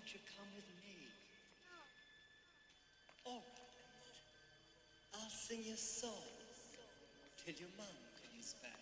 won't you come with me? All right. I'll sing you songs till your mom comes back.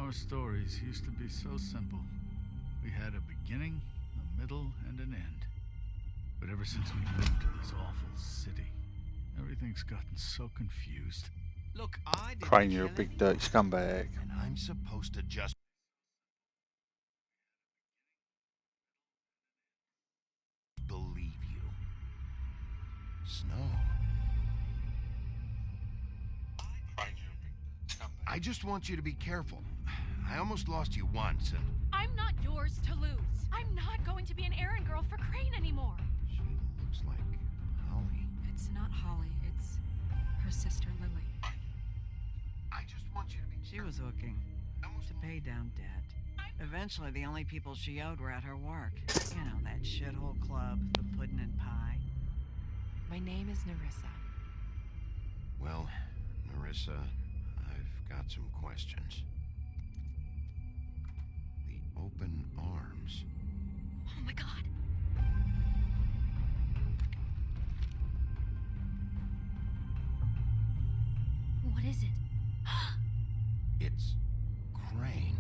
Our stories used to be so simple. We had a beginning, a middle, and an end. But ever since we moved to this awful city, everything Everything's gotten so confused. Look, I didn't Crane, you're a kill big anyone, dirty scumbag. and I'm supposed to just believe you. Snow. Crane, you're a big dirty scumbag. I just want you to be careful. I almost lost you once, and I'm not yours to lose. I'm not going to be an errand girl for Crane anymore. she looks like Holly. It's not Holly, it's her sister Lily. I just want you to be She was hooking to pay down debt. Eventually, the only people she owed were at her work. You know, that shithole club, the pudding and pie. My name is Nerissa. Well, Nerissa, I've got some questions. The open arms. Oh my god. What is it? It's Crane.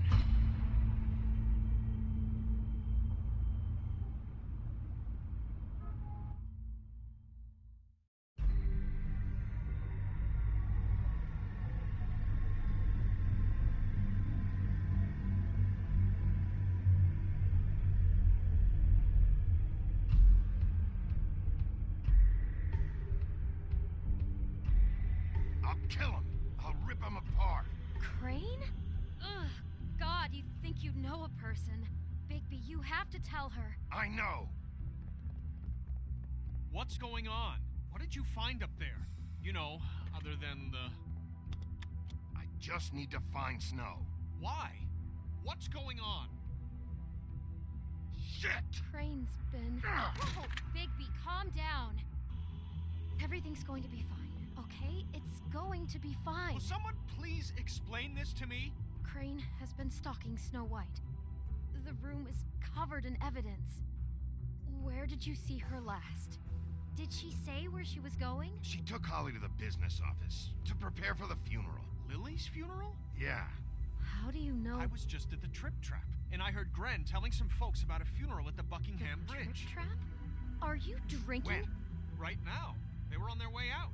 I'll kill him. I'll rip him apart. Crane? Ugh, God, you think you know a person. Bigby, you have to tell her. I know. What's going on? What did you find up there? You know, other than the... I just need to find Snow. Why? What's going on? Shit! Crane's been... Oh, Bigby, calm down. Everything's going to be fine, okay? It's going to be fine. Will someone please explain this to me? Crane has been stalking Snow White. The room is covered in evidence. Where did you see her last? Did she say where she was going? She took Holly to the business office to prepare for the funeral. Lily's funeral? Yeah. How do you know? I was just at the Trip Trap, and I heard Gren telling some folks about a funeral at the the Buckingham Trip Bridge. Trap? Are you drinking? When? Right now. They were on their way out.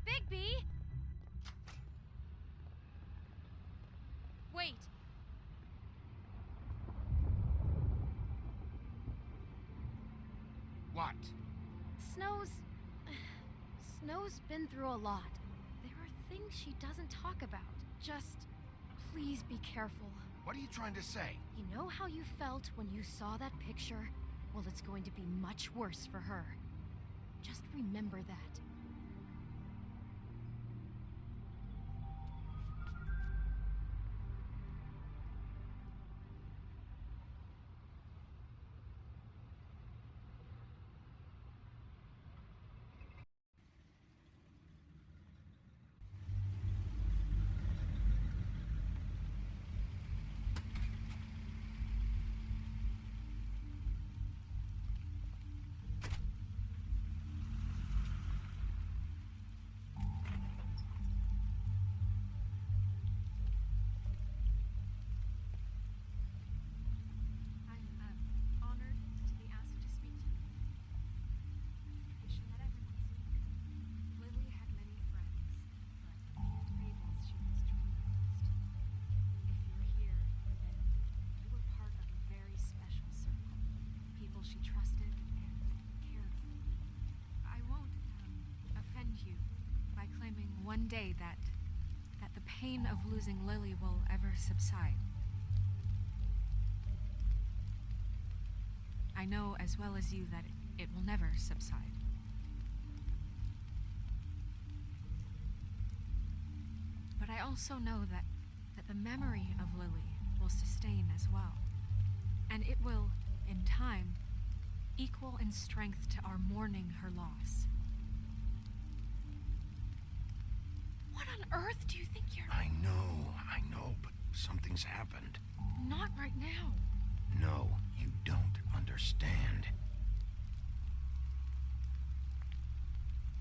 Bigby! Wait. What? Snow's been through a lot. There are things she doesn't talk about. Just please be careful. What are you trying to say? You know how you felt when you saw that picture? Well, it's going to be much worse for her. Just remember that. I'm honored to be asked to speak to you. It's a tradition that everyone speak. Lily had many friends, but fables she was truly lost. If you're here, then you were part of a very special circle. People she trusted and cared for. I won't offend you by claiming one day that the pain of losing Lily will ever subside. I know as well as you that it will never subside. But I also know that the memory of Lily will sustain as well. And it will, in time, equal in strength to our mourning her loss. What on earth do you think you're... I know, but something's happened. Not right now. No, you don't understand.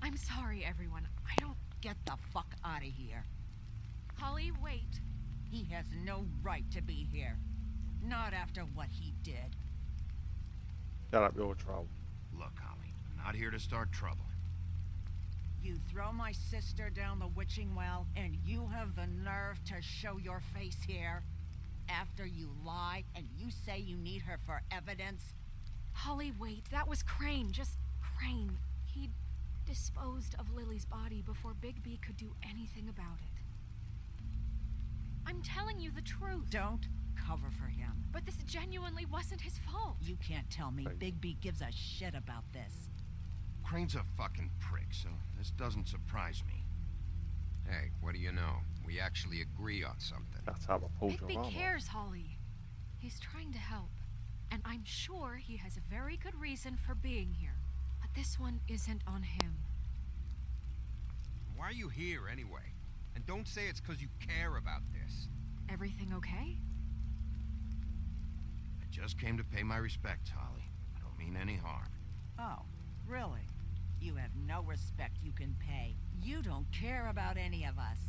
I'm sorry, everyone. I don't... Get the fuck out of here. Holly, wait. He has no right to be here. Not after what he did. Shut up, your trouble. Look, Holly, I'm not here to start trouble. You throw my sister down the witching well, and you have the nerve to show your face here? After you lie, and you say you need her for evidence? Holly, wait. That was Crane. Just Crane. He disposed of Lily's body before Bigby could do anything about it. I'm telling you the truth. Don't cover for him. But this genuinely wasn't his fault. You can't tell me Bigby gives a shit about this. Crane's a fucking prick, so this doesn't surprise me. Hey, what do you know? We actually agree on something. That's how I pulled your Bigby arm off. cares, Holly. He's trying to help. And I'm sure he has a very good reason for being here. But this one isn't on him. Why are you here anyway? And don't say it's because you care about this. Everything okay? I just came to pay my respects, Holly. I don't mean any harm. Oh, really? You have no respect you can pay. You don't care about any of us.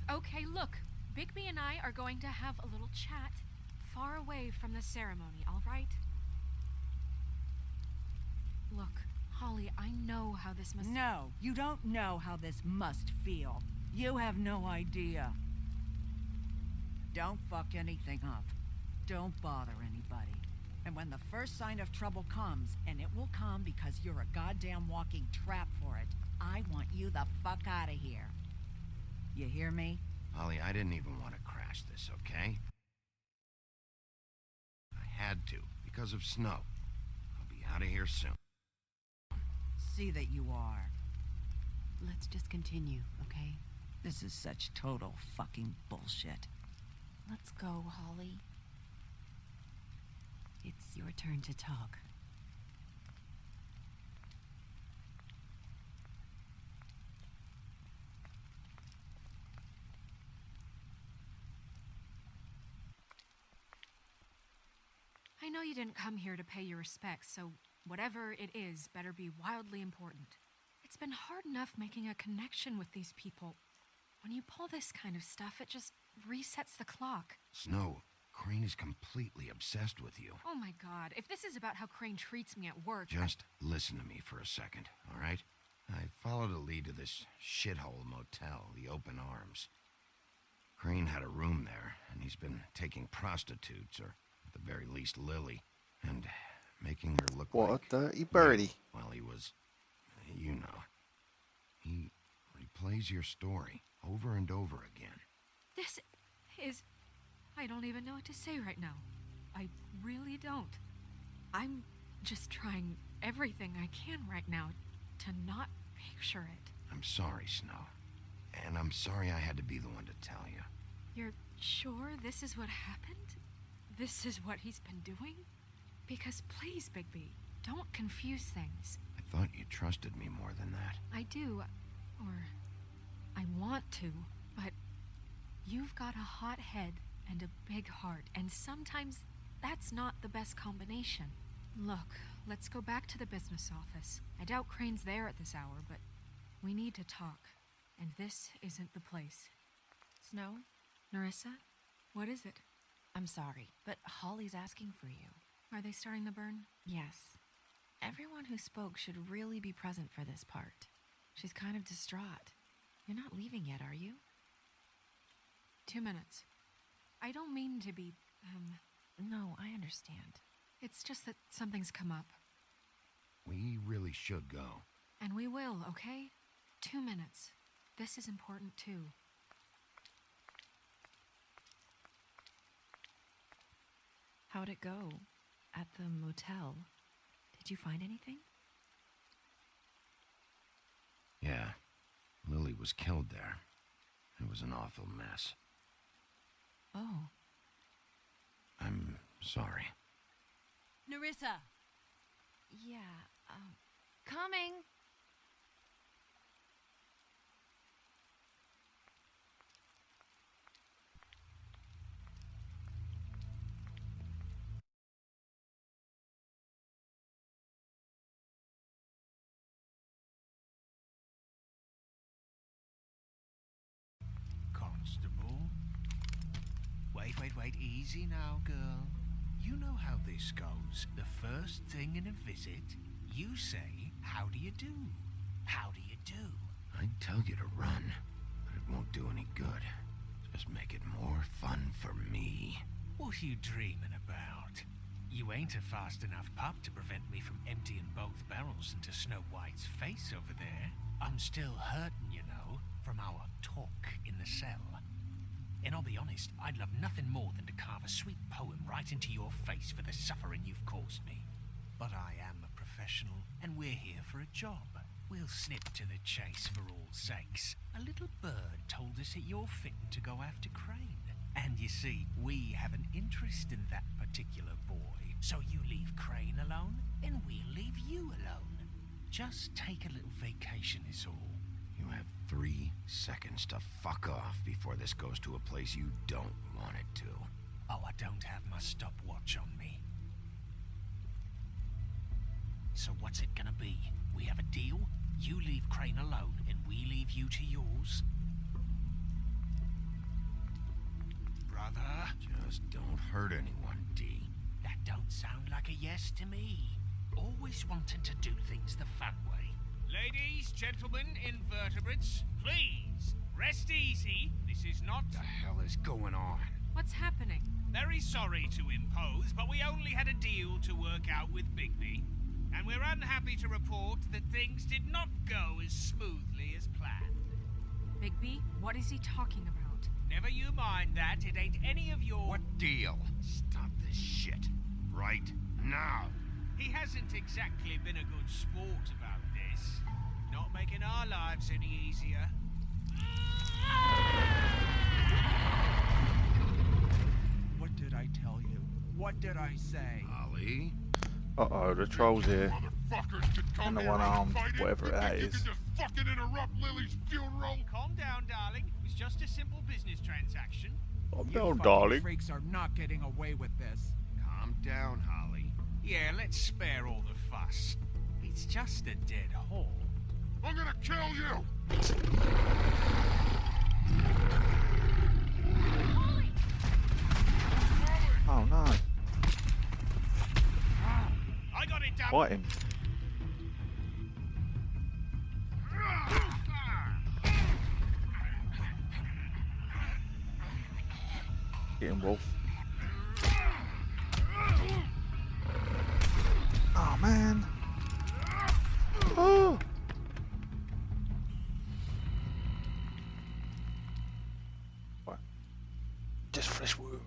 Okay, look. Bigby and I are going to have a little chat far away from the ceremony, all right? Look, Holly, I know how this must... No, you don't know how this must feel. You have no idea. Don't fuck anything up. Don't bother anybody. And when the first sign of trouble comes, and it will come because you're a goddamn walking trap for it, I want you the fuck out of here. You hear me? Holly, I didn't even want to crash this, okay? I had to, because of Snow. I'll be out of here soon. See that you are. Let's just continue, okay? This is such total fucking bullshit. Let's go, Holly. It's your turn to talk. I know you didn't come here to pay your respects, so whatever it is better be wildly important. It's been hard enough making a connection with these people. When you pull this kind of stuff, it just resets the clock. Snow, Crane is completely obsessed with you. Oh my god, if this is about how Crane treats me at work... Just listen to me for a second, all right? I followed a lead to this shithole motel, the Open Arms. Crane had a room there, and he's been taking prostitutes, or at the very least Lily, and making her look What like... a dirty birdie. Well, he was... you know. He replays your story over and over again. This is... I don't even know what to say right now. I really don't. I'm just trying everything I can right now to not picture it. I'm sorry, Snow. And I'm sorry I had to be the one to tell you. You're sure this is what happened? This is what he's been doing? Because please, Bigby, don't confuse things. I thought you trusted me more than that. I do, or I want to, but you've got a hot head and a big heart, and sometimes that's not the best combination. Look, let's go back to the business office. I doubt Crane's there at this hour, but we need to talk, and this isn't the place. Snow? Nerissa, what is it? I'm sorry, but Holly's asking for you. Are they starting the burn? Yes. Everyone who spoke should really be present for this part. She's kind of distraught. You're not leaving yet, are you? 2 minutes. I don't mean to be, No, I understand. It's just that something's come up. We really should go. And we will, okay? 2 minutes. This is important, too. How'd it go? At the motel? Did you find anything? Yeah. Lily was killed there. It was an awful mess. Oh. I'm sorry. Nerissa! Yeah, coming! Constable? Wait, easy now, girl. You know how this goes. The first thing in a visit, you say, How do you do? How do you do? I'd tell you to run, but it won't do any good. Just make it more fun for me. What are you dreaming about? You ain't a fast enough pup to prevent me from emptying both barrels into Snow White's face over there. I'm still hurting, you know, from our talk in the cell. And I'll be honest, I'd love nothing more than to carve a sweet poem right into your face for the suffering you've caused me. But I am a professional, and we're here for a job. We'll snip to the chase for all sakes. A little bird told us that you're fitting to go after Crane. And you see, we have an interest in that particular boy. So you leave Crane alone, and we'll leave you alone. Just take a little vacation is all. You have 3 seconds to fuck off before this goes to a place you don't want it to. Oh, I don't have my stopwatch on me. So what's it gonna be? We have a deal? You leave Crane alone, and we leave you to yours? Brother? Just don't hurt anyone, D. That don't sound like a yes to me. Always wanting to do things the fun way. Ladies, gentlemen, invertebrates, please, rest easy. This is not... What the hell is going on? What's happening? Very sorry to impose, but we only had a deal to work out with Bigby. And we're unhappy to report that things did not go as smoothly as planned. Bigby, what is he talking about? Never you mind that, it ain't any of your... What deal? Stop this shit. Right now. He hasn't exactly been a good sport about this. Not making our lives any easier. What did I tell you? What did I say? Ollie? Uh-oh, the troll's here. And the one-armed, whatever that is. Just fucking interrupt Lily's funeral. Calm down, darling. It was just a simple business transaction. Calm You down, fucking darling. freaks are not getting away with this. Calm down, Holly. Yeah, let's spare all the fuss. It's just a dead hole. I'm gonna kill you! Oh no. I got it done. Fight him. Get him, Wolf. Oh man. Oh. What? Just flesh wound.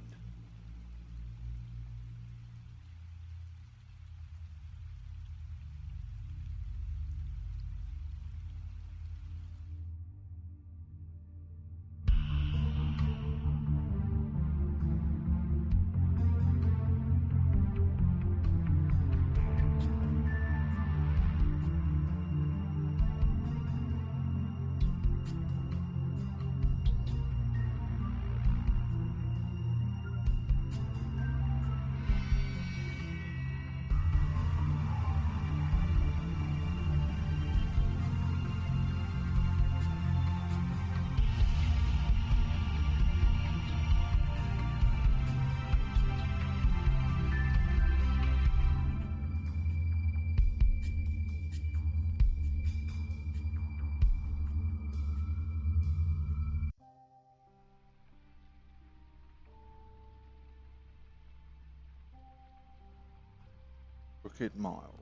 Crooked Mile.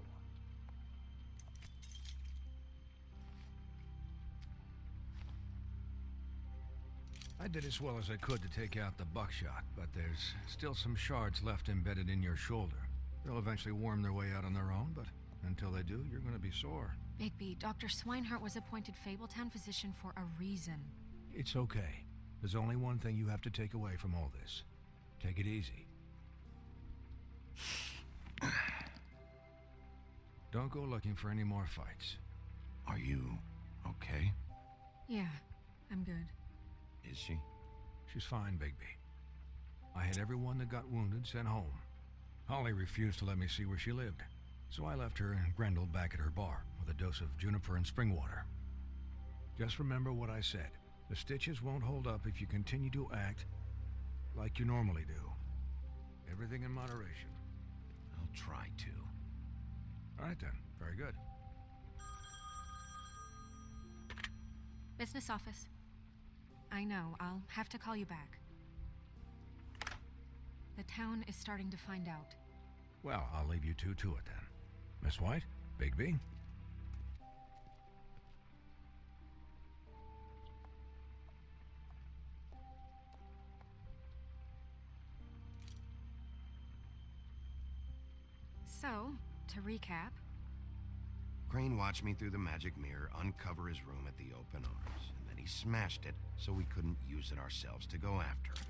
I did as well as I could to take out the buckshot, but there's still some shards left embedded in your shoulder. They'll eventually worm their way out on their own, but until they do, you're gonna be sore. Bigby, Dr. Swinehart was appointed Fabletown physician for a reason. It's okay. There's only one thing you have to take away from all this. Take it easy. Don't go looking for any more fights. Are you okay? Yeah, I'm good. Is she? She's fine, Bigby. I had everyone that got wounded sent home. Holly refused to let me see where she lived, so I left her and Grendel back at her bar with a dose of juniper and spring water. Just remember what I said. The stitches won't hold up if you continue to act like you normally do. Everything in moderation. I'll try to. All right then. Very good. Business office. I know, I'll have to call you back. The town is starting to find out. Well, I'll leave you two to it then. Miss White, Bigby. So, to recap, Crane watched me through the magic mirror uncover his room at the open arms, and then he smashed it so we couldn't use it ourselves to go after him.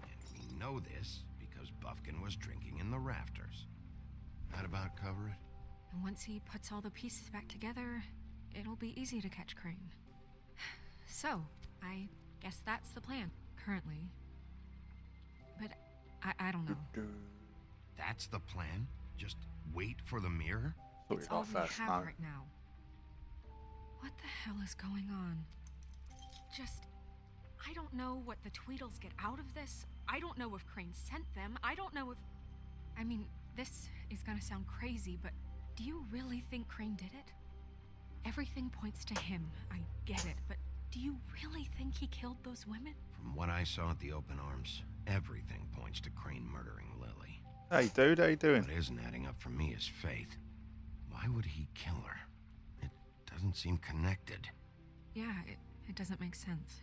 And we know this because Buffkin was drinking in the rafters. That about cover it? and once he puts all the pieces back together, it'll be easy to catch Crane. So, I guess that's the plan, currently. But I don't know. That's the plan? Just wait for the mirror? It's all we have right now. What the hell is going on? I don't know what the Tweedles get out of this. I don't know if Crane sent them. I don't know if... I mean, this is gonna sound crazy, but do you really think Crane did it? Everything points to him. I get it, but do you really think he killed those women? From what I saw at the open arms, everything points to Crane murdering Lily. Hey dude, how you doing? What isn't adding up for me is Faith. Why would he kill her? It doesn't seem connected. Yeah, it doesn't make sense.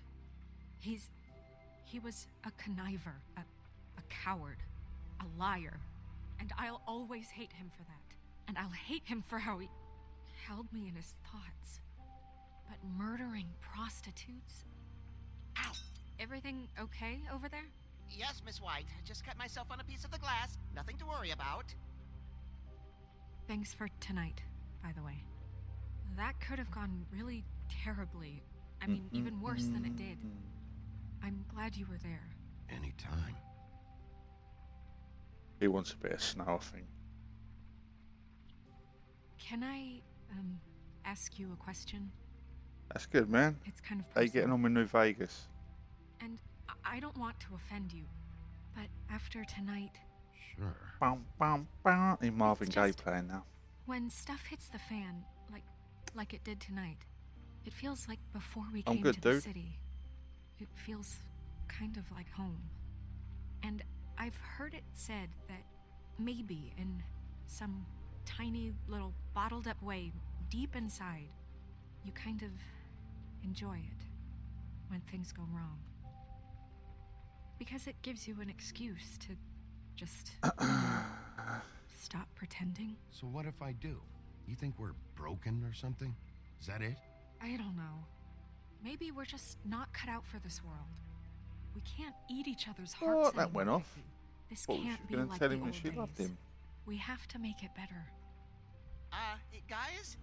He was a conniver, a coward, a liar, and I'll always hate him for that. And I'll hate him for how he held me in his thoughts. But murdering prostitutes? Ow! Everything okay over there? Yes, Miss White. I just cut myself on a piece of the glass. Nothing to worry about. Thanks for tonight, by the way. That could have gone really terribly. I mean, even worse than it did. I'm glad you were there. Anytime. He wants a bit of snow, I think. Can I, ask you a question? That's good, man. It's kind of How you getting on with New Vegas? And I don't want to offend you, but after tonight... Sure. Bum, bum, bum. In Marvin Gaye playing now. When stuff hits the fan, like it did tonight, it feels like before we I'm came good, to the dude. city. It feels kind of like home. And I've heard it said that maybe in some tiny little bottled up way deep inside, you kind of enjoy it when things go wrong. Because it gives you an excuse to just stop pretending. So what if I do? You think we're broken or something? Is that it? I don't know. Maybe we're just not cut out for this world. We can't eat each other's hearts What? That anymore. went off. This What, was can't she be gonna like tell the him that old she days. loved him? We have to make it better. Guys?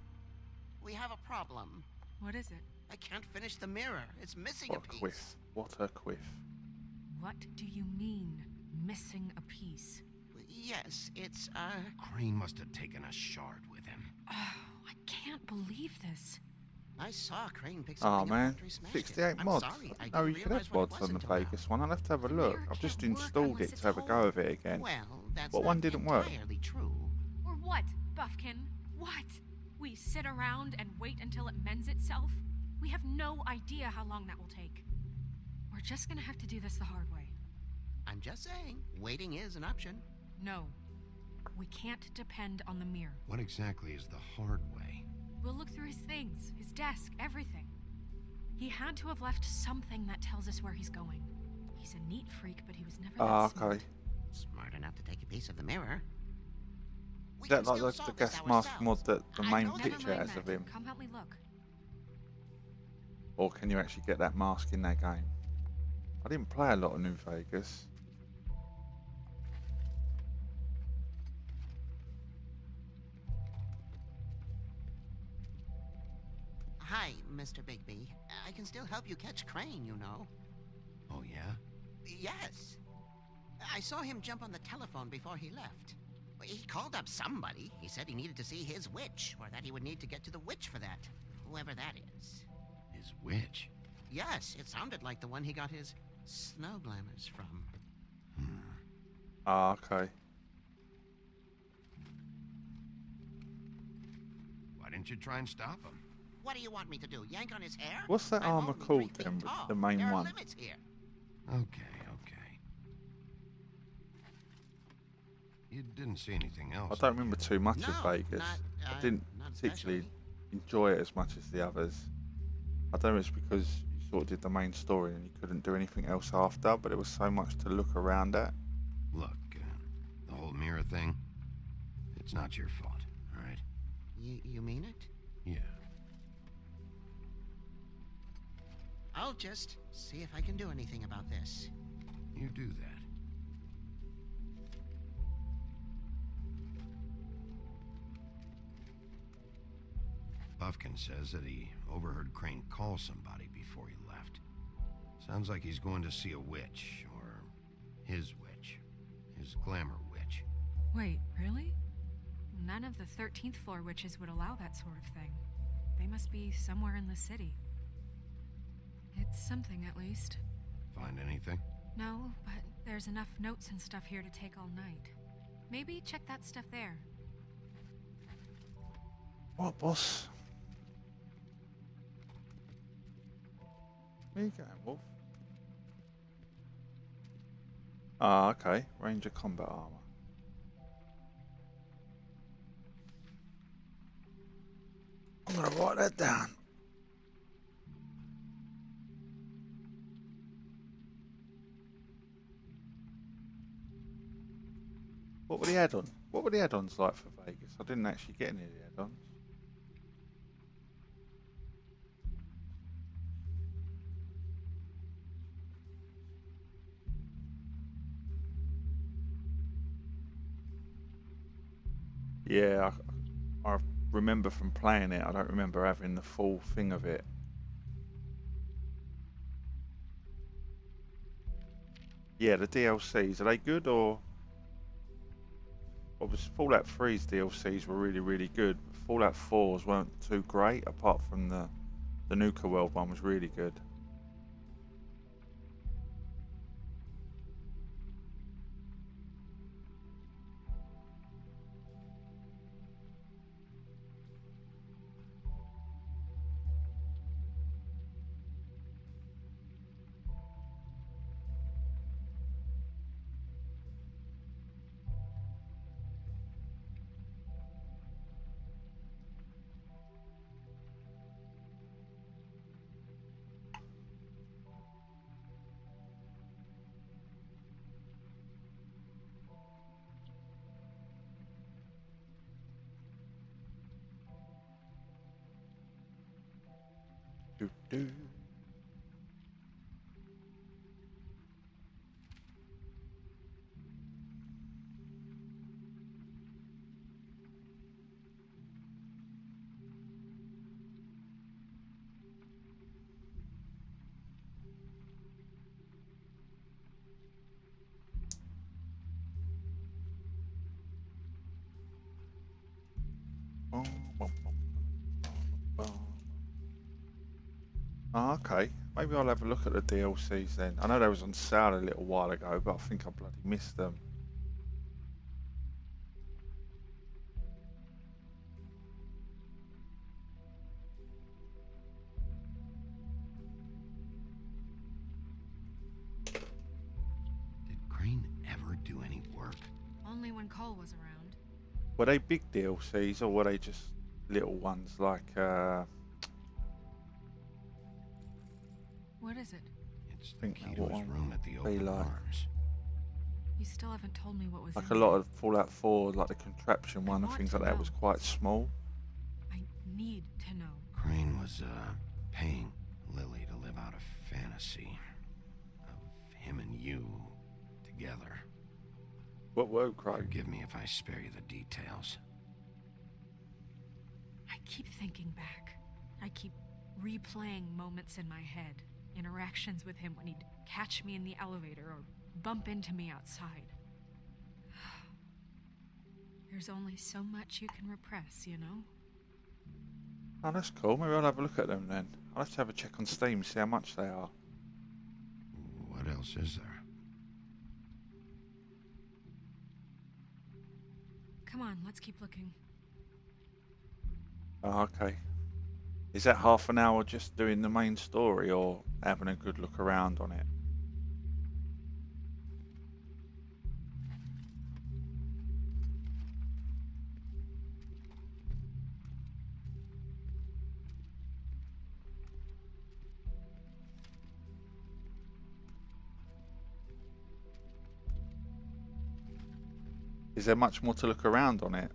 We have a problem. What is it? I can't finish the mirror. It's missing What a a piece. quiff. What a quiff. What do you mean, missing a piece? Yes, it's, Crane must have taken a shard with him. Oh, I can't believe this. I saw Crane pick Oh something up man, after he smashed 68 it. I'm mods. sorry, I I didn't know you didn't could realize have what it mods was on the until now. Vegas one. I'll have to have a look. I've just installed it to have a go of it again. Well, that's But not one didn't work. entirely true. Or what, Buffkin? What? We sit around and wait until it mends itself? We have no idea how long that will take. We're just gonna have to do this the hard way. I'm just saying, waiting is an option. No. We can't depend on the mirror. What exactly is the hard way? We'll look through his things, his desk, everything. He had to have left something that tells us where he's going. He's a neat freak, but he was never that smart. Okay. Smart enough to take a piece of the mirror. Is that like the gas mask mod that the main Never picture mind has that. of him? Come help me look. Or can you actually get that mask in that game? I didn't play a lot of New Vegas. Hi, Mr. Bigby. I can still help you catch Crane, you know. Oh, yeah? Yes. I saw him jump on the telephone before he left. He called up somebody. He said he needed to see his witch, or that he would need to get to the witch for that. Whoever that is. His witch? Yes, it sounded like the one he got his snow glamours from. Ah, okay. Why didn't you try and stop him? What do you want me to do? Yank on his hair? What's that I'm armor only called 3 feet then? tall. The main There are one. limits here. Okay. You didn't see anything else. I don't remember too much of No, Vegas. not, I didn't not particularly especially. enjoy it as much as the others. I don't know if it's because you sort of did the main story and you couldn't do anything else after, but there was so much to look around at. Look, the whole mirror thing, it's not your fault, all right? You mean it? Yeah. I'll just see if I can do anything about this. You do that. Buffkin says that he overheard Crane call somebody before he left. Sounds like he's going to see a witch, or his witch. His glamour witch. Wait, really? None of the 13th floor witches would allow that sort of thing. They must be somewhere in the city. It's something, at least. Find anything? No, but there's enough notes and stuff here to take all night. Maybe check that stuff there. What, boss? Where you going, Wolf? Ah, okay. Ranger combat armor. I'm gonna write that down. What were the add-ons? What were the add-ons like for Vegas? I didn't actually get any of the add-ons. Yeah, I remember from playing it. I don't remember having the full thing of it. Yeah, the DLCs, are they good or? Obviously, Fallout 3's DLCs were really, really good. But Fallout 4's weren't too great, apart from the Nuka World one was really good. Do. Oh, okay. Maybe I'll have a look at the DLCs then. I know they was on sale a little while ago, but I think I bloody missed them. Did Crane ever do any work? Only when Cole was around. Were they big DLCs or were they just little ones like What is it? It's the key to his room at the Open Arms. You still haven't told me what was like in a lot there. of Fallout 4, like the contraption one and want things to like that know. was quite small. I need to know. Crane was paying Lily to live out a fantasy of him and you together. What were Craig? Forgive me if I spare you the details. I keep thinking back. I keep replaying moments in my head. Interactions with him when he'd catch me in the elevator or bump into me outside. There's only so much you can repress, you know? Oh, that's cool. Maybe I'll have a look at them then. I'll have to have a check on Steam, see how much they are. What else is there? Come on, let's keep looking. Oh, okay. Is that half an hour just doing the main story or having a good look around on it? Is there much more to look around on it?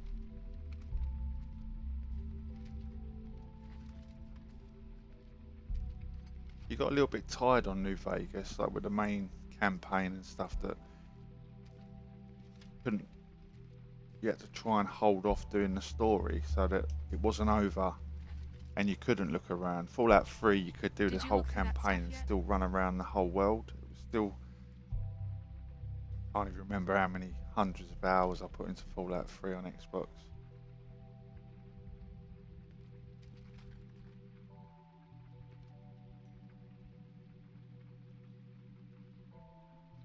You got a little bit tired on New Vegas, like with the main campaign and stuff, that couldn't. You had to try and hold off doing the story so that it wasn't over, and you couldn't look around. Fallout 3, you could do the whole campaign and still run around the whole world. It was still. I can't even remember how many hundreds of hours I put into Fallout 3 on Xbox.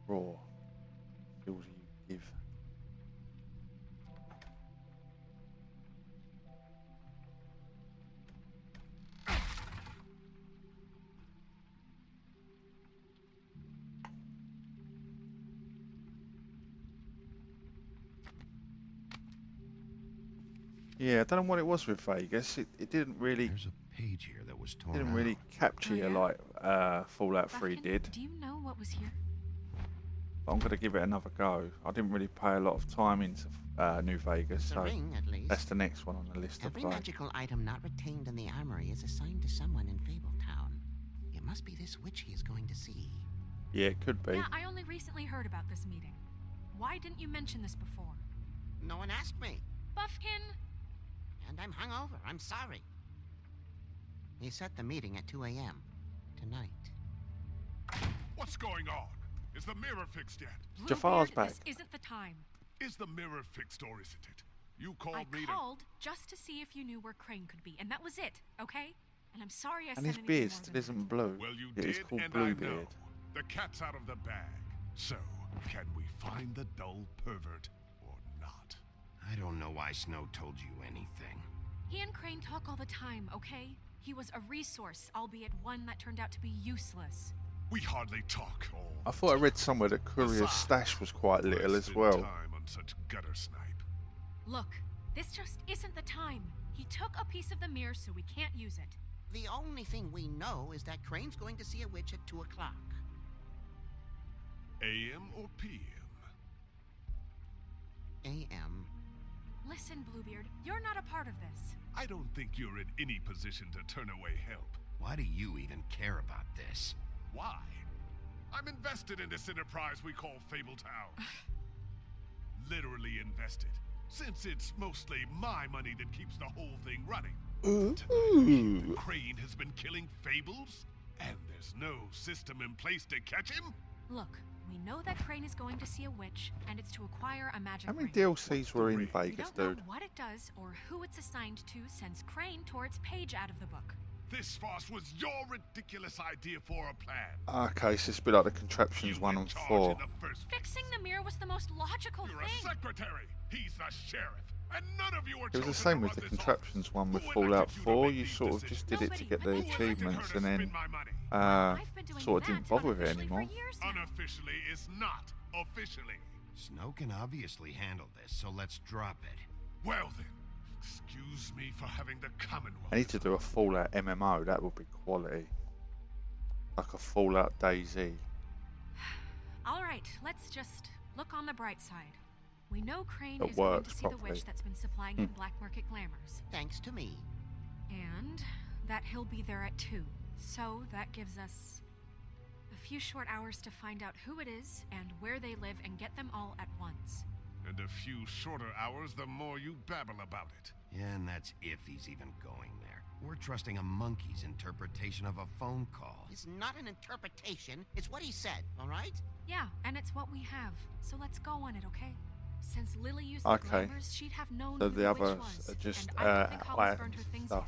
Raw. Feels you give. Yeah, I don't know what it was with Vegas. It didn't really. There's a page here that was torn Didn't out. really capture you like Fallout 3 did. Do you know what was here? But I'm gonna give it another go. I didn't really pay a lot of time into New Vegas, It's a so ring, at least. that's the next one on the list Every to play. magical item not retained in the armory is assigned to someone in Fabletown. It must be this witch he is going to see. Yeah, it could be. Yeah, I only recently heard about this meeting. Why didn't you mention this before? No one asked me. Buffkin! And I'm hungover. I'm sorry. He set the meeting at 2 a.m. tonight. What's going on? Is the mirror fixed yet? Jafar's back. This isn't the time. Is the mirror fixed or isn't it? You called I me called just to see if you knew where Crane could be, and that was it, okay? And I'm sorry I And said his anything beard more still than isn't blue. Well, you It is did, called and I know. Bluebeard. The cat's out of the bag. So, can we find the dull pervert or not? I don't know why Snow told you anything. He and Crane talk all the time, okay? He was a resource, albeit one that turned out to be useless. We hardly talk all I thought I read somewhere that Courier's stash was quite little as well. time on such gutter snipe. Look, this just isn't the time. He took a piece of the mirror, so we can't use it. The only thing we know is that Crane's going to see a witch at 2 o'clock. AM or PM? AM. Listen, Bluebeard, you're not a part of this. I don't think you're in any position to turn away help. Why do you even care about this? Why? I'm invested in this enterprise we call Fabletown. Literally invested, since it's mostly my money that keeps the whole thing running. Ooh. Crane has been killing Fables, and there's no system in place to catch him? Look, we know that Crane is going to see a witch, and it's to acquire a magic How many ring. DLCs were in We Vegas, don't know dude? what it does or who it's assigned to since Crane tore its page out of the book. This farce was your ridiculous idea for a plan. Okay, so it's a bit like the Contraptions 1 and 4. Fixing the mirror was the most logical You're thing. a secretary. He's the sheriff. And none of you are It was the chosen same to with run the this Contraptions one with Who Fallout elected you to 4. make You these sort of just did it to get the achievements and then sort of didn't bother with it anymore. Unofficially is not officially. Snow can obviously handle this, so let's drop it. Well then, excuse me for having the Commonwealth. I need to do a Fallout MMO. That would be quality. Like a Fallout DayZ. All right, let's just look on the bright side. We know Crane It is going to works see the properly. witch that's been supplying him black market glamours. Thanks to me. And that he'll be there at 2. So that gives us a few short hours to find out who it is and where they live and get them all at once. And a few shorter hours, the more you babble about it. Yeah, and that's if he's even going there. We're trusting a monkey's interpretation of a phone call. It's not an interpretation. It's what he said, all right? Yeah, and it's what we have. So let's go on it, okay? Since Lily used the Okay. glamours, she'd have known So who the the witch others was. are just and I don't think Hollis items burned her and things stuff.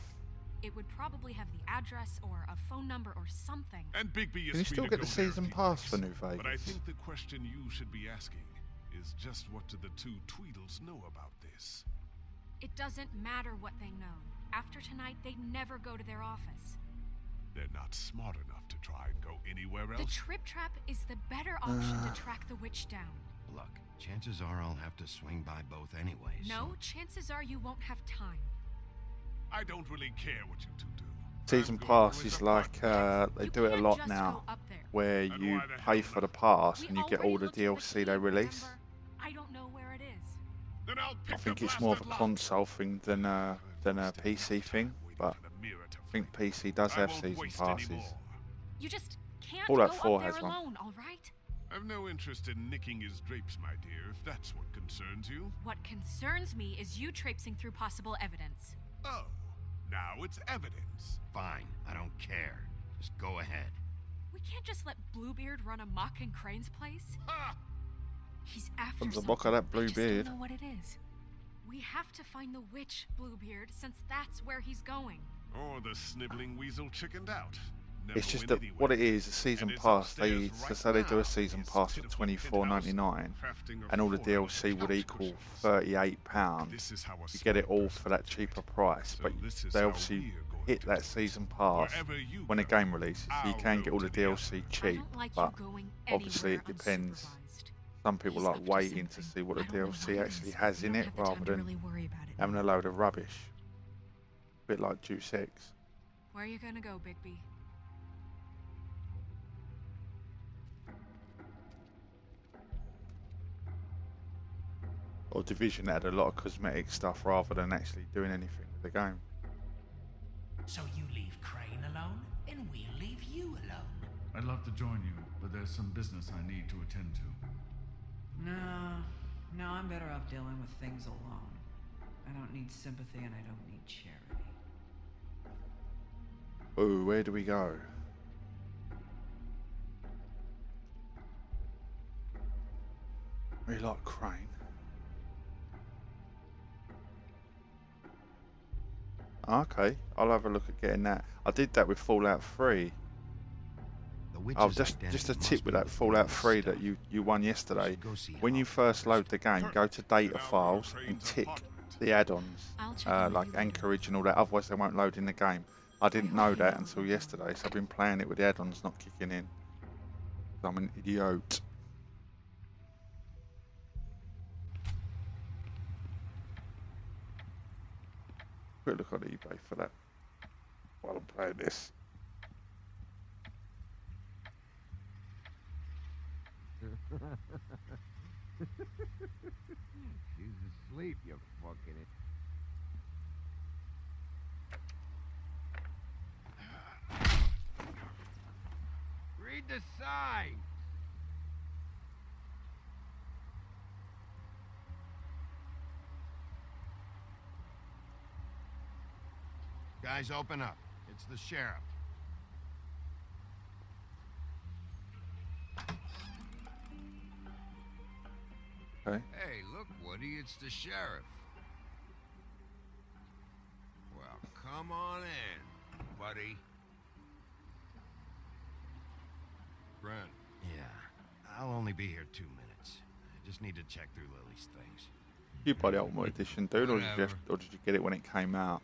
yet. It would probably have the address or a phone number or something. And Bigby is Can you free still to get go the there if season he pass likes. for New Vegas? But I think the question you should be asking is just what do the two Tweedles know about this? It doesn't matter what they know. After tonight, they'd never go to their office. They're not smart enough to try and go anywhere else. The Trip Trap is the better option to track the witch down. Look, chances are I'll have to swing by both anyways. No, chances are you won't have time. I don't really care what you two do. Season pass is like they do it a lot now, where you pay for the pass and you get all the DLC they release. I don't know where it is. Then I'll I think it's more of a console thing than a PC thing, but I think PC does have season passes. You just can't Fallout go 4 up there has one. alone, all right? I've no interest in nicking his drapes, my dear, if that's what concerns you. What concerns me is you traipsing through possible evidence. Oh, now it's evidence. Fine, I don't care. Just go ahead. We can't just let Bluebeard run amok in Crane's place. Ha! He's after Comes a something. mock of that I just Bluebeard. don't know what it is. We have to find the witch, Bluebeard, since that's where he's going. Or the sniveling weasel chickened out. It's just that what it is, a season pass. They say they do a season pass for $24.99, and all the DLC would equal £38. You get it all for that cheaper price, but they obviously hit that season pass when a game releases. So you can get all the DLC cheap, but obviously it depends. Some people like waiting to see what the DLC actually has in it rather than having a load of rubbish. A bit like Deus Ex. Where are you gonna go, Bigby? Or Division had a lot of cosmetic stuff rather than actually doing anything with the game. So you leave Crane alone, and we'll leave you alone. I'd love to join you, but there's some business I need to attend to. No, I'm better off dealing with things alone. I don't need sympathy and I don't need charity. Ooh, where do we go? We like Crane. Okay, I'll have a look at getting that. I did that with Fallout 3. Oh, just a tip with that Fallout 3 that you won yesterday. When you first load the game, go to data files and tick the add-ons, like Anchorage and all that. Otherwise, they won't load in the game. I didn't know that until yesterday, so I've been playing it with the add-ons not kicking in. I'm an idiot. Quick look on eBay for that while I'm playing this. She's asleep, you fucking it. Read the sign. Guys, open up. It's the sheriff. Okay. Hey, look, Woody, it's the sheriff. Well, come on in, buddy. Brent. Yeah, I'll only be here 2 minutes. I just need to check through Lily's things. You buy the Ultimate Edition, dude, or did you get it when it came out?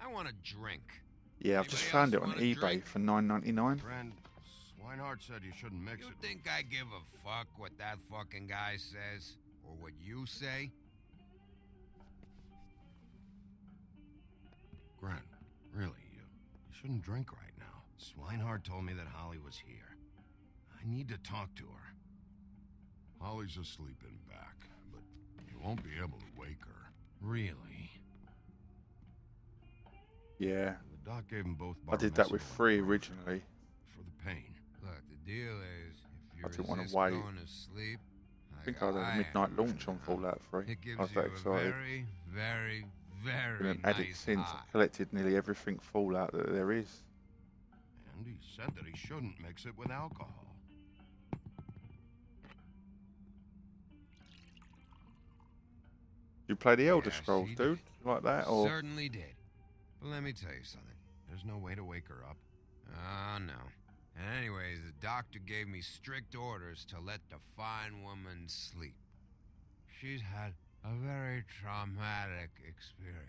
I want a drink. Yeah, I've just found it on eBay for $9.99. Friend, Swinehart said you shouldn't mix it. You think I give a fuck what that fucking guy says? Or what you say? Grant, really, you shouldn't drink right now. Swinehart told me that Holly was here. I need to talk to her. Holly's asleep in back, but you won't be able to wake her. Really? Yeah. The doc gave them both. I did that with 3 originally. For the pain. Look, the deal is, if you I didn't want resist to wait. going to sleep, I think I had a midnight launch on Fallout 3. it gives I was you that a excited. very, very, very Been an addict nice since. high. I've collected nearly everything Fallout that there is. And he said that he shouldn't mix it with alcohol. You play the Elder Yes, Scrolls, he dude? You like that, or? Certainly did. But let me tell you something. There's no way to wake her up. Ah, no. And anyways, the doctor gave me strict orders to let the fine woman sleep. She's had a very traumatic experience.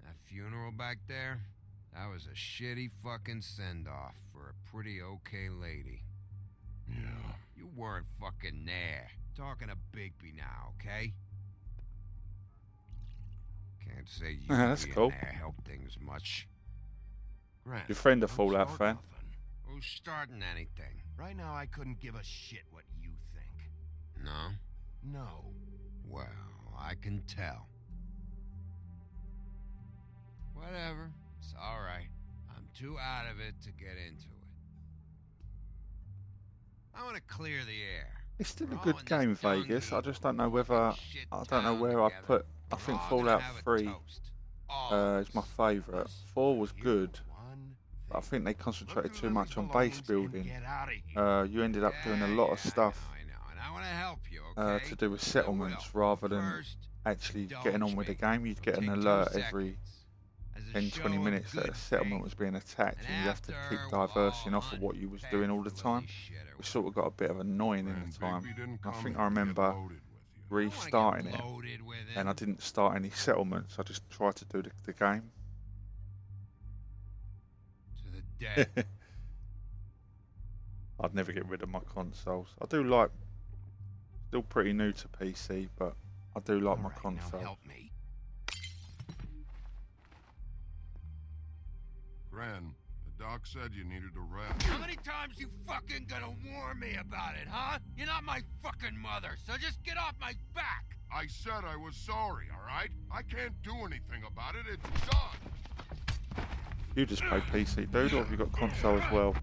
That funeral back there, that was a shitty fucking send-off for a pretty okay lady. Yeah. You weren't fucking there. Talking to Bigby now, okay? Can't say you That's being cool. there helped things much. Grant, Your friend a don't Fallout start fan? nothing. Who's starting anything? Right now, I couldn't give a shit what you think. No? No. Well, I can tell. Whatever. It's alright. I'm too out of it to get into it. I want to clear the air. It's still a good game, Vegas. I just don't know whether I don't know where I put. I think Fallout 3 is my favourite. 4 was good, but I think they concentrated too much on base building. You ended up doing a lot of stuff to do with settlements rather than actually getting on with the game. You'd get an alert every 10-20 minutes that a settlement was being attacked, and you have to keep diversing off of what you was doing all the time. We sort of got a bit of annoying in the time. I think I remember restarting it, and I didn't start any settlements. I just tried to do the game. I'd never get rid of my consoles. I do like, still pretty new to PC, but I do like my console. Gran, the doc said you needed a rest. How many times you fucking gonna warn me about it, huh? You're not my fucking mother, so just get off my back! I said I was sorry, alright? I can't do anything about it, it's done! You just play PC, dude, or have you got console as well?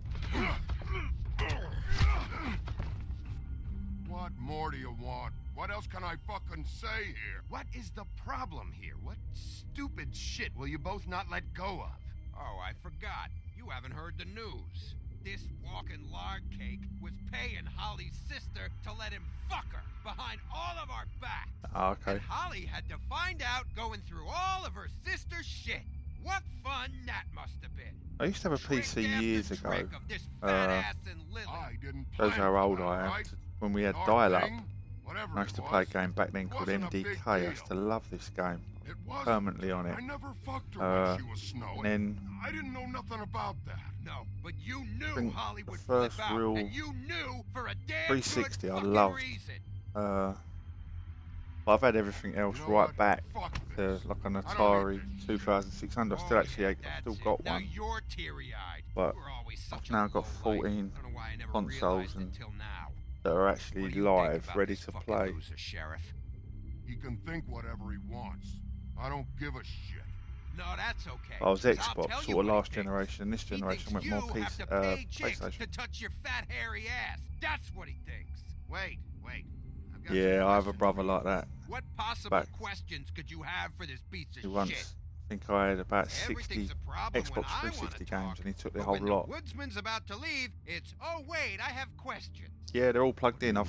What more do you want? What else can I fucking say here? What is the problem here? What stupid shit will you both not let go of? Oh, I forgot. You haven't heard the news. This walking lard cake was paying Holly's sister to let him fuck her behind all of our backs. Ah, okay. And Holly had to find out going through all of her sister's shit. What fun that must have been. I used to have a PC years ago. Shows how old I am. When we had dial-up, I used to play a game back then called MDK. I used to love this game. Permanently on it. I never fucked her when she was snowing. And then I didn't know nothing about that. No, but you knew Holly would the first flip out, real and you knew for a damn 360 good I fucking loved. reason. I've had everything else right back to like an Atari 2600. I still actually, I still got Now one, you're teary-eyed. but I've now got 14 consoles and that are actually live, ready to play. He can think whatever he wants. I don't give a shit. No, that's okay. I was 'cause I'll Xbox tell you sort of what he last thinks. generation. This He generation thinks went more you have PC, to pay chicks PlayStation. to touch your fat hairy ass. That's what he thinks. Wait. I've got Yeah, some I have a questions brother for you. like that. What possible Back questions could you have for this piece of once, shit? I think I had about 60 Everything's a problem when Xbox I wanna 360 talk, games, and he took the but whole when lot. the woodsman's about to leave, it's, oh wait, I have questions. Yeah, they're all plugged in. At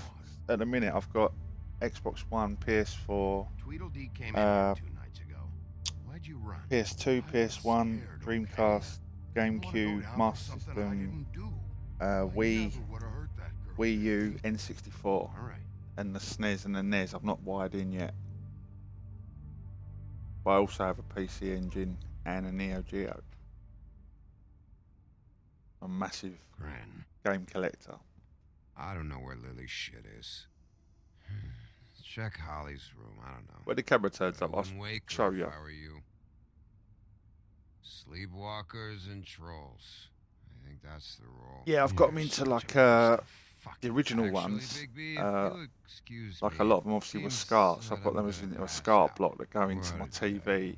the minute, I've got Xbox One, PS4, Tweedledee came in here 2 nights ago. Why'd you run? PS2, PS1, Dreamcast, GameCube, Master System, Wii, Wii U, N64, and the SNES and the NES. I've not wired in yet. But I also have a PC Engine and a Neo Geo. A massive game collector. I don't know where Lily's shit is. Check Holly's room. I don't know. Where the camera turns up, I'll Wake show her you. if I were you. Sleepwalkers and trolls. I think that's the rule. Yeah, I've got them into like the original ones. Like a lot of them obviously were SCARTs. I've got them as into a SCART block that go into my TV,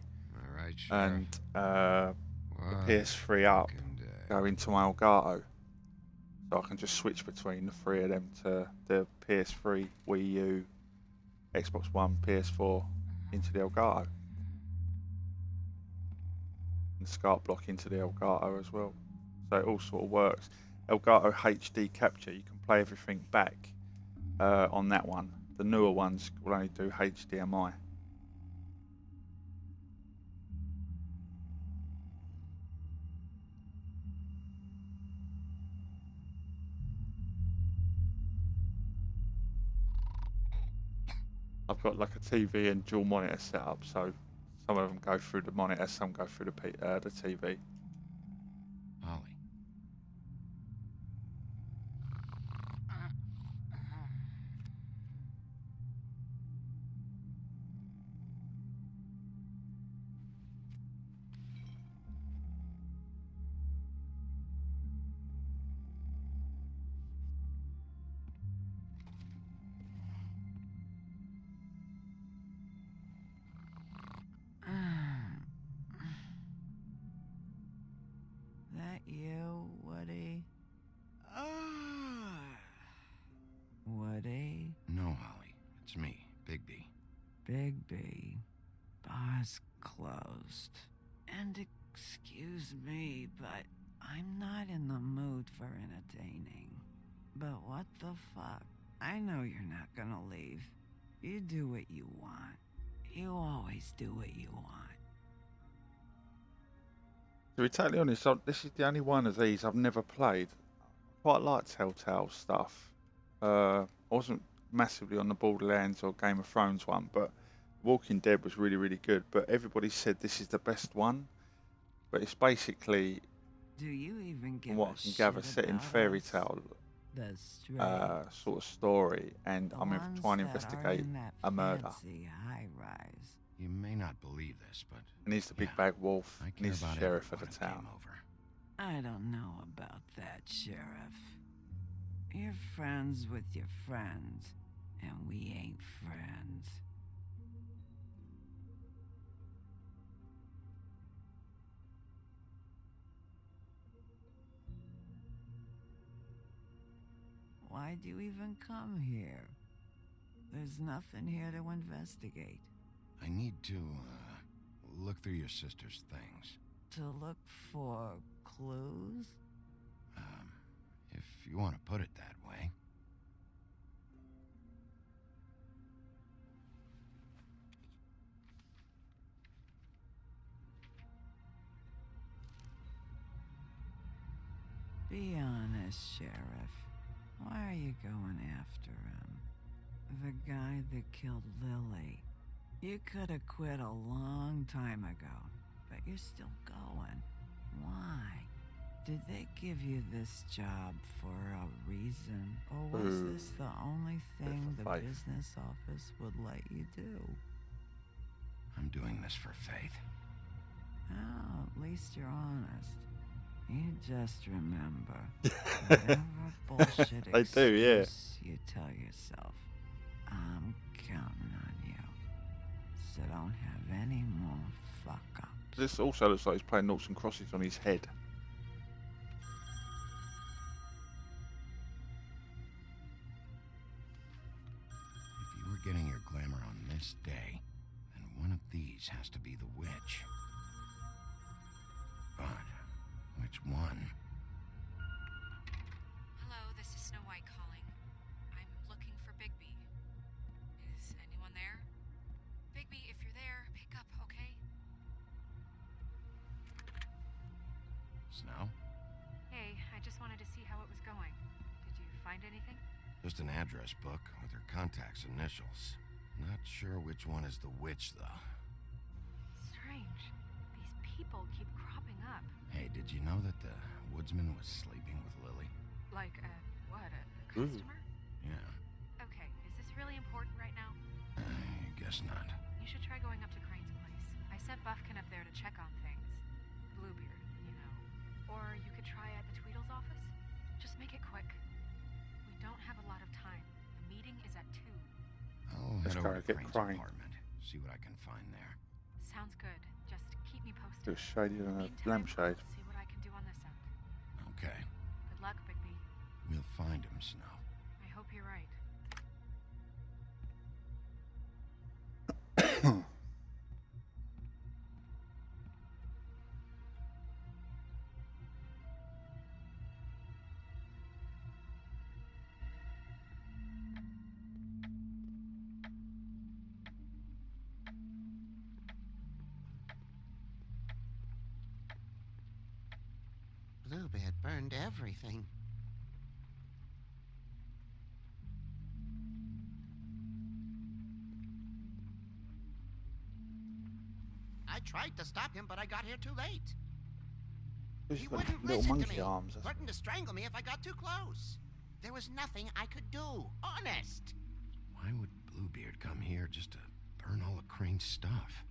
and the PS3 up go into my Elgato. So I can just switch between the three of them to the PS3, Wii U, Xbox One, PS4 into the Elgato. And the SCART block into the Elgato as well. So it all sort of works. Elgato HD capture, you can play everything back on that one. The newer ones will only do HDMI. I've got like a TV and dual monitor set up, so some of them go through the monitor, some go through the TV. Holly. That you, Woody? Woody? No, Holly. It's me, Bigby. Bigby. Bar's closed. And excuse me, but I'm not in the mood for entertaining. But what the fuck? I know you're not gonna leave. You do what you want. You always do what you want. To be totally honest, this is the only one of these I've never played. I quite like Telltale stuff. I wasn't massively on the Borderlands or Game of Thrones one, but Walking Dead was really, really good. But everybody said this is the best one. But it's basically, Do you even give from what a I can gather, shit set in about fairy us? tale The Stray. sort of story, and The I'm ones trying to that investigate aren't in that a murder. fancy high-rise. You may not believe this, but And he's the big bad wolf, I and care he's the about sheriff of everyone the who town. came over. I don't know about that, Sheriff. You're friends with your friends, and we ain't friends. Why'd you even come here? There's nothing here to investigate. I need to, look through your sister's things. To look for clues? If you want to put it that way. Be honest, Sheriff. Why are you going after him? The guy that killed Lily. You could have quit a long time ago, but you're still going. Why? Did they give you this job for a reason? Or was this the only thing the faith. business office would let you do? I'm doing this for Faith. Oh, at least you're honest. You just remember, whatever bullshit They do, yeah. excuse you tell yourself, I'm counting on you. So don't have any more fuck-ups. This also looks like he's playing noughts and crosses on his head. If you were getting your glamour on this day, then one of these has to be the witch. But which one? Hello, this is Snow White calling. I'm looking for Bigby. Is anyone there? Bigby, if you're there, pick up, okay? Snow? Hey, I just wanted to see how it was going. Did you find anything? Just an address book with her contact's initials. Not sure which one is the witch, though. Strange. These people keep cropping up. Hey, did you know that the woodsman was sleeping with Lily? Like, what, a customer? Yeah, Okay, is this really important right now? I guess not. You should try going up to Crane's place. I sent Buffkin up there to check on things. Bluebeard, you know. Or you could try at the Tweedle's office. Just make it quick. We don't have a lot of time. The meeting is at 2. I'll Let's head go over to get Crane's Crane. apartment, see what I can find there. Sounds good. Just keep me posted. It's shadier than a Meantime, lampshade. I'll see what I can do on this end. Okay, Good luck, Bigby. we'll find him, Snow. I hope you're right. Bluebeard burned everything. tried to stop him, but I got here too late. He's He got wouldn't little listen to monkey me, arms. threatened to strangle me if I got too close. There was nothing I could do. Honest. Why would Bluebeard come here just to burn all of Crane's stuff?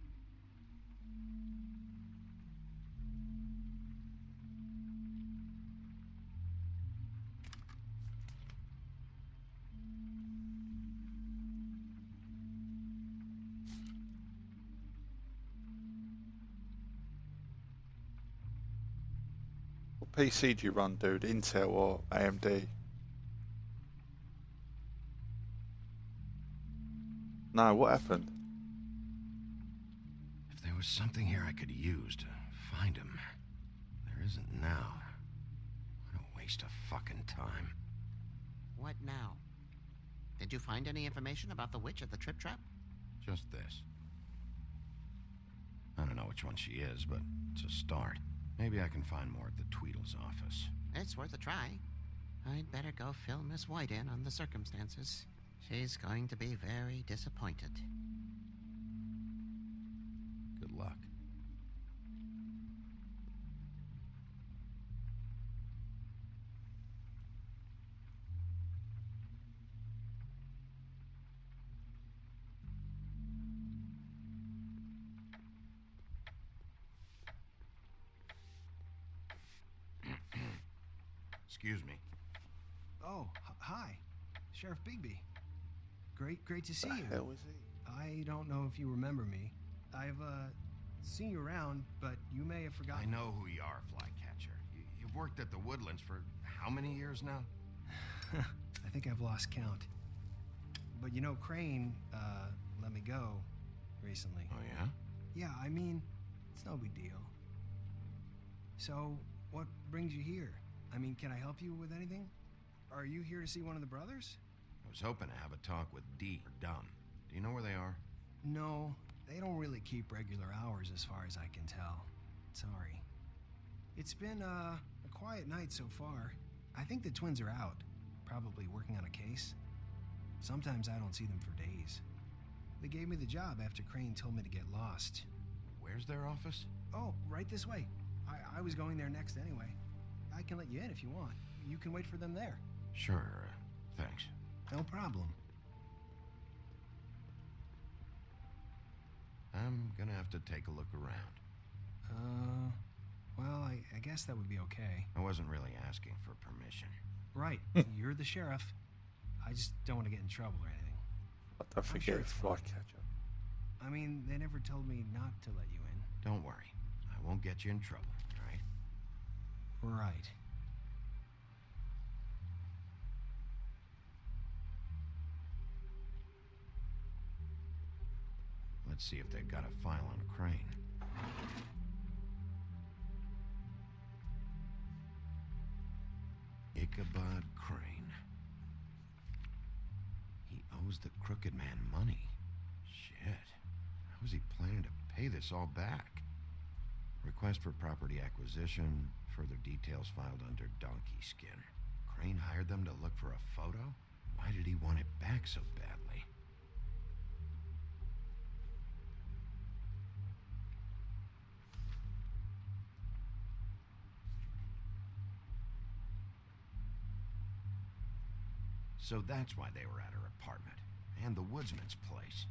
What PC do you run, dude? Intel or AMD? No, what happened? If there was something here I could use to find him, there isn't now. What a waste of fucking time. What now? Did you find any information about the witch at the Trip Trap? Just this. I don't know which one she is, but it's a start. Maybe I can find more at the Tweedle's office. It's worth a try. I'd better go fill Miss White in on the circumstances. She's going to be very disappointed. Good luck. Excuse me. Oh, hi. Sheriff Bigby. Great to see you. Who the hell is he? I don't know if you remember me. I've, seen you around, but you may have forgotten. I know who you are, Flycatcher. You've worked at the Woodlands for how many years now? I think I've lost count. But you know, Crane, let me go recently. Oh, yeah? Yeah, I mean, it's no big deal. So, what brings you here? I mean, can I help you with anything? Are you here to see one of the brothers? I was hoping to have a talk with Dee or Dunn. Do you know where they are? No, they don't really keep regular hours as far as I can tell. Sorry. It's been, a quiet night so far. I think the twins are out, probably working on a case. Sometimes I don't see them for days. They gave me the job after Crane told me to get lost. Where's their office? Oh, right this way. I was going there next anyway. I can let you in if you want. You can wait for them there. Sure, thanks. No problem. I'm gonna have to take a look around. Well, I guess that would be okay. I wasn't really asking for permission. Right, you're the sheriff. I just don't want to get in trouble or anything. Don't forget it's Flycatcher. I mean, they never told me not to let you in. Don't worry. I won't get you in trouble, all right? Right. Let's see if they've got a file on Crane. Ichabod Crane. He owes the Crooked Man money. Shit. How is he planning to pay this all back? Request for property acquisition. Further details filed under Donkey Skin. Crane hired them to look for a photo? Why did he want it back so badly? So that's why they were at her apartment, and the woodsman's place.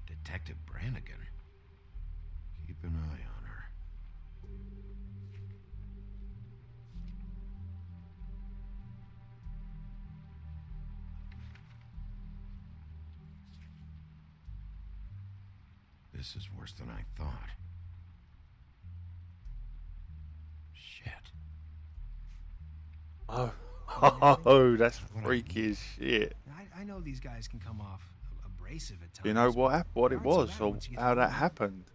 Detective Brannigan. Keep an eye on her. This is worse than I thought. Shit. Oh, that's freaky as shit. I know these guys can come off abrasive at times. Do you know what it was or how that happened?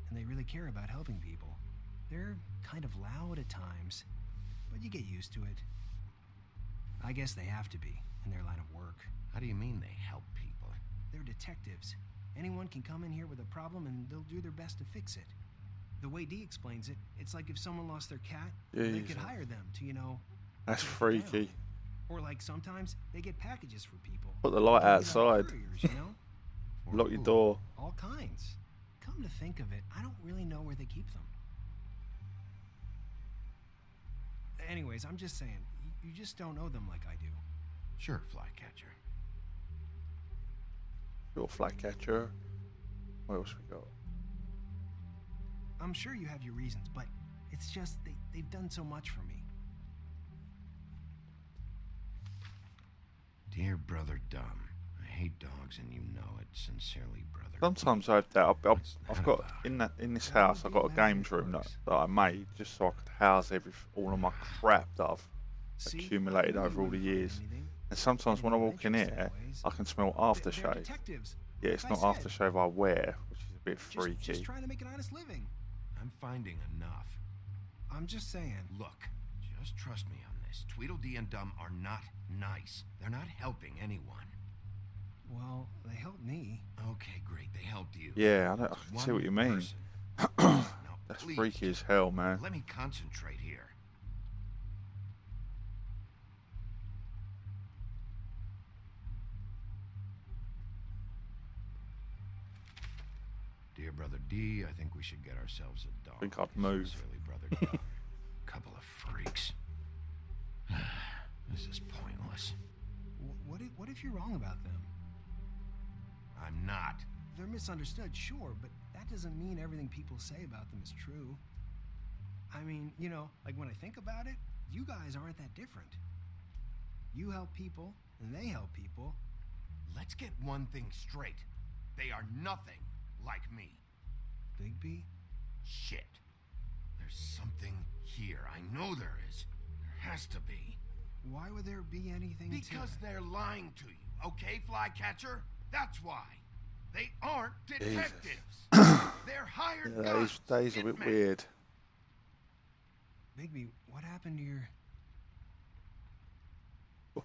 And they really care about helping people. They're kind of loud at times, but you get used to it. I guess they have to be. in their line of work. How do you mean they help people? They're detectives. Anyone can come in here with a problem and they'll do their best to fix it. The way Dee explains it, it's like if someone lost their cat, they could hire them to, you know... That's take it freaky. down. Or like sometimes they get packages for people. Put the light They'll be like outside. couriers, you know? Lock your door. All kinds. Come to think of it, I don't really know where they keep them. Anyways, I'm just saying, you just don't know them like I do. Sure, Flycatcher. Your Flycatcher. What else we got? I'm sure you have your reasons, but it's just they've done so much for me. Dear Brother Dumb, I hate dogs and you know it. Sincerely, Brother. Sometimes I have that. I've got in this house. I've got a games room that I made just so I could house all of my crap that I've accumulated over all the years. And sometimes when I walk in here, I can smell aftershave. Yeah, it's not aftershave I wear, which is a bit freaky. Just trying to make an honest living. I'm finding enough. I'm just saying. Look, just trust me on this. Tweedledee and Dumb are not nice. They're not helping anyone. Well, they helped me. Okay, great. They helped you. Yeah, I can see what you mean. That's please, freaky as hell, man. Let me concentrate here. Dear Brother D, I think we should get ourselves a dog. I think I'd move. Sincerely, Brother Dumb. Couple of freaks. This is pointless. What if you're wrong about them? I'm not. They're misunderstood, sure, but that doesn't mean everything people say about them is true. I mean, you know, like when I think about it, you guys aren't that different. You help people, and they help people. Let's get one thing straight. They are nothing like me. Bigby? Shit. There's something here. I know there is. There has to be. Why would there be anything Because they're lying to you, okay, Flycatcher? That's why. They aren't detectives. They're hired guns. That is a bit weird. Bigby, what happened to your... You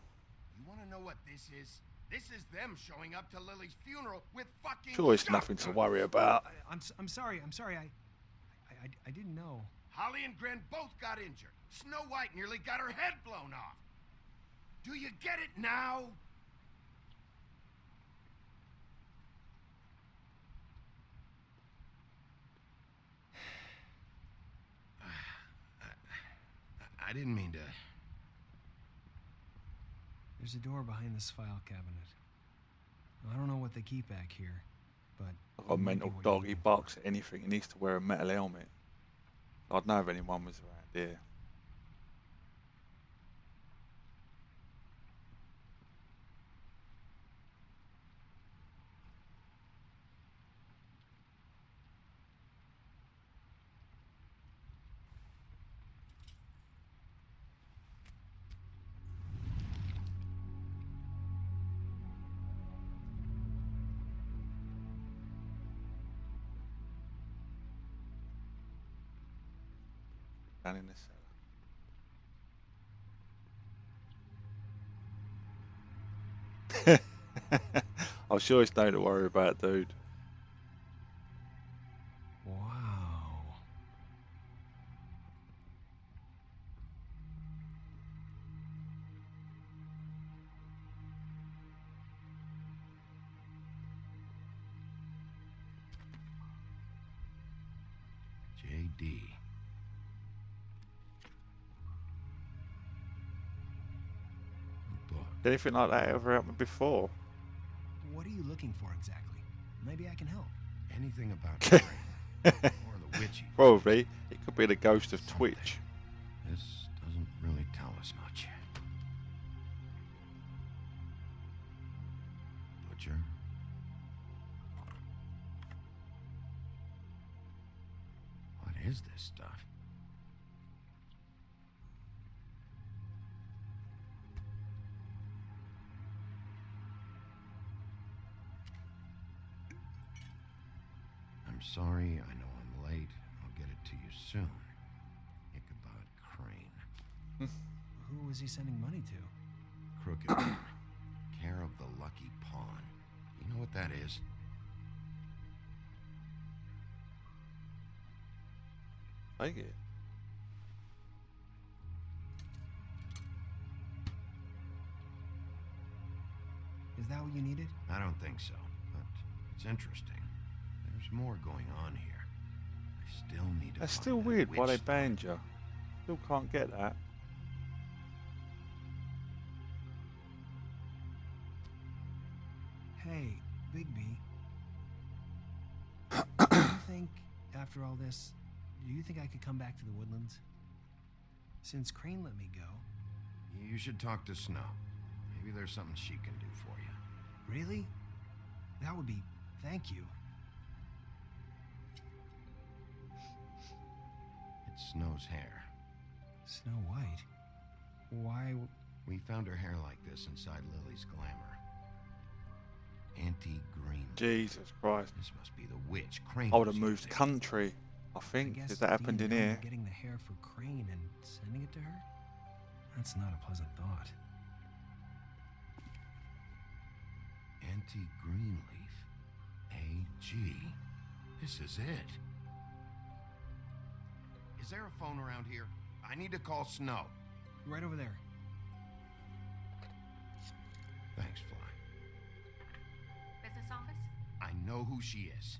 want to know what this is? This is them showing up to Lily's funeral with fucking Sure, it's nothing to worry about. I'm sorry. I didn't know. Holly and Gren both got injured. Snow White nearly got her head blown off. Do you get it now? I didn't mean to... There's a door behind this file cabinet. I don't know what they keep back here, but... I've got a mental dog. He barks at anything. He needs to wear a metal helmet. I'd know if anyone was around here. Down in the cellar. I'm sure it's nothing to worry about, dude. Wow. J.D. Anything like that ever happened before? What are you looking for exactly? Maybe I can help. Anything about Crane or the witchy? Probably. It could be the ghost of Twitch. This doesn't really tell us much. Butcher. What is this stuff? I'm sorry, I know I'm late. I'll get it to you soon. Ichabod Crane. Who was he sending money to? Crooked Man. Hair of the Lucky Pawn. You know what that is? Take it. Is that what you needed? I don't think so, but it's interesting. There's more going on here. I still need to That's find still that weird why they witch banned you. Still can't get that. Hey, Bigby. Do you think, after all this, do you think I could come back to the Woodlands? Since Crane let me go. You should talk to Snow. Maybe there's something she can do for you. Really? That would be... Thank you. It's Snow's hair. Snow White? Why... We found her hair like this inside Lily's glamour. Anti-green. Jesus Christ. This must be the witch Crane I would was have moved using. country, I think, if that happened in here. Getting the hair for Crane and sending it to her? That's not a pleasant thought. Anti-Greenleaf. AG. This is it. Is there a phone around here? I need to call Snow. Right over there. Thanks, Fly. Business office? I know who she is.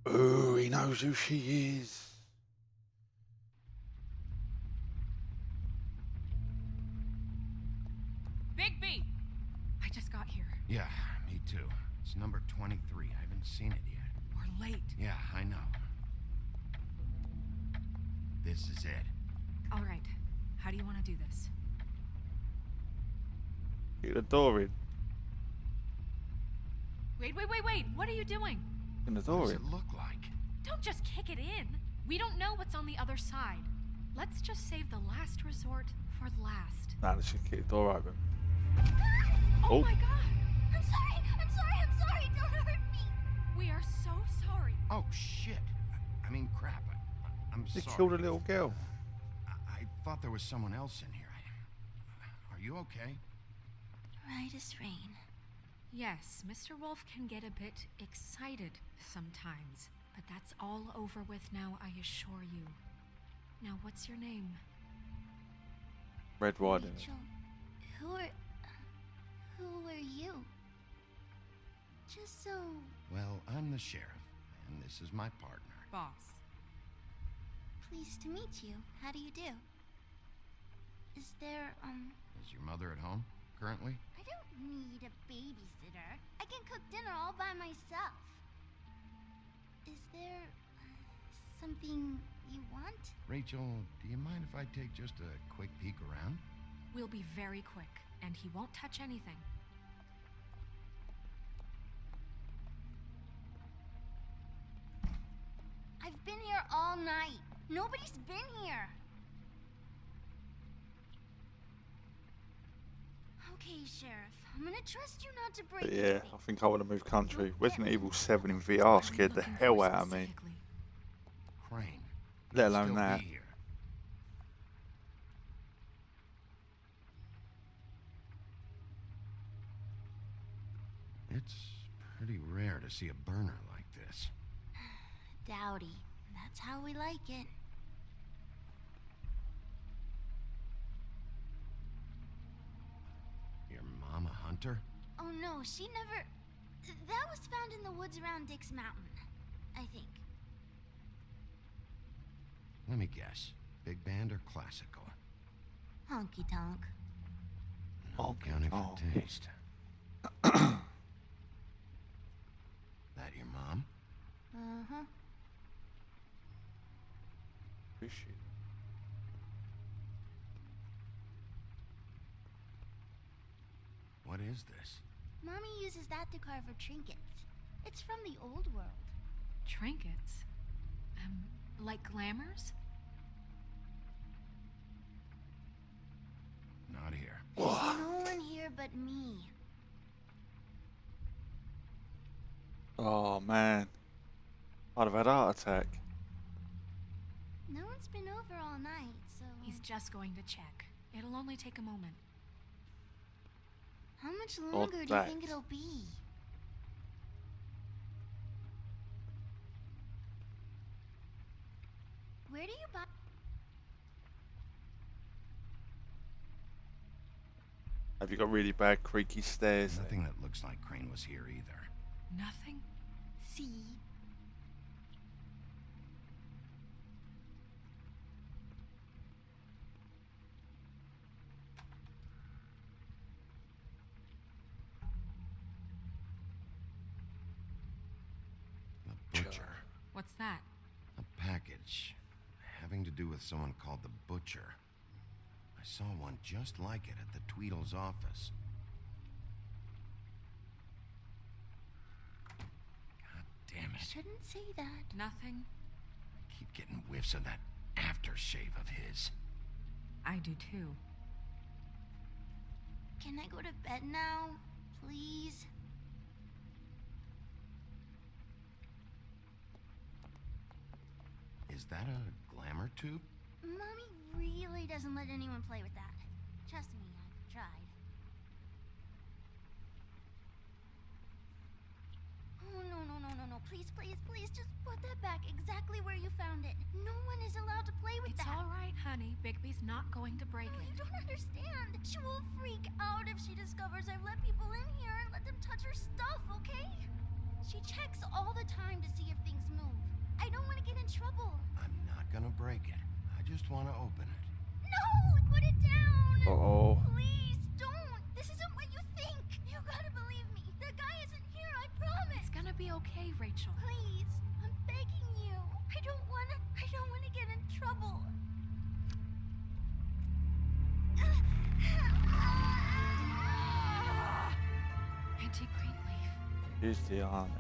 Oh, he knows who she is. Bigby! I just got here. Yeah, me too. It's number 23. I haven't seen it yet. We're late. Yeah, I know. This is it. All right. How do you want to do this? Get the door in. Wait. What are you doing? In the What door does in. it look like? Don't just kick it in. We don't know what's on the other side. Let's just save the last resort for last. Nah, let's just get the door open. Oh my god! I'm sorry, don't hurt me! We are so sorry. Oh, shit. I mean, crap. I'm They sorry. killed a little girl. I thought there was someone else in here. Are you okay? Right as rain. Yes, Mr. Wolf can get a bit excited sometimes, but that's all over with now, I assure you. Now, what's your name? Red Riding. Rachel, who are you? Just so... Well, I'm the sheriff, and this is my partner. Boss. Pleased to meet you. How do you do? Is there, Is your mother at home currently? I don't need a babysitter. I can cook dinner all by myself. Is there something you want? Rachel, do you mind if I take just a quick peek around? We'll be very quick, and he won't touch anything. I've been here all night. Nobody's been here. Okay, Sheriff. I'm gonna trust you not to break But into yeah, me. I think I would have moved country. Resident Evil 7 in VR scared the hell out of me. Crane. Let Still alone that. be here. It's pretty rare to see a burner like this. Dowdy. That's how we like it. Your mom a hunter? Oh no, she never... That was found in the woods around Dick's Mountain, I think. Let me guess. Big band or classical? Honky tonk. No accounting for taste. That your mom? Uh-huh. Who's she? What is this? Mommy uses that to carve her trinkets. It's from the old world. Trinkets? Like glamours? Not here. There's no one here but me. Oh man. I'd have had a heart attack. No one's been over all night, so... He's just going to check. It'll only take a moment. How much Or longer do you that. think it'll be? Where do you buy? Have you got really bad creaky stairs? Nothing that looks like Crane was here either. Nothing? See? The Butcher. What's that? A package having to do with someone called the Butcher. I saw one just like it at the Tweedle's office. God damn it. Shouldn't say that. Nothing? Keep getting whiffs of that aftershave of his. I do too. Can I go to bed now? Please? Is that a glamour tube? Mommy really doesn't let anyone play with that. Trust me, I've tried. Oh, no. Please, just put that back exactly where you found it. No one is allowed to play with It's that. all right, honey. Bigby's not going to break No, it. you don't understand. She will freak out if she discovers I've let people in here and let them touch her stuff, okay? She checks all the time to see if things move. I don't want to get in trouble. I'm not gonna break it. I just want to open it. No! Put it down! Uh-oh. Please, don't! This isn't what you think! You gotta believe me. The guy isn't here, I promise! It's gonna be okay, Rachel. Please, I'm begging you. I don't wanna get in trouble. Auntie Greenleaf. Here's the army.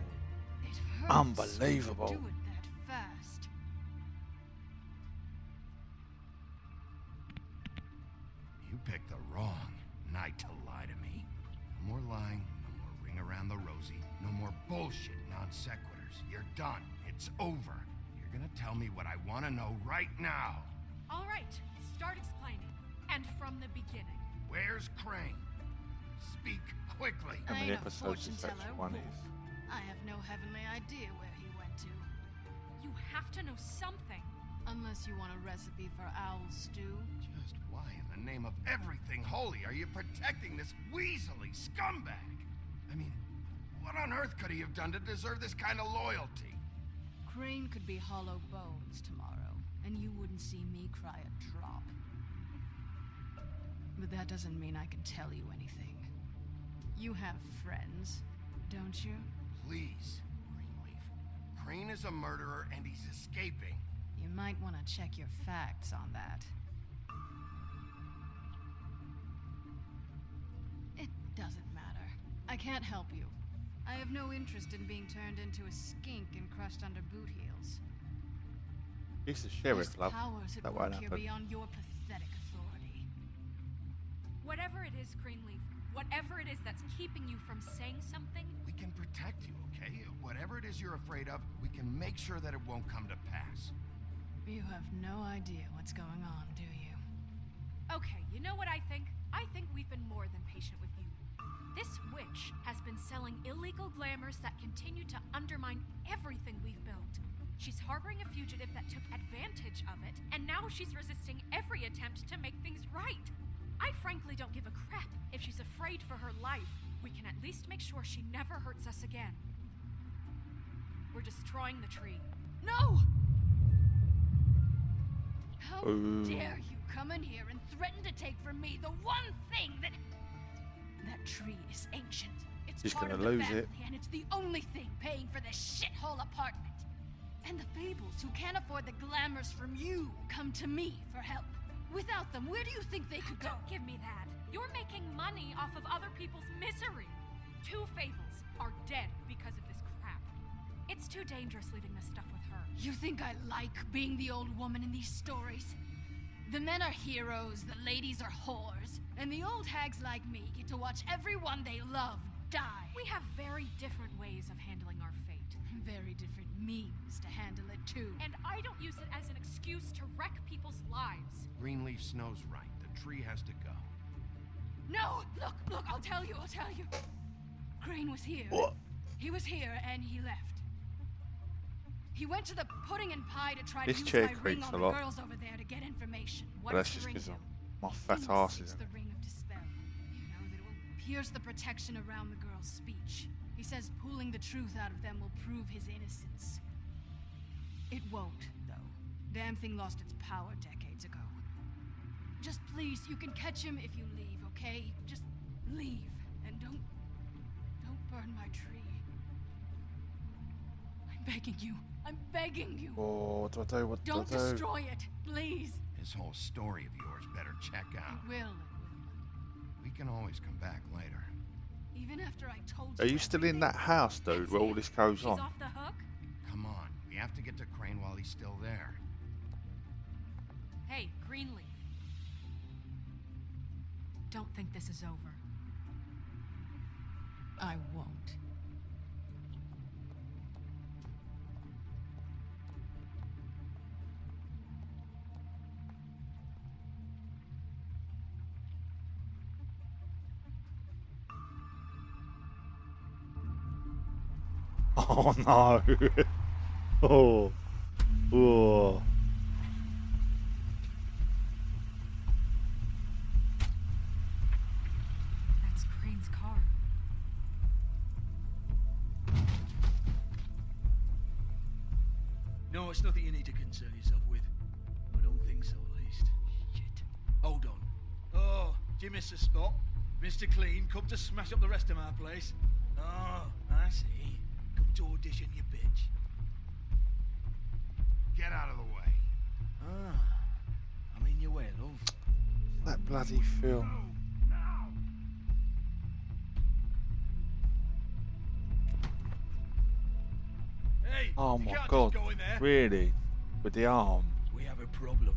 It hurts. Unbelievable. Do it that fast. You picked the wrong night to lie to me. No more lying, no more ring around the rosy, no more bullshit non sequiturs. You're done. It's over. You're gonna tell me what I want to know right now. All right, start explaining. And from the beginning. Where's Crane? Speak quickly. How many I ain't a episodes fortune is teller, actually one Wolf. is? I have no heavenly idea where he went to. You have to know something. Unless you want a recipe for owl stew. Just why in the name of everything holy are you protecting this weaselly scumbag? I mean, what on earth could he have done to deserve this kind of loyalty? Crane could be hollow bones tomorrow, and you wouldn't see me cry a drop. But that doesn't mean I can tell you anything. You have friends, don't you? Please, Greenleaf. Crane is a murderer and he's escaping. You might want to check your facts on that. It doesn't matter. I can't help you. I have no interest in being turned into a skink and crushed under boot heels. He's the sheriff, There's love. powers at That work won't here happen. beyond your pathetic authority. Whatever it is, Greenleaf, whatever it is that's keeping you from saying something, We can protect you, okay? Whatever it is you're afraid of, we can make sure that it won't come to pass. You have no idea what's going on, do you? okay, you know what I think? I think we've been more than patient with you. This witch has been selling illegal glamours that continue to undermine everything we've built. She's harboring a fugitive that took advantage of it, and now she's resisting every attempt to make things right. I frankly don't give a crap if she's afraid for her life. We can at least make sure she never hurts us again. We're destroying the tree. No! How Ooh. dare you come in here and threaten to take from me the one thing that... That tree is ancient. It's She's part gonna of the lose family, it. and it's the only thing paying for this shithole apartment. And the Fables, who can't afford the glamours from you, come to me for help. Without them, where do you think they could go? Don't give me that. You're making money off of other people's misery. 2 Fables are dead because of this crap. It's too dangerous leaving this stuff with her. You think I like being the old woman in these stories? The men are heroes, the ladies are whores, and the old hags like me get to watch everyone they love die. We have very different ways of handling our fate. Very different means to handle it, too. And I don't use it as an excuse to wreck people's lives. Greenleaf Snow's right. The tree has to go. No, look, I'll tell you. Crane was here. What? He was here and he left. He went to the pudding and pie to try This to use chair my ring creaks on a the lot. girls over there to get information. What But does that's the just ring because do? my fat ass It's is in the it. ring of dispel. You know, that it will pierce the protection around the girl's speech. He says pulling the truth out of them will prove his innocence. It won't, though. Damn thing lost its power decades ago. Just please, you can catch him if you leave, okay? Just leave. And don't burn my tree. I'm begging you. I'm begging you. Oh, what do I do? What do I Don't do? destroy it, please. This whole story of yours better check out. It will. We can always come back later. Even after I told you. Are you still in that house, dude, where all this goes She's on? off the hook? Come on, we have to get to Crane while he's still there. Hey, Greenleaf. Don't think this is over. I won't. Oh no! Oh, oh! That's Crane's car. No, it's nothing you need to concern yourself with. I don't think so, at least. Shit. Hold on. Oh, do you miss a spot? Mr. Clean, come to smash up the rest of my place. Oh, I see. Come to audition, you bitch. Get out of the way. Ah, I'm in your way, love. That bloody film. Hey, Oh you my can't god! just go in there. Really? With the arm? We have a problem.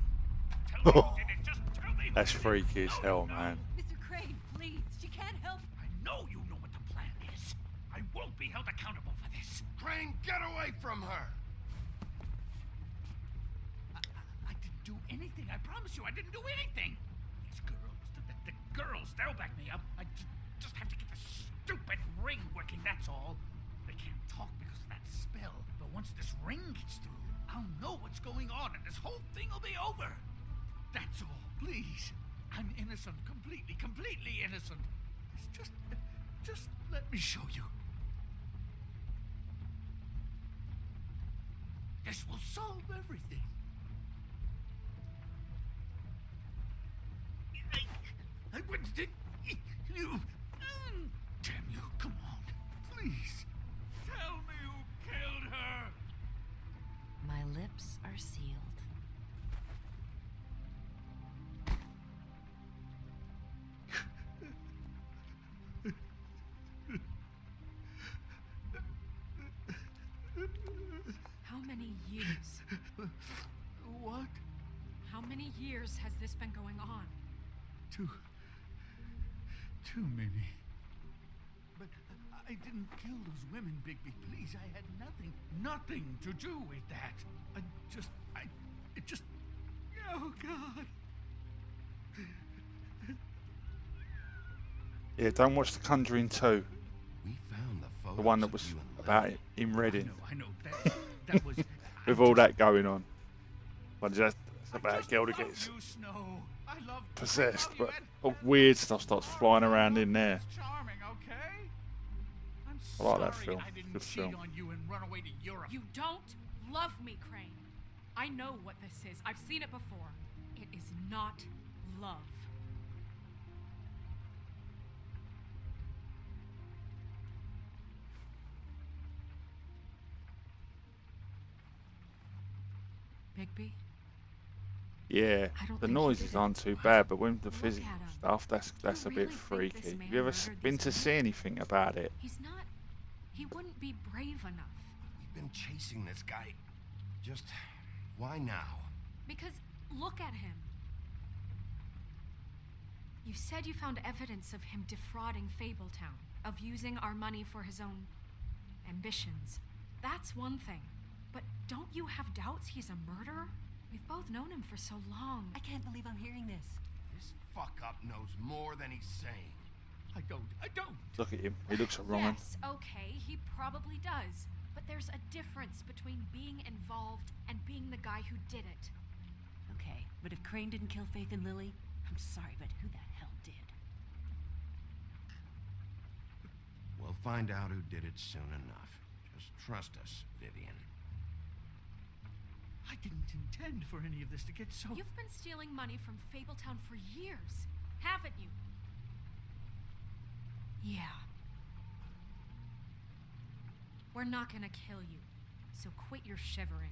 That's freaky as hell, man. Mr. Crane, please. She can't help. I know you know what the plan is. I won't be held accountable for this. Crane, get away from her! I didn't do anything. I promise you, I didn't do anything. These girls, the girls, they'll back me up. I just have to get the stupid ring working, that's all. They can't talk because of that spell, but once this ring gets through, I'll know what's going on and this whole thing will be over. That's all. Please. I'm innocent. Completely innocent. It's just let me show you. This will solve everything. I wouldn't did you. Damn you! Come on, please. Tell me who killed her. My lips are sealed. How many years? What? How many years has this been going on? Too many. But I didn't kill those women, Bigby. Please, I had nothing to do with that. It just. Oh God. Yeah, don't watch The Conjuring 2. We found the photos The one that of was you and about Lily. in Reading. I know. That was. With all that going on. But that's about a girl that Love gets you, Snow. I love possessed, you, but all weird stuff starts flying around in there. Charming, okay? I'm I like that sorry film. I didn't Good cheat film. on you and run away to Europe. You don't love me, Crane. I know what this is. I've seen it before. It is not love. Bigby? Yeah, I don't the think he noises did it. aren't too bad, but with the physical at him. stuff, that's a really bit think this freaky. man You ever murdered been this to see anything about it? He's not. He wouldn't be brave enough. We've been chasing this guy. Just why now? Because look at him. You said you found evidence of him defrauding Fabletown, of using our money for his own ambitions. That's one thing. But don't you have doubts he's a murderer? We've both known him for so long. I can't believe I'm hearing this. This fuck-up knows more than he's saying. I don't. Look at him. He looks a wrong one. Yes, okay, he probably does. But there's a difference between being involved and being the guy who did it. Okay, but if Crane didn't kill Faith and Lily, I'm sorry, but who the hell did? We'll find out who did it soon enough. Just trust us, Vivian. I didn't intend for any of this to get so... You've been stealing money from Fabletown for years, haven't you? Yeah. We're not gonna kill you, so quit your shivering.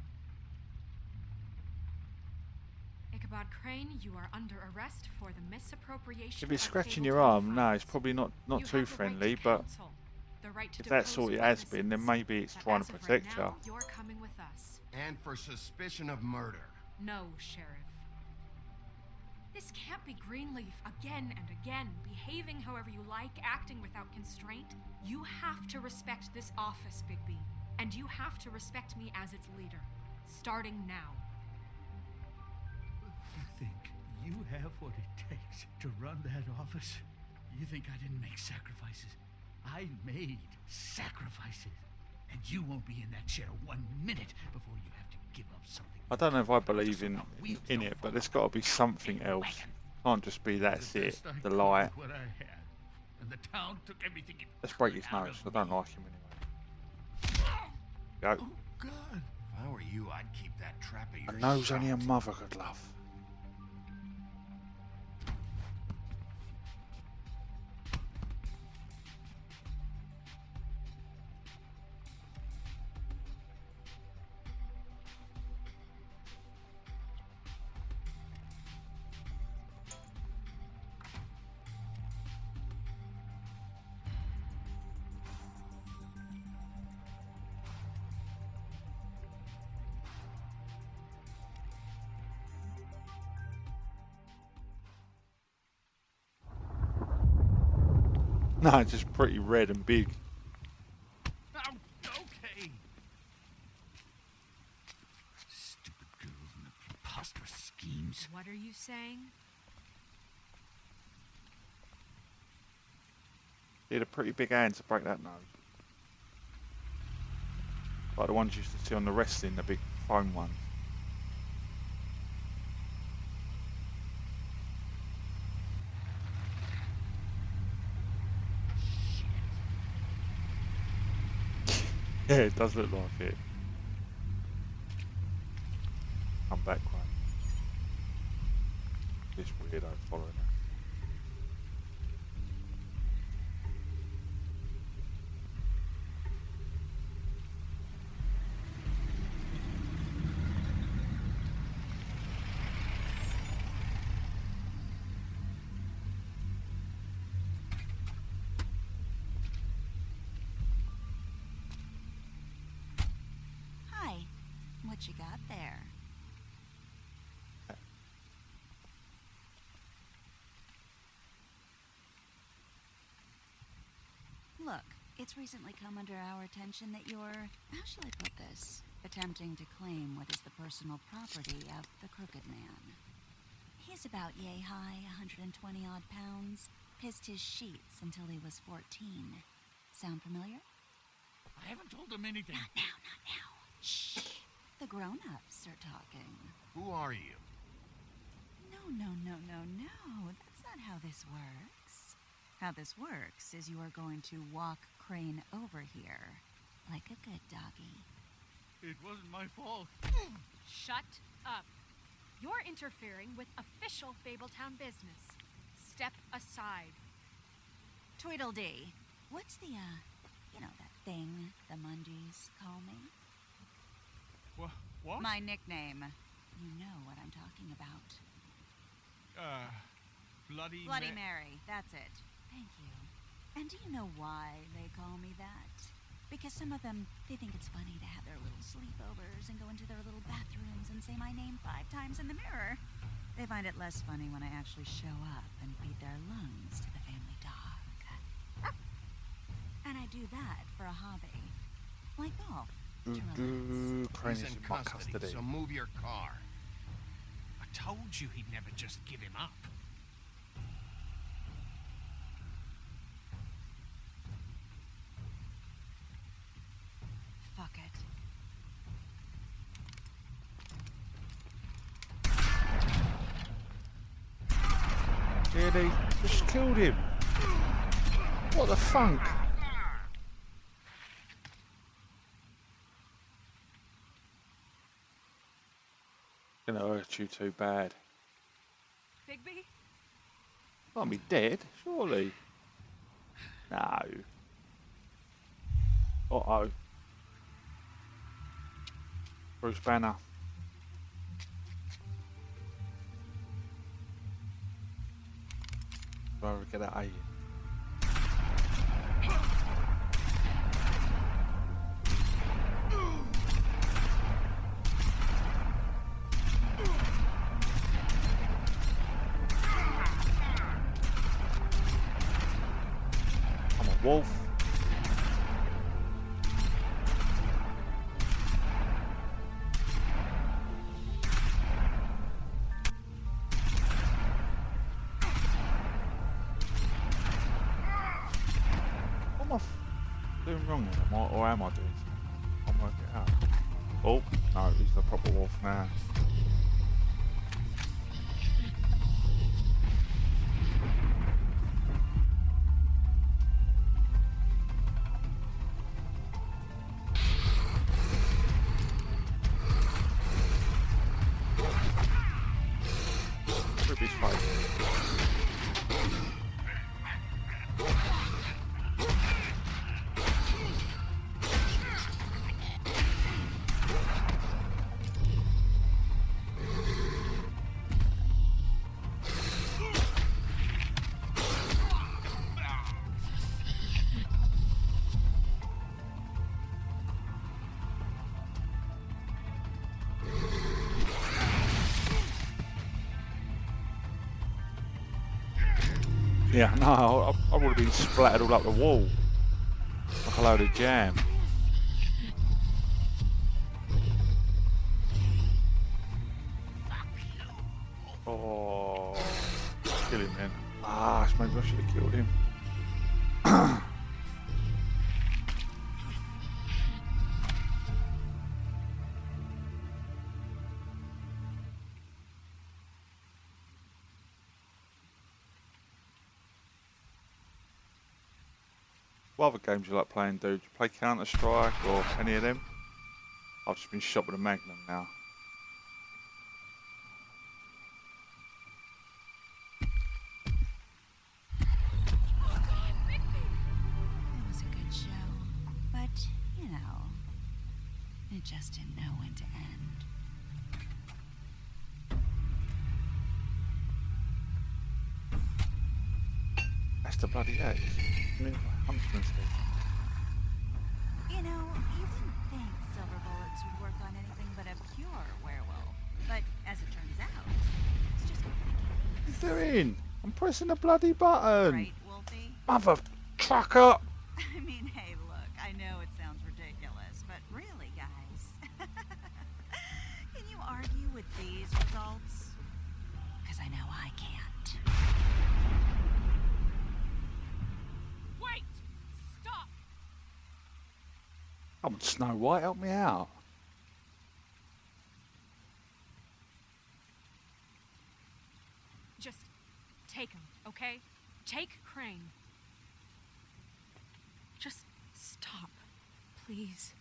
Ichabod Crane, you are under arrest for the misappropriation If it's of scratching your Fabletown arm, no, funds. it's probably not You too have the friendly, right to but counsel, the right to if that's depose all it has been, then witnesses, maybe it's but trying as to of protect right you. now, you're coming with us. And for suspicion of murder. No, Sheriff. This can't be Greenleaf again and again, behaving however you like, acting without constraint. You have to respect this office, Bigby. And you have to respect me as its leader. Starting now. You think you have what it takes to run that office? You think I didn't make sacrifices? I made sacrifices. And you won't be in that chair 1 minute before you have to give up something. I don't know if I believe in it, but there's got to be something else. Can't just be that's it, the lie. What I had. And the town took everything it Let's break his nose. I don't like him anyway. Go. Oh, God. If I were you, I'd keep that trap of A yours nose shut. only a mother could love. No, it's just pretty red and big. Oh, okay. Stupid girls and their preposterous schemes. What are you saying? He had a pretty big hand to break that nose. Like the ones you used to see on the wrestling, the big foam ones. Yeah, it does look like it. Come back, right? This weirdo following her. Hi. What you got there? Look, it's recently come under our attention that you're, how shall I put this, attempting to claim what is the personal property of the Crooked Man. He's about yay high, 120 odd pounds, pissed his sheets until he was 14. Sound familiar? I haven't told them anything. Not now, not now. Shh. The grown-ups are talking. Who are you? No. That's not how this works. How this works is you are going to walk Crane over here, like a good doggy. It wasn't my fault. Shut up. You're interfering with official Fabletown business. Step aside. Tweedledee. What's the, you know, that thing the Mundies call me? What? My nickname. You know what I'm talking about. Bloody Mary. That's it. Thank you. And do you know why they call me that? Because some of them, they think it's funny to have their little sleepovers and go into their little bathrooms and say my name 5 times in the mirror. They find it less funny when I actually show up and feed their lungs to the family dog. And I do that for a hobby. Like golf. Crane He's is in in my custody, custody. so move your car. I told you he'd never just give him up. Really? Just killed him. What the funk? Gonna hurt you too bad. Bigby? Can't be dead, surely. No. Uh-oh. Bruce Banner. I'll get that A. I'm a wolf. Doing wrong with him, or am I doing something? I'll work it out. Oh, no, he's the proper wolf now. Rip his face. Yeah, no, I would have been splattered all up the wall. Like a load of jam. Oh, kill him then. Ah, maybe I should have killed him. What other games you like playing, dude? Do you play Counter-Strike or any of them? I've just been shot with a Magnum now. It was a good show, but, you know, it just didn't know when to end. That's the bloody X. Huntsman's head. You know, you wouldn't think silver bullets would work on anything but a pure werewolf. But as it turns out, it's just... What are you doing? I'm pressing the bloody button. Right, Wolfie? Mother trucker! I mean, hey, look, I know it sounds ridiculous, but really, guys, can you argue with these results? Because I know I can't. Wait! Stop! Come on, Snow White, help me out. Just take him, okay? Take Crane. Just stop, please.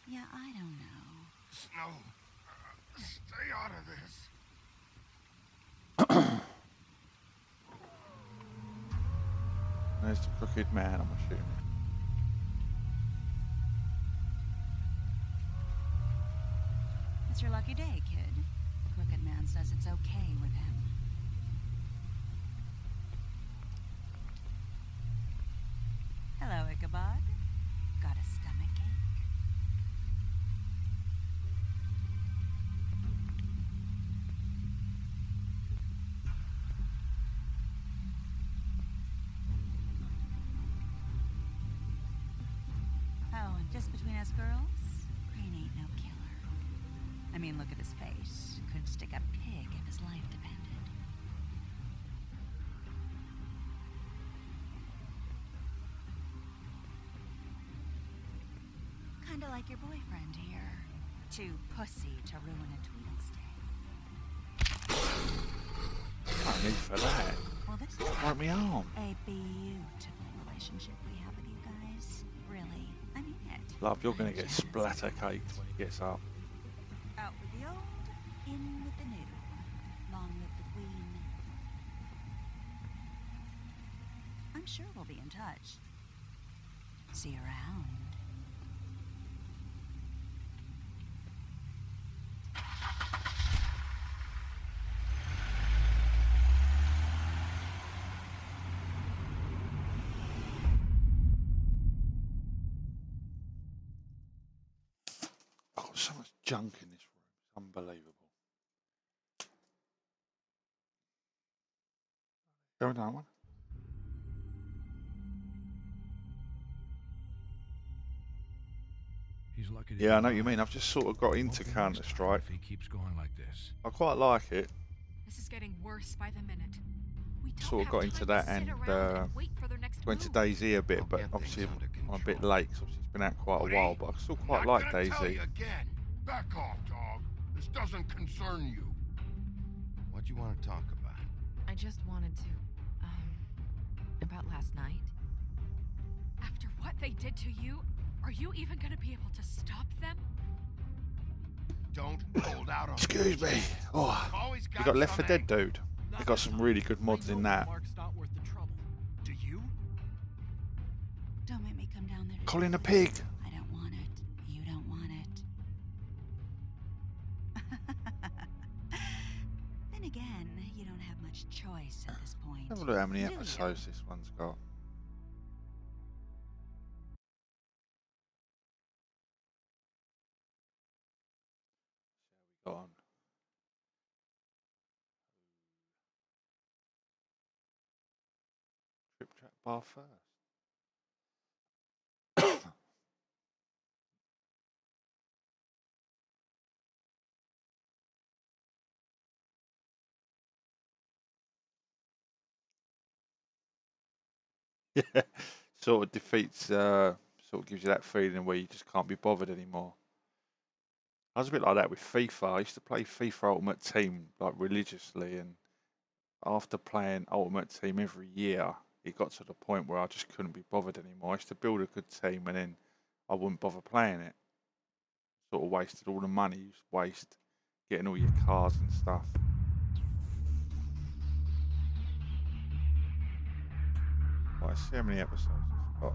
Yeah, I don't know. Snow, stay out of this. There's the crooked man, I'm assuming. It's your lucky day, kid. The Crooked Man says it's okay with him. Hello, Ichabod. Got a stomachache? Oh, and just between us girls, Crane ain't no killer. I mean, look at his face. Couldn't stick a pig if his life depended. Kinda like your boyfriend here. Too pussy to ruin a Tweedle stay. need for that. Well, this is Broke my arm. a beautiful relationship we have with you guys. Really, I mean it. Love, you're going to get splatter caked when he gets up. Out with the old, in with the new. Long live the Queen. I'm sure we'll be in touch. See you around. Oh, so much junk in this room. It's unbelievable. Go on that one. He's lucky. Yeah, I know what you mean. I've just sort of got into Counter-Strike. If he keeps going like this. I quite like it. This is getting worse by the minute. We don't Sort of have got time into to that sit and around and wait for their next went to move. DayZ a bit, but obviously I'm a bit late 'cause obviously it's been out quite a while, but I still quite like Tell you DayZ. again. Back off, dog. This doesn't concern you. What do you want to talk about? I just wanted to, about last night. After what they did to you, are you even going to be able to stop them? Don't hold out on Excuse me. Oh, you got Left 4 Dead, dude. They got some really good mods in that. Do you? Don't make me come down there to Colin do a pig. I don't want it. You don't want it. Then again, you don't have much choice at this point. Have a look how many do you? episodes this one's got. Go on. Trip Trap Bar first. Yeah, sort of defeats, sort of gives you that feeling where you just can't be bothered anymore. I was a bit like that with FIFA. I used to play FIFA Ultimate Team like religiously, and after playing Ultimate Team every year, it got to the point where I just couldn't be bothered anymore. I used to build a good team, and then I wouldn't bother playing it. Sort of wasted all the money you waste getting all your cars and stuff. Well, I see how many episodes it's got.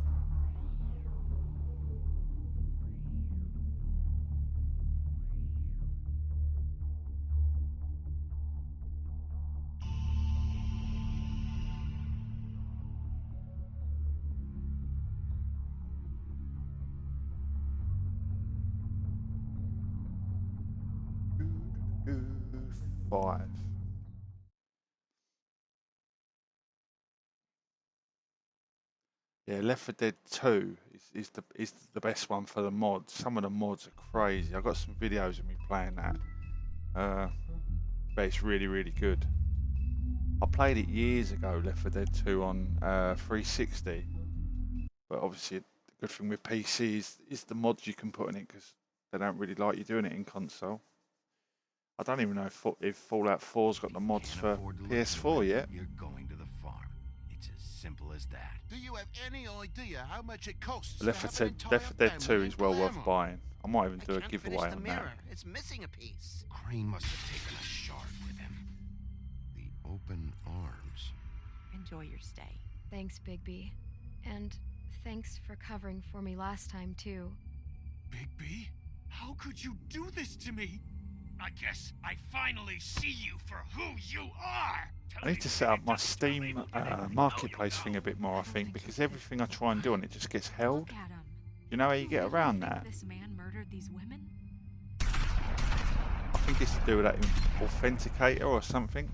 Five. Yeah, Left 4 Dead 2 is the best one for the mods. Some of the mods are crazy. I got some videos of me playing that, but it's really, really good. I played it years ago, Left 4 Dead 2 on 360, but obviously the good thing with PC is the mods you can put in it, because they don't really like you doing it in console. I don't even know if Fallout 4's got the mods for PS4 yet. You're going to the farm. It's as simple as that. Do you have any idea how much it costs? Left 4 Dead 2 is well worth buying. I might even do a giveaway on that. It's missing a piece. Crane must have taken a shard with him. The open arms. Enjoy your stay. Thanks, Bigby. And thanks for covering for me last time, too. Bigby? How could you do this to me? I guess I finally see you for who you are! I need to set up my Steam marketplace thing a bit more, I think, because everything I try and do on it just gets held. You know how you get around that? This man murdered these women? I think it's to do with that authenticator or something.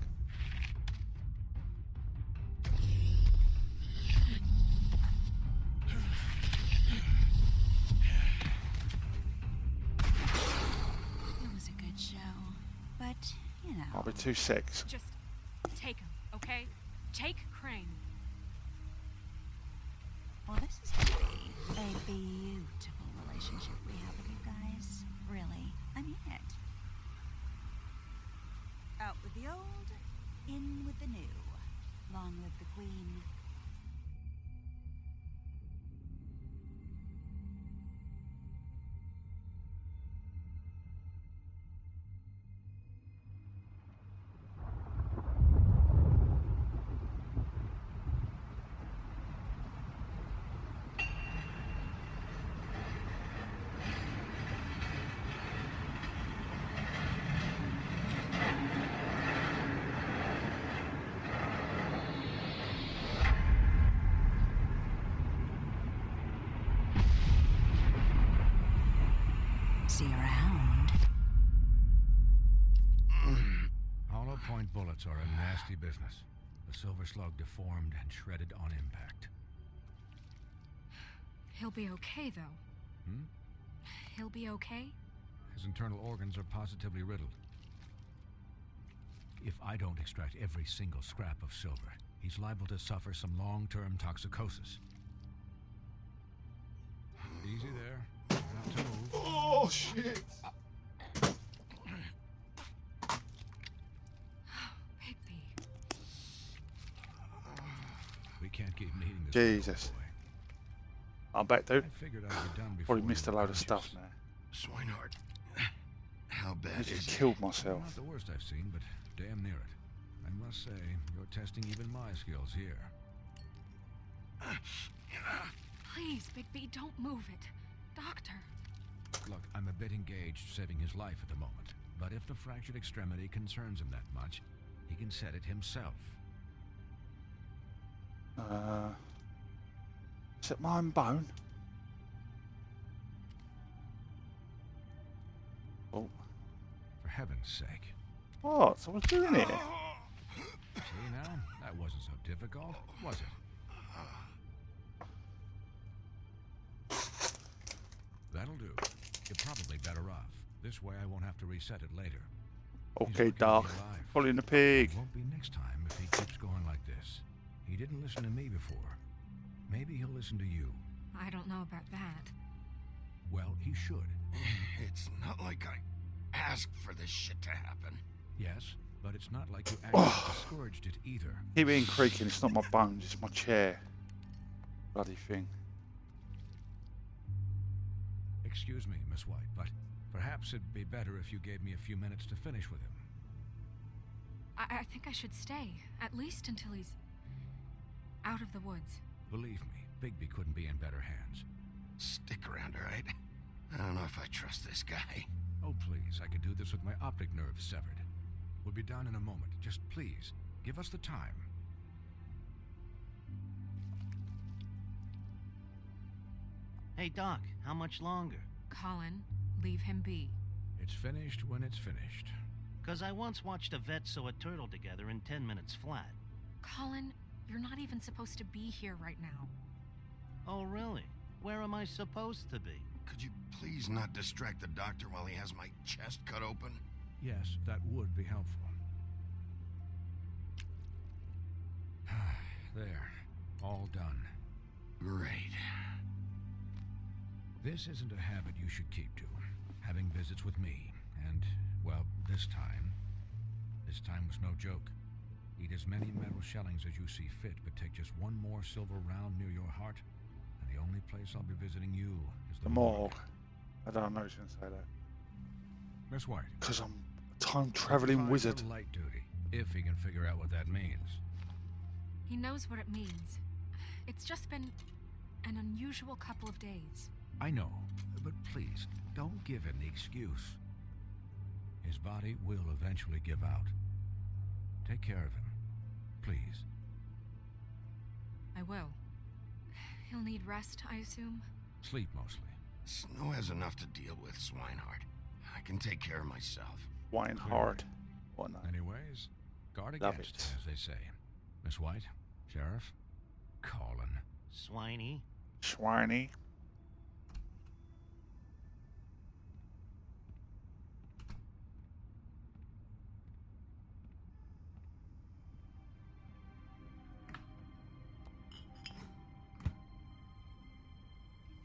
It was a good show, but, you know. Might be 2 secs. Just take him, okay? Take Crane. Well, this is going to be a beautiful relationship we have with you guys. Really, I mean it. Out with the old, in with the new. See you around. Hollow point bullets are a nasty business. The Silver Slug deformed and shredded on impact. He'll be okay, though. Hmm? He'll be okay? His internal organs are positively riddled. If I don't extract every single scrap of silver, he's liable to suffer some long-term toxicosis. Easy there. Not to move. Oh, shit! We can't keep needing this. Jesus. I'm back, dude. I figured I'd be done before Probably missed a load of stuff now. Swinehart, how bad I is just it? killed myself. Not the worst I've seen, but damn near it. I must say, you're testing even my skills here. Please, Bigby, don't move it. Doctor. Look, I'm a bit engaged saving his life at the moment, but if the fractured extremity concerns him that much, he can set it himself. Is it my own bone? Oh. For heaven's sake. What? I was doing it. See now? That wasn't so difficult, was it? That'll do. You're probably better off. This way I won't have to reset it later. Okay, Doc. Following the pig. It won't be next time if he keeps going like this. He didn't listen to me before. Maybe he'll listen to you. I don't know about that. Well, he should. It's not like I asked for this shit to happen. Yes, but it's not like you actually discouraged it either. Keep it creaking. It's not my bones. It's my chair. Bloody thing. Excuse me, Miss White, but perhaps it'd be better if you gave me a few minutes to finish with him. I think I should stay, at least until he's out of the woods. Believe me, Bigby couldn't be in better hands. Stick around, all right? I don't know if I trust this guy. Oh, please, I could do this with my optic nerve severed. We'll be done in a moment. Just please, give us the time. Hey, Doc, how much longer? Colin, leave him be. It's finished when it's finished. 'Cause I once watched a vet sew a turtle together in 10 minutes flat. Colin, you're not even supposed to be here right now. Oh, really? Where am I supposed to be? Could you please not distract the doctor while he has my chest cut open? Yes, that would be helpful. There, all done. Great. This isn't a habit you should keep to, having visits with me, and, well, this time was no joke. Eat as many metal shellings as you see fit, but take just one more silver round near your heart, and the only place I'll be visiting you is The morgue. I don't know who's going to say that. Miss White. Because I'm a time-traveling wizard. Light duty, if he can figure out what that means. He knows what it means. It's just been an unusual couple of days. I know, but please, don't give him the excuse. His body will eventually give out. Take care of him, please. I will. He'll need rest, I assume? Sleep, mostly. Snow has enough to deal with, Swinehart. I can take care of myself. Swinehart. What not? Anyways, guard Love against, it. as they say. Miss White, Sheriff, Colin. Swiney. Swiney.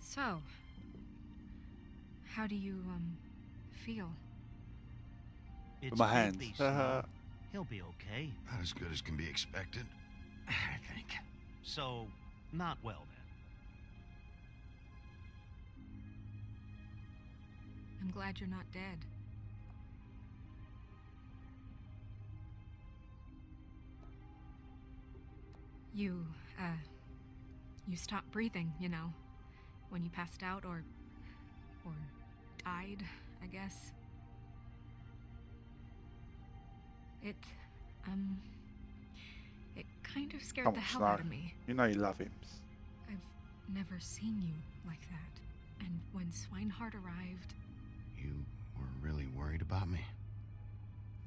So, how do you, feel? It's my hands. Bigby, Snow. He'll be okay. Not as good as can be expected, I think. So, not well then. I'm glad you're not dead. You stopped breathing, you know, when you passed out or died, I guess. It kind of scared Come the on, hell out of Snow. me. You know you love him. I've never seen you like that. And when Swinehart arrived, You were really worried about me?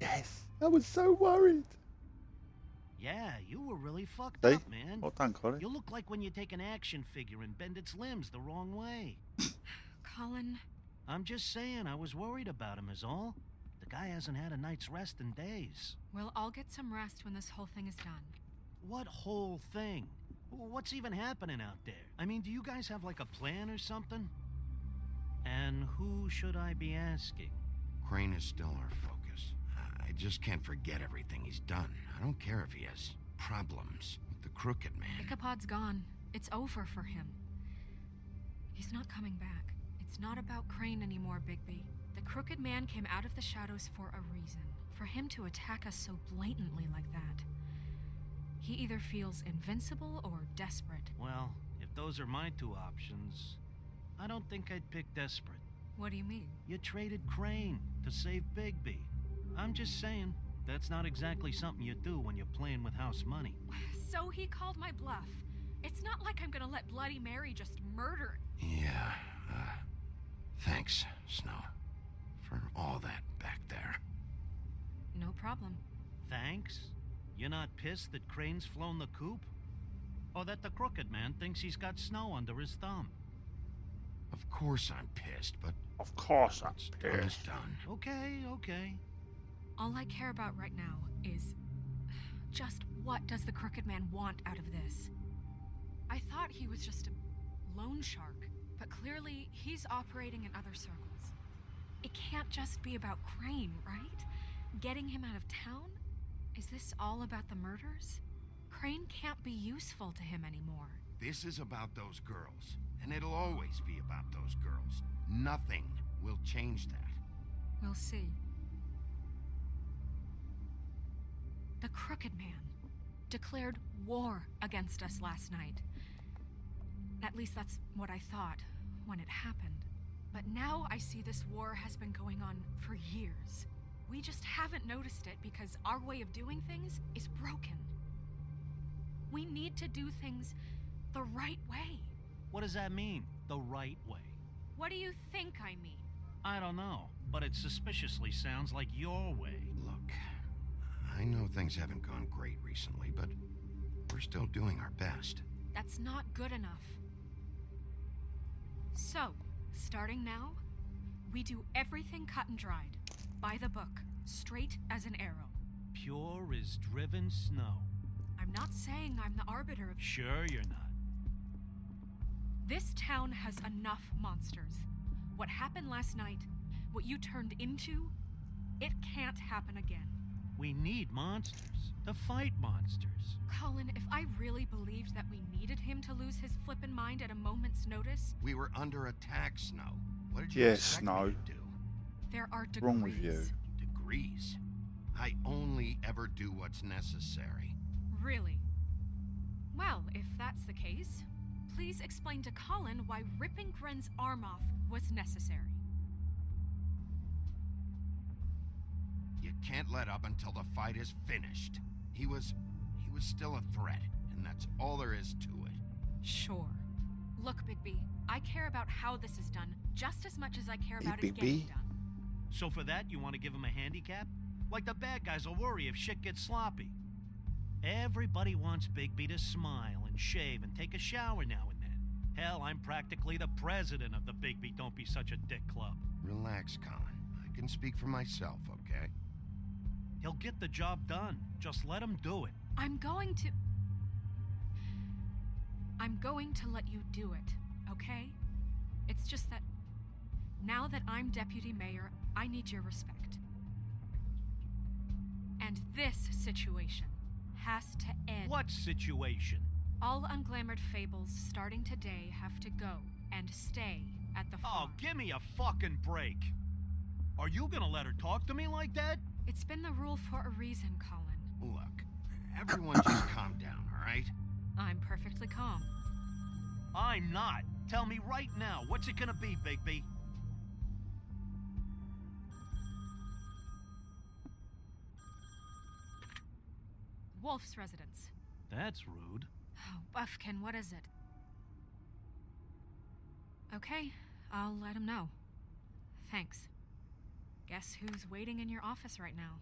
Yes, I was so worried. Yeah, you were really fucked See? up, man. Well done, Colin. You look like when you take an action figure and bend its limbs the wrong way. Colin. I'm just saying, I was worried about him is all. The guy hasn't had a night's rest in days. We'll all get some rest when this whole thing is done. What whole thing? What's even happening out there? I mean, do you guys have like a plan or something? And who should I be asking? Crane is still our focus. I just can't forget everything he's done. I don't care if he has problems with the Crooked Man. Ichabod's gone. It's over for him. He's not coming back. It's not about Crane anymore, Bigby. The Crooked Man came out of the shadows for a reason. For him to attack us so blatantly like that. He either feels invincible or desperate. Well, if those are my two options, I don't think I'd pick desperate. What do you mean? You traded Crane to save Bigby. I'm just saying, that's not exactly something you do when you're playing with house money. So he called my bluff. It's not like I'm gonna let Bloody Mary just murder. Yeah, thanks, Snow, for all that back there. No problem. Thanks? You're not pissed that Crane's flown the coop? Or that the Crooked Man thinks he's got Snow under his thumb? Of course I'm pissed, but... Of course I'm done is pissed. done. Okay. All I care about right now is... just what does the Crooked Man want out of this? I thought he was just a loan shark, but clearly he's operating in other circles. It can't just be about Crane, right? Getting him out of town? Is this all about the murders? Crane can't be useful to him anymore. This is about those girls, and it'll always be about those girls. Nothing will change that. We'll see. The Crooked Man declared war against us last night. At least that's what I thought when it happened. But now I see this war has been going on for years. We just haven't noticed it because our way of doing things is broken. We need to do things the right way. What does that mean, the right way? What do you think I mean? I don't know, but it suspiciously sounds like your way. Look, I know things haven't gone great recently, but we're still doing our best. That's not good enough. So, starting now, we do everything cut and dried. By the book, straight as an arrow. Pure as driven snow. I'm not saying I'm the arbiter of... Sure you're not. This town has enough monsters. What happened last night, what you turned into, it can't happen again. We need monsters. To fight monsters. Colin, if I really believed that we needed him to lose his flippin' mind at a moment's notice... We were under attack, Snow. What did you Yes, expect Snow. me to do? There are degrees. Wrong with you. Degrees? I only ever do what's necessary. Really? Well, if that's the case, please explain to Colin why ripping Gren's arm off was necessary. You can't let up until the fight is finished. He was still a threat, and that's all there is to it. Sure. Look, Bigby, I care about how this is done just as much as I care about Hey, it getting Bigby. done. So for that, you want to give him a handicap? Like the bad guys will worry if shit gets sloppy. Everybody wants Bigby to smile and shave and take a shower now and then. Hell, I'm practically the president of the Bigby Don't Be Such a Dick Club. Relax, Colin. I can speak for myself, okay? He'll get the job done. Just let him do it. I'm going to let you do it, okay? It's just that now that I'm deputy mayor, I need your respect. And this situation has to end. What situation? All unglamored fables starting today have to go and stay at the farm. Oh, give me a fucking break. Are you gonna let her talk to me like that? It's been the rule for a reason, Colin. Look, everyone just calm down, all right? I'm perfectly calm. I'm not. Tell me right now, what's it gonna be, Bigby? Wolf's residence. That's rude. Oh, Buffkin, what is it? Okay, I'll let him know. Thanks. Guess who's waiting in your office right now?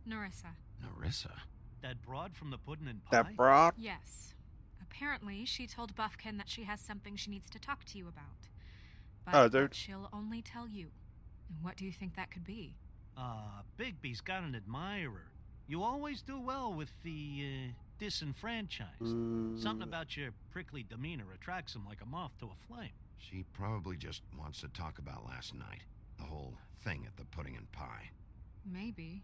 Narissa. Narissa? That broad from the puddin' and pie? That broad? Yes. Apparently, she told Buffkin that she has something she needs to talk to you about. But Oh, dude. that she'll only tell you. And what do you think that could be? Bigby's got an admirer. You always do well with the, disenfranchised. Something about your prickly demeanor attracts him like a moth to a flame. She probably just wants to talk about last night. The whole thing at the pudding and pie. Maybe.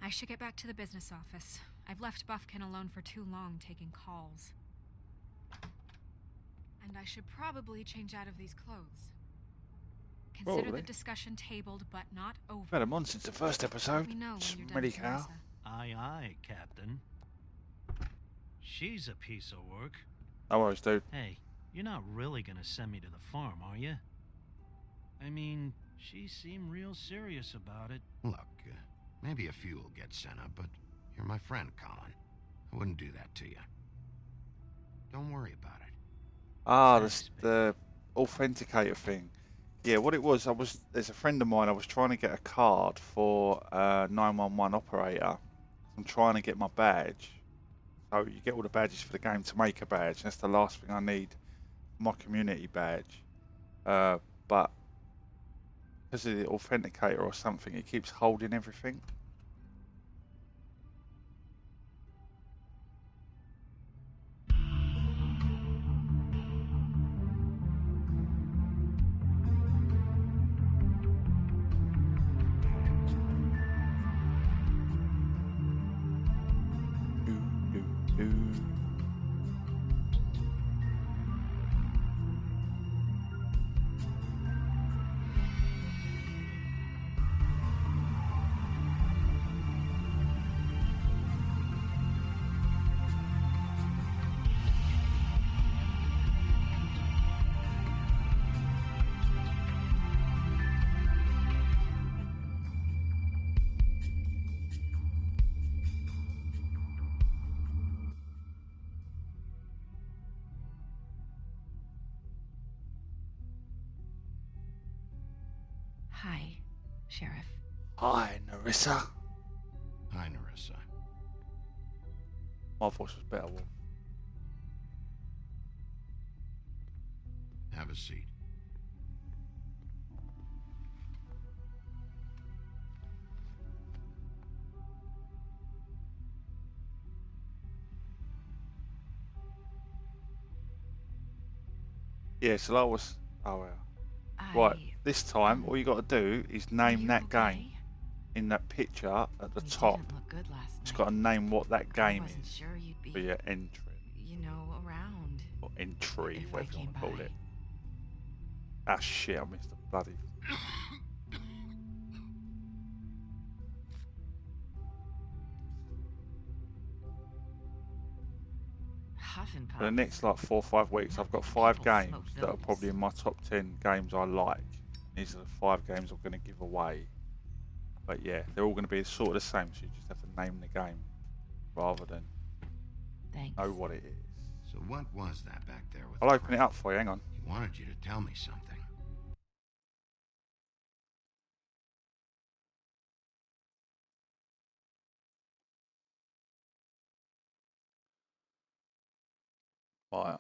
I should get back to the business office. I've left Buffkin alone for too long taking calls. And I should probably change out of these clothes. Consider Probably. the discussion tabled, but not over. We've had him on since the first episode. Let me know when you're done, Smelly cow. Teresa. Aye, aye, Captain. She's a piece of work. No worries, dude. Hey, you're not really gonna send me to the farm, are you? I mean, she seemed real serious about it. Look, maybe a few will get sent up, but you're my friend, Colin. I wouldn't do that to you. Don't worry about it. Ah, the authenticator thing. Yeah, what it was, there's a friend of mine, I was trying to get a card for 911 operator. I'm trying to get my badge. So you get all the badges for the game to make a badge. That's the last thing I need, my community badge. But because of the authenticator or something, it keeps holding everything. Hi, Sheriff. Hi, Narissa. Hi, Narissa. My voice was better, Wolf. Have a seat. Yeah, so that was... Oh, well. Right, this time, all you got to do is name that game in that picture at the top. Just got to name what that game is Sure you'd be, for your entry. you know, around. Or entry, if I whatever you want to came call by. it. Ah, shit, I missed the bloody... Huffing For the next like 4 or 5 weeks, I've got 5 games that are probably in my top 10 games I like. These are the 5 games I'm going to give away. But yeah, they're all going to be sort of the same, so you just have to name the game rather than know what it is. So what was that back there with I'll open it up for you, hang on. He wanted you to tell me something. Right,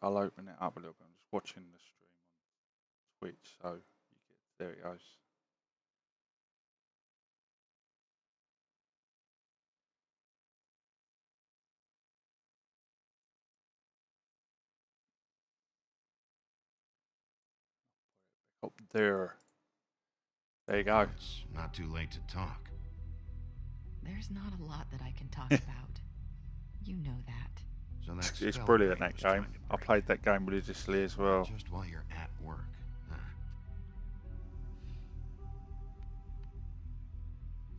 I'll open it up a little bit. I'm just watching the stream on Twitch, so you get, there it goes. Up there. There you go. It's not too late to talk. There's not a lot that I can talk about. You know that. So that It's spell brilliant, break that was game. trying to I played that game religiously as well. Just while you're at work. Huh?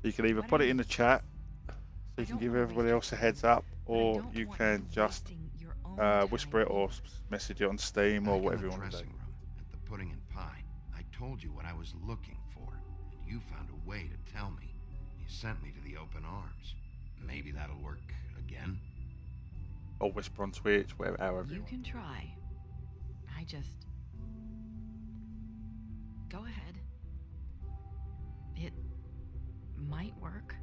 You can either put it in the chat, so you can give everybody else a heads up, or you can just whisper it or message it on Steam or Back in whatever the you want to do. dressing room at the pudding and pie, I told you what I was looking for, and you found a way to tell me. You sent me to the open arms. Maybe that'll work again. Or whisper on Twitch, whatever, however you You want. can try. I just... Go ahead. It might work.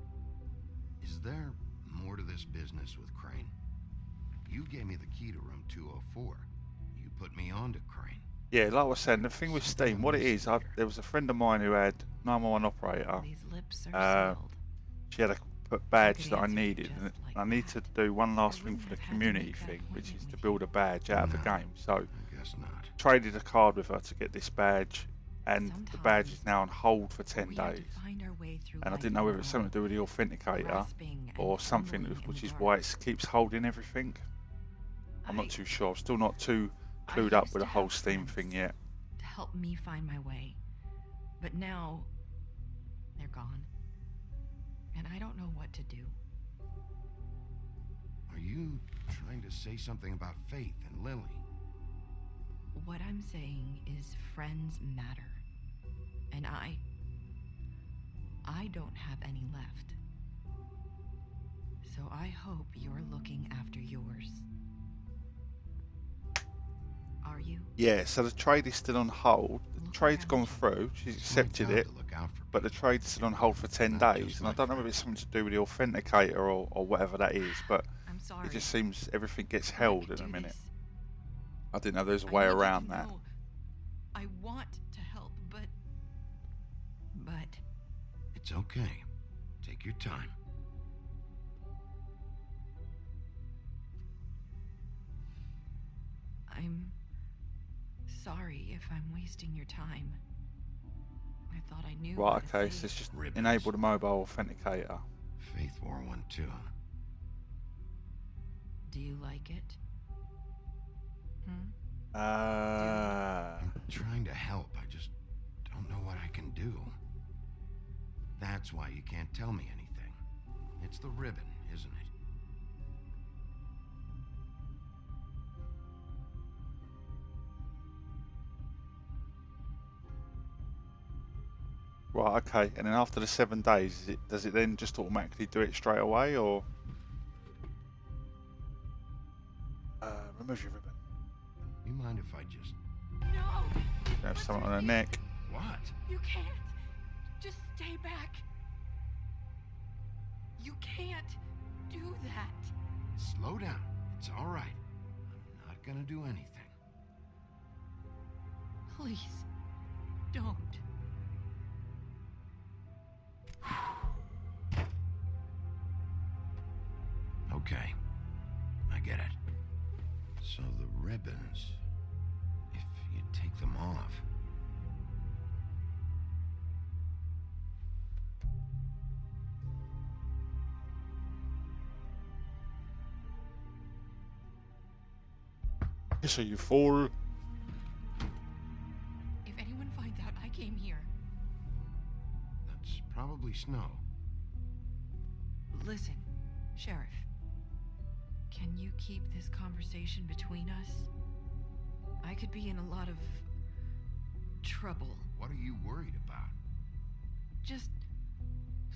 Is there more to this business with Crane? You gave me the key to room 204. You put me on to Crane. Yeah, like I was saying, the thing with Steam, what it is, there was a friend of mine who had 911 operator. These lips are sealed. She had a badge that I needed, and I need to do one last thing for the community thing, which is to build a badge out of the game. So I guess not. Traded a card with her to get this badge, and the badge is now on hold for 10 days. And I didn't know whether it's something to do with the authenticator or something, which is why it keeps holding everything. I'm not too sure. I'm still not too clued up with the whole Steam thing yet. To help me find my way. But now they're gone. And I don't know what to do. Are you trying to say something about Faith and Lily? What I'm saying is friends matter. And I don't have any left. So I hope you're looking after yours. Are you? Yeah, so the trade is still on hold. The trade's gone through, she's accepted it, but the trade's still on hold for 10 days. And I don't know if it's something to do with the authenticator or whatever that is, but it just seems everything gets held in a minute. I didn't know there's a way around that. I want to help, but... It's okay. Take your time. I'm sorry if I'm wasting your time. I thought I knew. Right, okay, so it's just enable the mobile authenticator. Faith 412. Do you like it? I'm trying to help. I just don't know what I can do. That's why you can't tell me anything. It's the ribbon, isn't it? Right, okay, and then after the 7 days, does it then just automatically do it straight away, or? Remove your ribbon. You mind if I just... No! Have something on her neck. What? You can't. Just stay back. You can't do that. Slow down. It's all right. I'm not gonna do anything. Please, don't. Okay. I get it. So the ribbons, if you take them off... So you fool. If anyone finds out I came here... That's probably Snow. Listen, Sheriff. Can you keep this conversation between us? I could be in a lot of trouble. What are you worried about? Just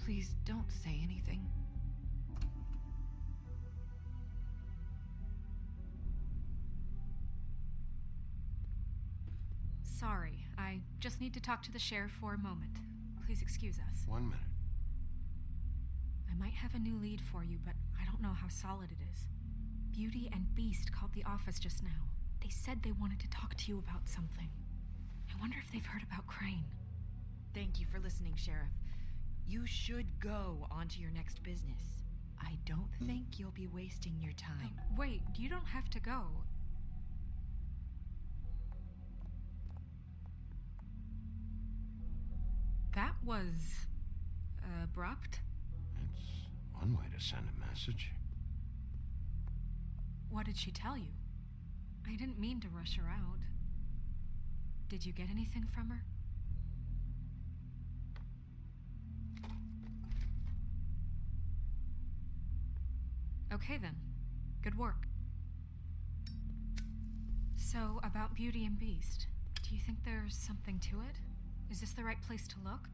please don't say anything. Sorry, I just need to talk to the sheriff for a moment. Please excuse us. 1 minute. I might have a new lead for you, but I don't know how solid it is. Beauty and Beast called the office just now. They said they wanted to talk to you about something. I wonder if they've heard about Crane. Thank you for listening, Sheriff. You should go on to your next business. I don't think you'll be wasting your time. Wait, you don't have to go. That was... abrupt. It's one way to send a message. What did she tell you? I didn't mean to rush her out. Did you get anything from her? Okay then. Good work. So, about Beauty and Beast, do you think there's something to it? Is this the right place to look?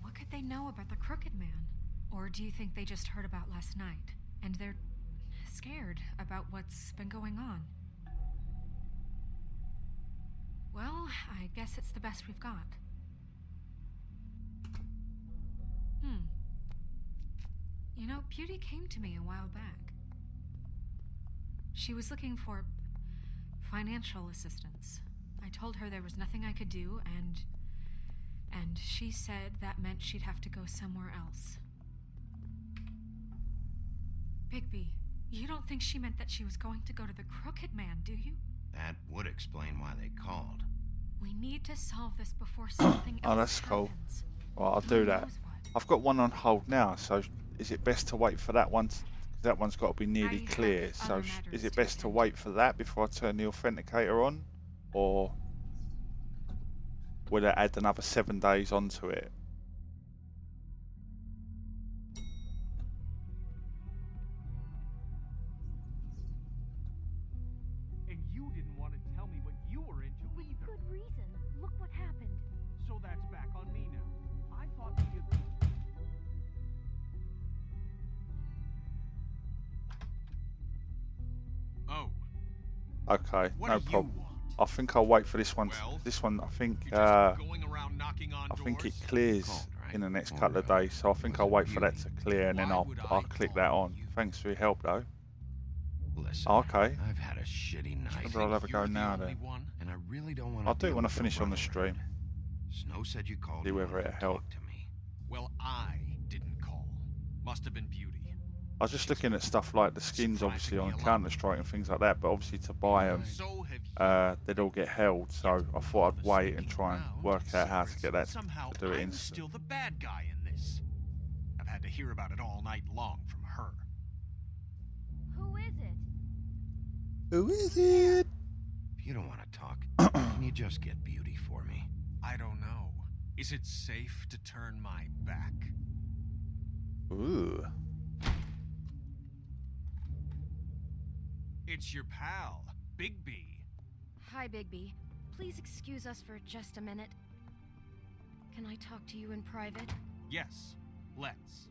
What could they know about the Crooked Man? Or do you think they just heard about last night, and they're scared about what's been going on? Well, I guess it's the best we've got. You know, Beauty came to me a while back. She was looking for financial assistance. I told her there was nothing I could do, and she said that meant she'd have to go somewhere else. Bigby, you don't think she meant that she was going to go to the Crooked Man, do you? That would explain why they called. We need to solve this before something else Oh, that's cool. happens. Well, I'll do that. I've got one on hold now, so is it best to wait for that one? That one's got to be nearly clear. So is it best to wait for that before I turn the authenticator on? Or will it add another 7 days onto it? And you didn't want to tell me what you were into either. Good reason. Look what happened. So that's back on me now. I thought you... Oh. Okay, What no do you problem. I think I'll wait for this one. This one, I think it clears in the next couple of days. So I think I'll wait for that to clear, and then I'll click that on. Thanks for your help, though. Listen, Okay. I've had a shitty night. Maybe I'll have a go now then. And I really don't want I'll do it when I finish on the stream. Snow said you called. See whether it helped. Well, I didn't call. Must have been Beauty. I was just looking at stuff like the skins, obviously on Counter-Strike and things like that. But obviously to buy them, they'd all get held. So I thought I'd wait and try and work out how to get that Somehow to do it I'm instant. still the bad guy in this. I've had to hear about it all night long from her. Who is it? Who is it? If you don't want to talk, can you just get Beauty for me? I don't know. Is it safe to turn my back? Ooh. It's your pal, Bigby. Hi, Bigby. Please excuse us for just a minute. Can I talk to you in private? Yes, let's.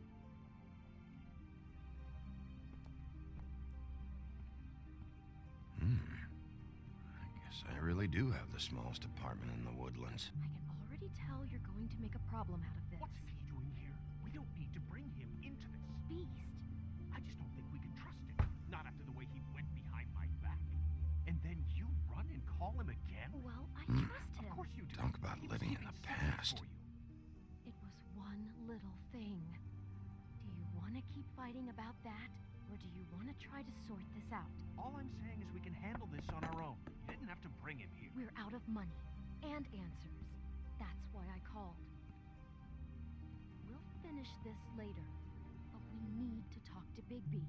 I guess I really do have the smallest apartment in the Woodlands. I can already tell you're going to make a problem out of this. What's he doing here? We don't need to bring him into this. Beast. I just don't think we can trust him. Not after the way he went behind my back. And then you run and call him again? Well, I trust him. Of course you do. Talk about living in the past. It was one little thing. Do you want to keep fighting about that? Or do you want to try to sort this out? All I'm saying is we can handle this on our own. You didn't have to bring him here. We're out of money and answers. That's why I called. We'll finish this later, but we need to talk to Bigby.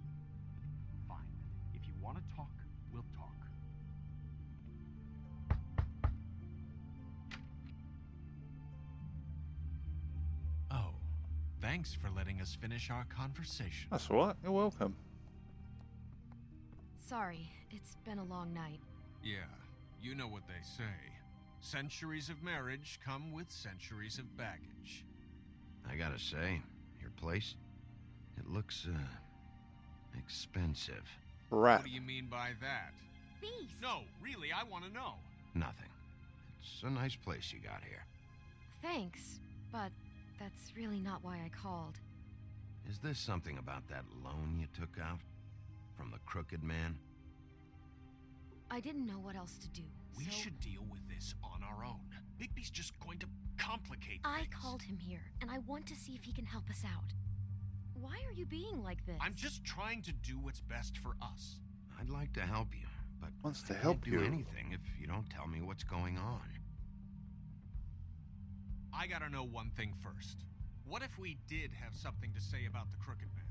Fine. If you want to talk, we'll talk. Oh, thanks for letting us finish our conversation. That's all right. You're welcome. Sorry, it's been a long night. Yeah, you know what they say. Centuries of marriage come with centuries of baggage. I gotta say, your place, it looks, expensive. What do you mean by that? Beast! No, really, I want to know. Nothing. It's a nice place you got here. Thanks, but that's really not why I called. Is this something about that loan you took out? From the Crooked Man? I didn't know what else to do. We so should deal with this on our own. Bigby's just going to complicate I things. called him here, and I want to see if he can help us out. Why are you being like this? I'm just trying to do what's best for us. I'd like to help you, but Wants to I help can't do you. anything if you don't tell me what's going on. I gotta know one thing first. What if we did have something to say about the Crooked Man?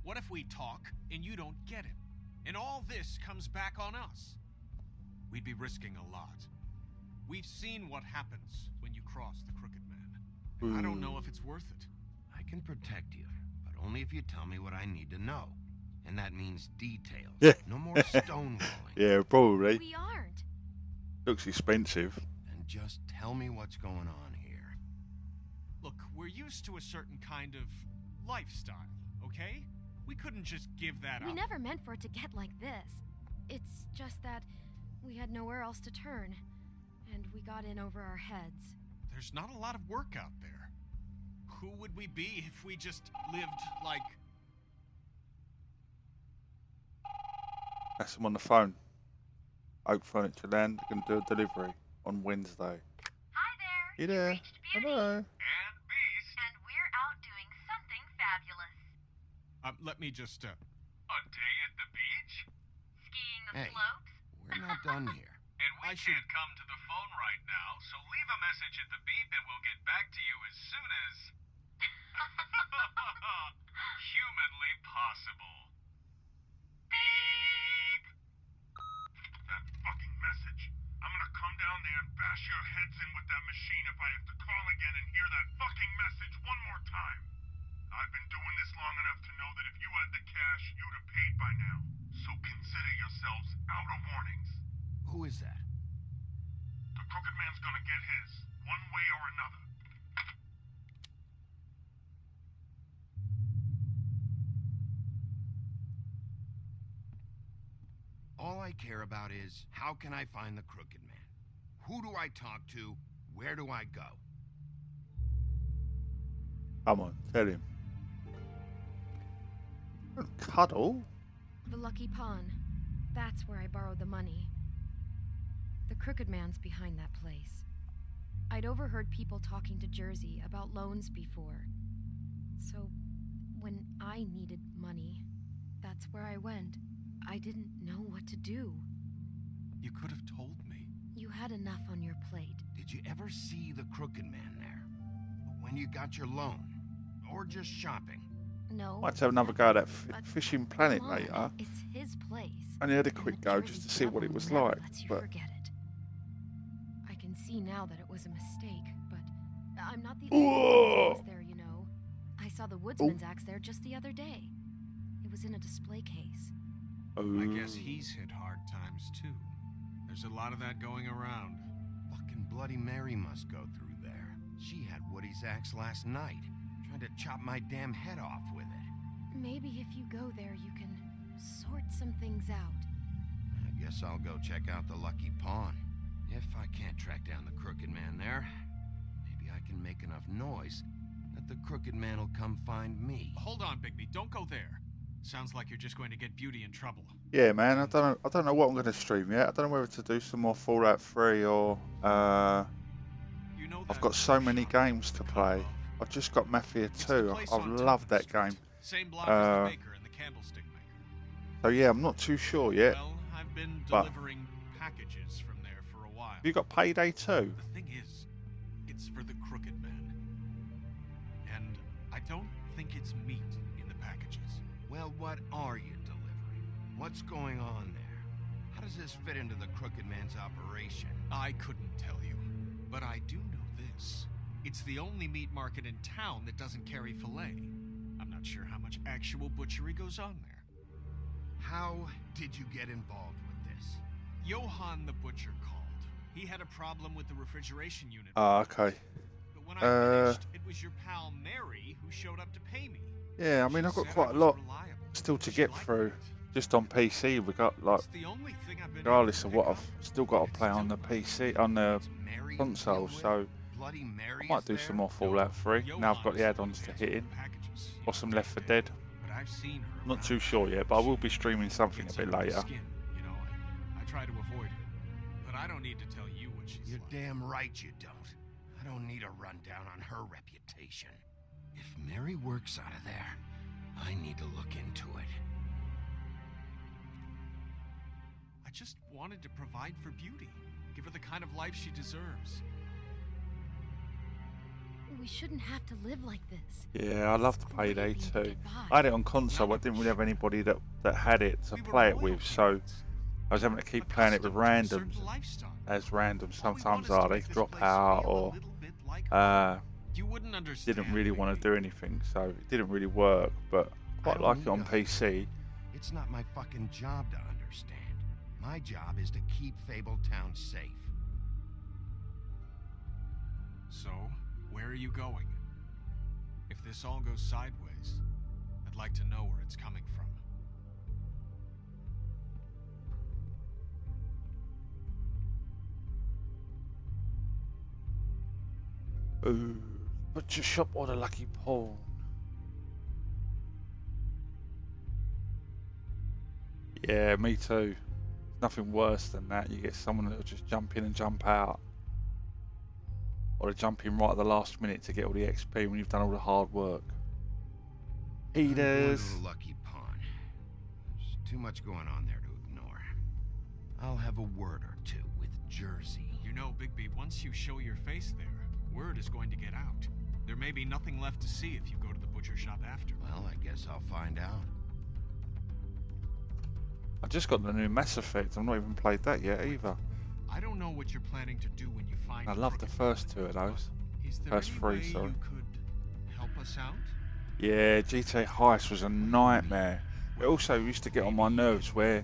What if we talk and you don't get him? And all this comes back on us? We'd be risking a lot. We've seen what happens when you cross the Crooked Man. And I don't know if it's worth it. I can protect you, but only if you tell me what I need to know. And that means details. Yeah. No more stonewalling. Yeah, probably. We aren't. Looks expensive. And just tell me what's going on here. Look, we're used to a certain kind of lifestyle, okay? We couldn't just give that We up. never meant for it to get like this. It's just that we had nowhere else to turn, and we got in over our heads. There's not a lot of work out there. Who would we be if we just lived like... That's him on the phone. Oak Furniture Land. They're going to do a delivery on Wednesday. Hi there. You there? Reached Beauty. Hello. And Beast. And we're out doing something fabulous. Let me just, A day at the beach? Skiing the Hey, slopes. we're not done here. And we can't come to the phone right now, so leave a message at the beep and we'll get back to you as soon as... humanly possible. Beep! That fucking message. I'm gonna come down there and bash your heads in with that machine if I have to call again and hear that fucking message one more time. I've been doing this long enough to know that if you had the cash, you'd have paid by now. So consider yourselves out of warnings. Who is that? The Crooked Man's gonna get his, one way or another. All I care about is, how can I find the Crooked Man? Who do I talk to? Where do I go? Come on, tell him. Cuddle? The Lucky Pawn. That's where I borrowed the money. The Crooked Man's behind that place. I'd overheard people talking to Jersey about loans before. So, when I needed money, that's where I went. I didn't know what to do. You could have told me. You had enough on your plate. Did you ever see the Crooked Man there? When you got your loan? Or just shopping? No. Might have another go at that fishing planet Come on, later. It's his place. I only had a quick go just to see what it was like. Lets you But forget it. I can see now that it was a mistake, but I'm not the only one who was there, you know. I saw the woodsman's axe there just the other day. It was in a display case. I guess he's hit hard times too. There's a lot of that going around. Fucking Bloody Mary must go through there. She had Woody's axe last night. Tried to chop my damn head off with it. Maybe if you go there, you can sort some things out. I guess I'll go check out the Lucky Pawn. If I can't track down the Crooked Man there, maybe I can make enough noise that the Crooked Man will come find me. Hold on, Bigby. Don't go there. Sounds like you're just going to get Beauty in trouble. yeah, man, I don't know what I'm going to stream yet. I don't know whether to do some more Fallout 3 or You know I've got so many games to play. I've just got Mafia 2. I love that game. Same block as the baker and the candlestick maker. So yeah, I'm not too sure yet. Well, I've been but delivering packages from there for a while. have you got Payday 2? The thing is, it's for the Crooked Man. And I don't think it's meat in the packages. Well, what are you delivering? What's going on there? How does this fit into the Crooked Man's operation? I couldn't tell you, but I do know this. It's the only meat market in town that doesn't carry filet. I'm not sure how much actual butchery goes on there. How did you get involved with this? Johann the butcher called. He had a problem with the refrigeration unit. Oh, okay. But when I finished, it was your pal Mary who showed up to pay me. Yeah, I mean, I've got quite a lot still to get through. Just on PC, we got like, regardless of what I've still got to play on the PC, on the console. So I might do some more Fallout 3. Now I've got the add-ons to hit in, or some Left 4 Dead. I'm not too sure yet, but I will be streaming something a bit later. You know, I try to avoid her, but I don't need to tell you what she's You're like. damn right you don't. I don't need a rundown on her reputation. If Mary works out of there, I need to look into it. I just wanted to provide for Beauty. Give her the kind of life she deserves. We shouldn't have to live like this. Yeah, I love the Payday 2. I had it on console, but I didn't really have anybody that had it to play it with, so I was having to keep playing it with randoms. As randoms sometimes are, they drop out or didn't really want to do anything, so it didn't really work, but I quite like it on PC. It's not my fucking job to understand. My job is to keep Fabletown safe. So, where are you going? If this all goes sideways, I'd like to know where it's coming from. Ooh, Butcher shop or the Lucky Pawn? Yeah, me too. Nothing worse than that. You get someone that'll just jump in and jump out. Or they jump in right at the last minute to get all the XP when you've done all the hard work. I'm going Heaters. to the Lucky Pawn. There's too much going on there to ignore. I'll have a word or two with Jersey. You know, Bigby, once you show your face there, word is going to get out. There may be nothing left to see if you go to the butcher shop after. Well, I guess I'll find out. I just got the new Mass Effect. I've not even played that yet either. I don't know what you're planning to do when you find. I love the first two of those. Is there First any three, way sorry. you could help us out? Yeah, GTA Heist was a nightmare. It also used to get on my nerves where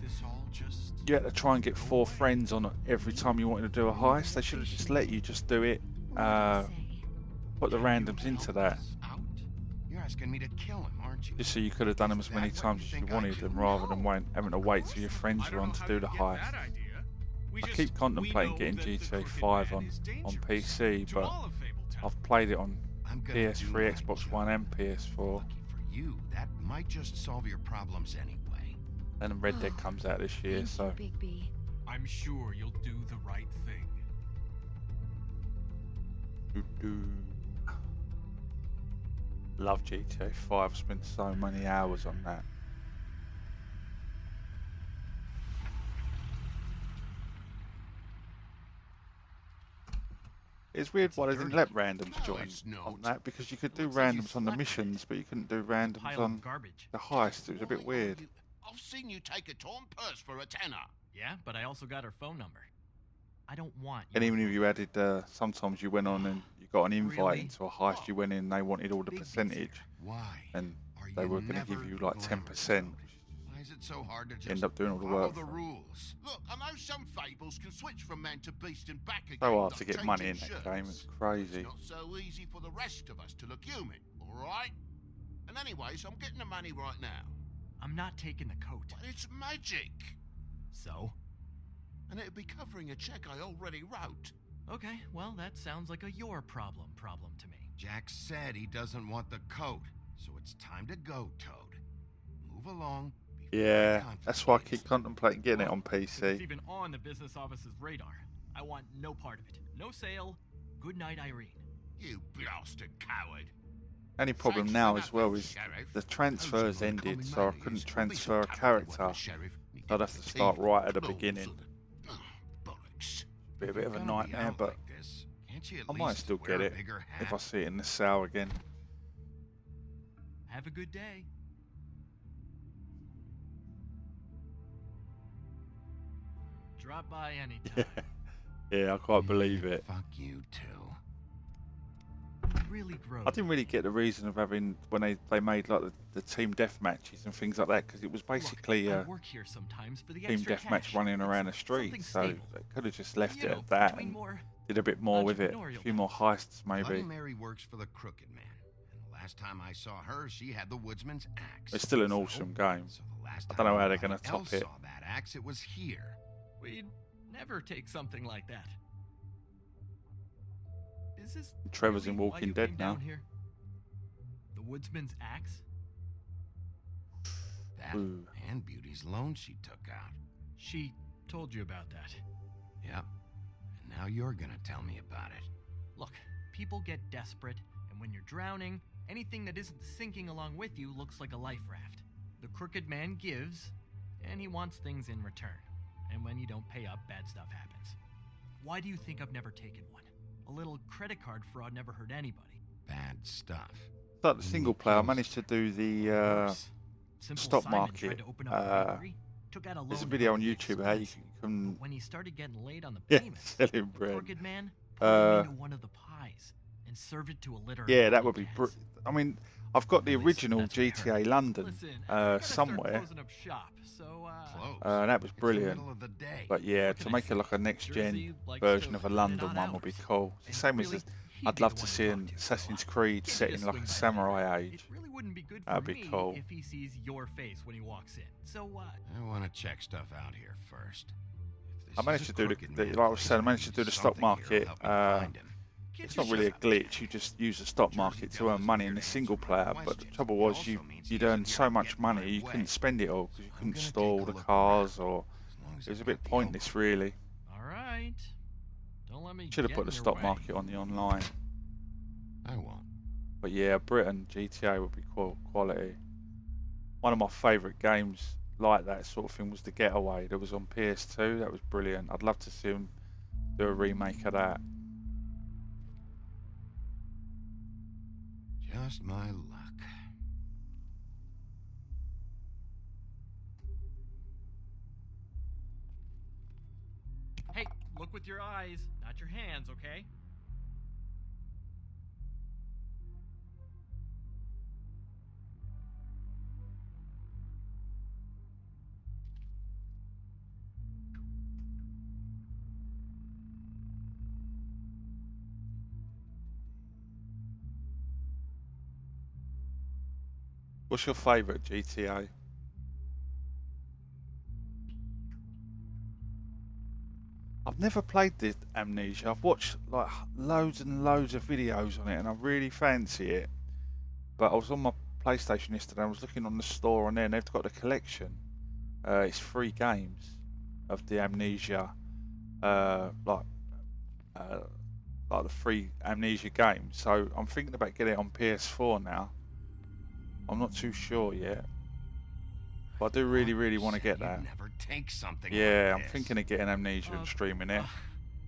you had to try and get 4 friends on it every time you wanted to do a heist. They should have just let you just do it. Put the randoms into that. You're asking me to kill him, aren't you? Just so you could have done them as many times as you wanted them rather than having to wait till your friends are on to do the heist. I keep contemplating getting GTA 5 on PC, but I've played it on PS3, Xbox One and PS4. For you, that might just solve your problems anyway. And Red Dead comes out this year, so... Bigby. I'm sure you'll do the right thing. Love GTA 5, I've spent so many hours on that. It's weird why they didn't let randoms join on that, because you could do randoms on the missions, but you couldn't do randoms on the heist. It was a bit weird. I've seen you take a torn purse for a tenner. Yeah, but I also got her phone number. I don't want And even if you added, sometimes you went on and you got an invite into a heist, you went in and they wanted all the percentage. Why? And they were going to give you like 10%. Why is it so hard to just End up doing all the follow work. the rules? Look, I know some fables can switch from man to beast and back again. So hard like to get money in changing that game, shirts. it's crazy. It's not so easy for the rest of us to look human, all right? And anyways, I'm getting the money right now. I'm not taking the coat. But it's magic. So? And it'd be covering a check I already wrote. Okay, well, that sounds like a your problem to me. Jack said he doesn't want the coat, so it's time to go, Toad. Move along. Yeah, that's why I keep contemplating getting it on It's PC. even on the business office's radar. I want no part of it. No sale. Good night, Irene. You blasted coward. Only problem now as well is the transfers ended, so I couldn't transfer a character. I'd have to start right at the beginning. Be a bit of a nightmare, but I might still get it if I see it in the sale again. Have a good day. Drop by anytime. Yeah, I can't believe it. Fuck you too. Really gross. I didn't really get the reason of having when they made like the team death matches and things like that, because it was basically I a work here sometimes for the team extra death match cash. running around the street, so stable. they could have just left You it know, at that between and more did a bit more with it. A entrepreneurial few more heists maybe. Bloody Mary works for the Crooked Man, and the last time I saw her, she had the woodsman's axe. It's still an awesome game. The last I don't know time how they're anyone going to top else it. saw that axe, it was here. We'd never take something like that. Is this Trevor's in really why Walking you Dead came now. down here? The woodsman's axe? That Ooh. and Beauty's loan she took out. She told you about that. Yep. And now you're gonna tell me about it. Look, people get desperate, and when you're drowning, anything that isn't sinking along with you looks like a life raft. The Crooked Man gives, and he wants things in return. And when you don't pay up, bad stuff happens. Why do you think I've never taken one? A little credit card fraud never hurt anybody. Bad stuff. Like the single player, I managed to do the Simple stock Simon market. tried to open up a bakery, took out a There's a loan video on to YouTube how you expensive. can But when he started getting late on the yeah, payments, selling the bread. Crooked Man put him into one of the pies and served it to a litter. Yeah, of that would be. cats. I mean, I've got the original GTA London Listen, I gotta start somewhere. closing up shop, so That was brilliant. middle of the day. But yeah, What to can I make it say? like a next gen Jersey likes version to of a run it London on one would be hours. cool. It's the same as really, I'd love to see an Assassin's Creed set in like a samurai age. It really wouldn't be good for That'd be me cool. if he sees your face when he walks in. So I want to check stuff out here first. I managed to do like I was saying, I managed to do the stock market it's not really a glitch. You just use the stock market to earn money in the single player. But the trouble was, you'd earn so much money you couldn't spend it all because you couldn't store all the cars, or it was a bit pointless, really. All right. Don't let me. Should have get put in the your stock way. market on the online. I won't. But yeah, Britain GTA would be quality. One of my favourite games like that sort of thing was The Getaway. That was on PS2. That was brilliant. I'd love to see them do a remake of that. Just my luck. Hey, look with your eyes, not your hands, okay? What's your favourite GTA? I've never played the Amnesia. I've watched like loads and loads of videos on it, and I really fancy it. But I was on my PlayStation yesterday. I was looking on the store on there, and they've got a collection. It's 3 games of the Amnesia, like the 3 Amnesia games. So I'm thinking about getting it on PS4 now. I'm not too sure yet, but I do really want to get that. Never take something. Yeah, like I'm thinking of getting Amnesia and streaming it.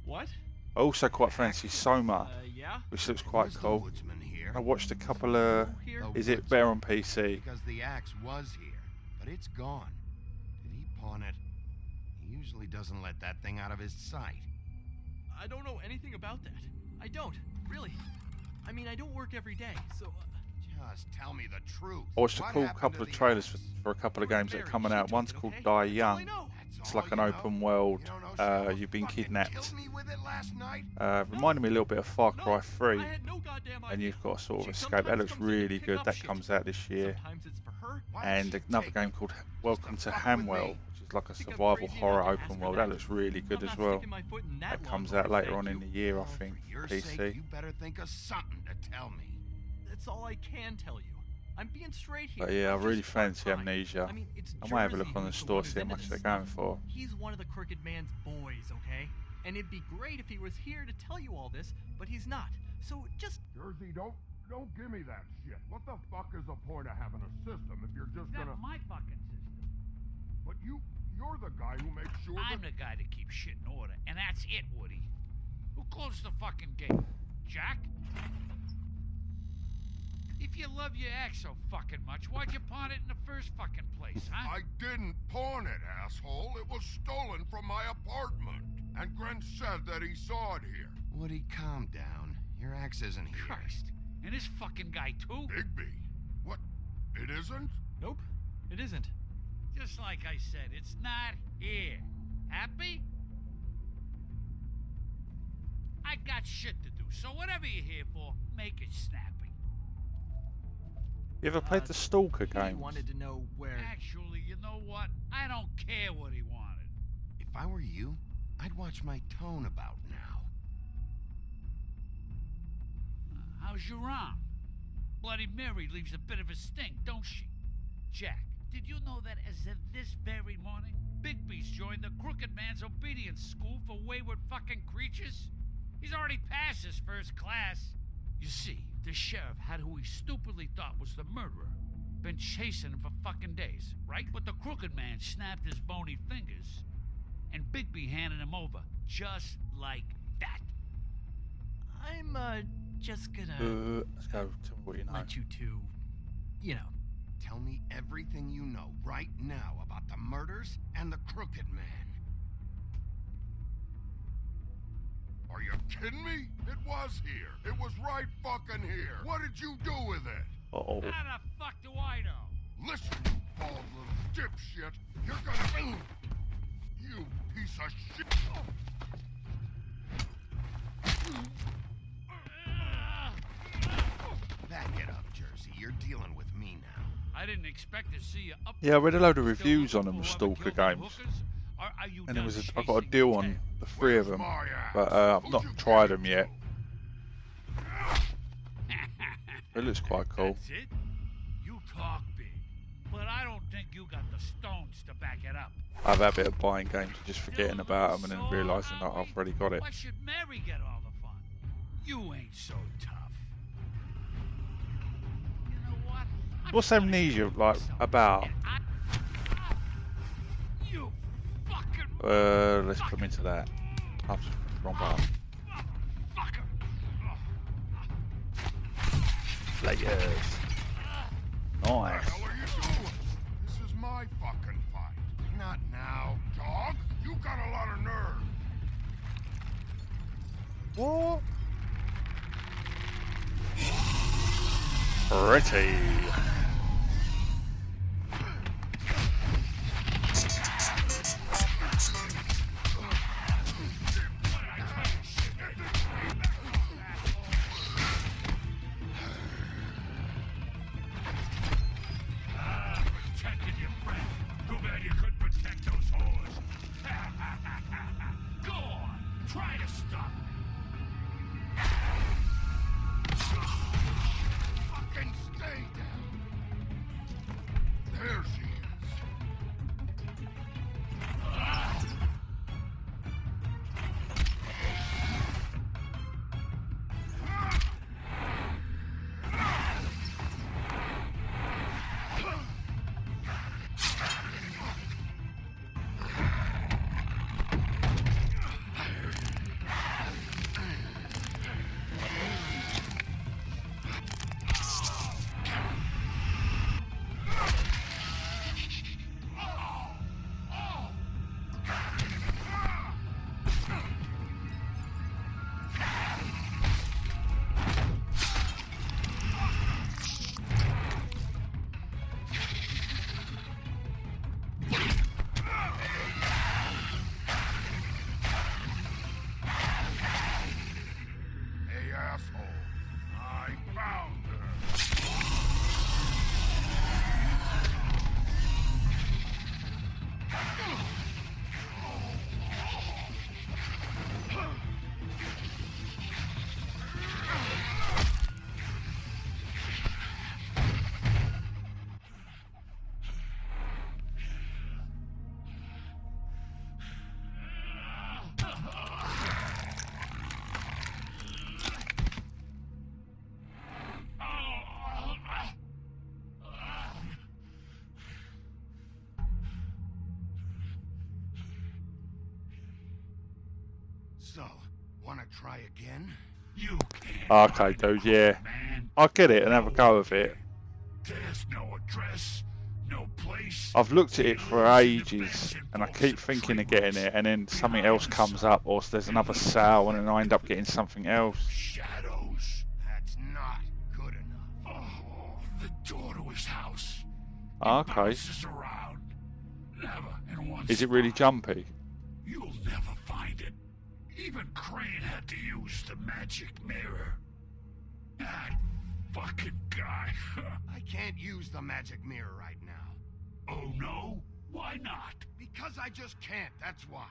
What? I also quite fancy Soma, Yeah? which looks quite cool. I watched a couple of. Is it better on PC? Because the axe was here, but it's gone. Did he pawn it? He usually doesn't let that thing out of his sight. I don't know anything about that. I don't, really. I mean, I don't work every day, so... Just tell me the truth. I watched a cool couple of trailers for a couple of games that are coming out. One's called Die Young. It's like an open world. You've been kidnapped. Reminded me a little bit of Far Cry 3, and you've got to sort of escape. That looks really good. That comes out this year. And another game called Welcome to Hamwell, which is like a survival horror open world. That looks really good as well. That comes out later on in the year, I think. PC. You better think of something to tell me. That's all I can tell you. I'm being straight here. But yeah, I I'm really just part fancy time. Amnesia. I mean, it's I might have a look Jersey on the who's store, one see how who's much into they're this going stuff. for. He's one of the Crooked Man's boys, okay? And it'd be great if he was here to tell you all this, but he's not. So just... Jersey, don't give me that shit. What the fuck is the point of having a system if you're just That's gonna... my fucking system. But you're the guy who makes sure I'm the guy that keeps shit in order, and that's it, Woody. Who closed the fucking gate? Jack? If you love your ex so fucking much, why'd you pawn it in the first fucking place, huh? I didn't pawn it, asshole. It was stolen from my apartment. And Gren said that he saw it here. Woody, calm down. Your axe isn't here. Christ. And this fucking guy, too? Bigby? What? It isn't? Nope, it isn't. Just like I said, it's not here. Happy? I got shit to do, so whatever you're here for, make it snappy. You ever played the Stalker He games? wanted to know where... Actually, you know what? I don't care what he wanted. If I were you, I'd watch my tone about now. How's your arm? Bloody Mary leaves a bit of a stink, don't she? Jack, did you know that as of this very morning, Bigby's joined the Crooked Man's Obedience School for Wayward Fucking Creatures? He's already passed his first class. You see, the sheriff had who he stupidly thought was the murderer. Been chasing him for fucking days, right? But the Crooked Man snapped his bony fingers, and Bigby handed him over, just like that. I'm, just gonna... Let's go. Tell me what you know. let you two, you know. Tell me everything you know right now about the murders and the Crooked Man. Are you kidding me? It was here. It was right fucking here. What did you do with it? Uh-oh. How the fuck do I know? Listen, you bald little dipshit. You're gonna... You piece of shit. Back it up, Jersey. You're dealing with me now. I didn't expect to see you up. Yeah, I read a load of reviews on them, the Stalker games. And I got a deal on the 3 of them, but I've not tried them yet. It looks quite cool. That's it? You talk big, but I don't think you got the stones to back it up. I have a habit of buying games and just forgetting about them and then realising that I've already got it. Why should Mary get all the fun? You ain't so tough. You know what? What's Amnesia like about? You fucking Let's come into that. I've just pressed the wrong button. Players. Nice. What are you doing? This is my fucking fight. Not now, dog. You got a lot of nerve. What? Pretty. Protected your friend. Too bad you couldn't protect those whores. Go on. Try to stop me. Fucking stay down. There she is. Hey, assholes. I found her. So, wanna try again? You can't. Okay, dude, yeah. I'll get it and have a go of it. There's no address, no place. I've looked at it for ages and I keep thinking of getting it and then something else comes up or there's another sale and then I end up getting something else. Shadows. That's not good enough. Oh, the door to his house. Okay. Bounces around. Never in one Is it really spot. jumpy? You'll never find it. Even Crane had to use the magic mirror. That fucking guy. I can't use the magic mirror right now. Oh no? Why not? Because I just can't, that's why.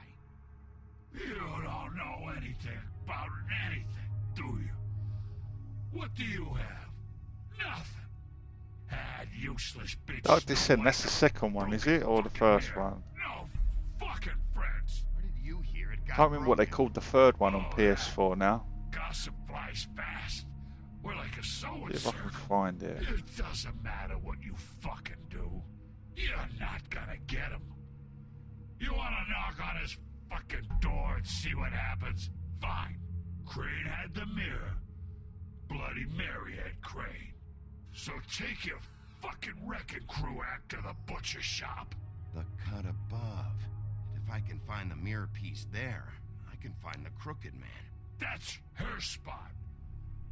You don't know anything about anything, do you? What do you have? Nothing. Had useless bitch. Dark Descent, that's the second one, is it? Or the first one? No fucking friends. Where did you hear it? I can't remember what they called the third one on PS4 now. Gossip flies fast. We're like a sewing See if I can circle. find it. It doesn't matter what you fucking do. You're not gonna get him. You wanna knock on his fucking door and see what happens? Fine. Crane had the mirror. Bloody Mary had Crane. So take your fucking wrecking crew act to the butcher shop. The cut above. If I can find the mirror piece there, I can find the Crooked Man. That's her spot.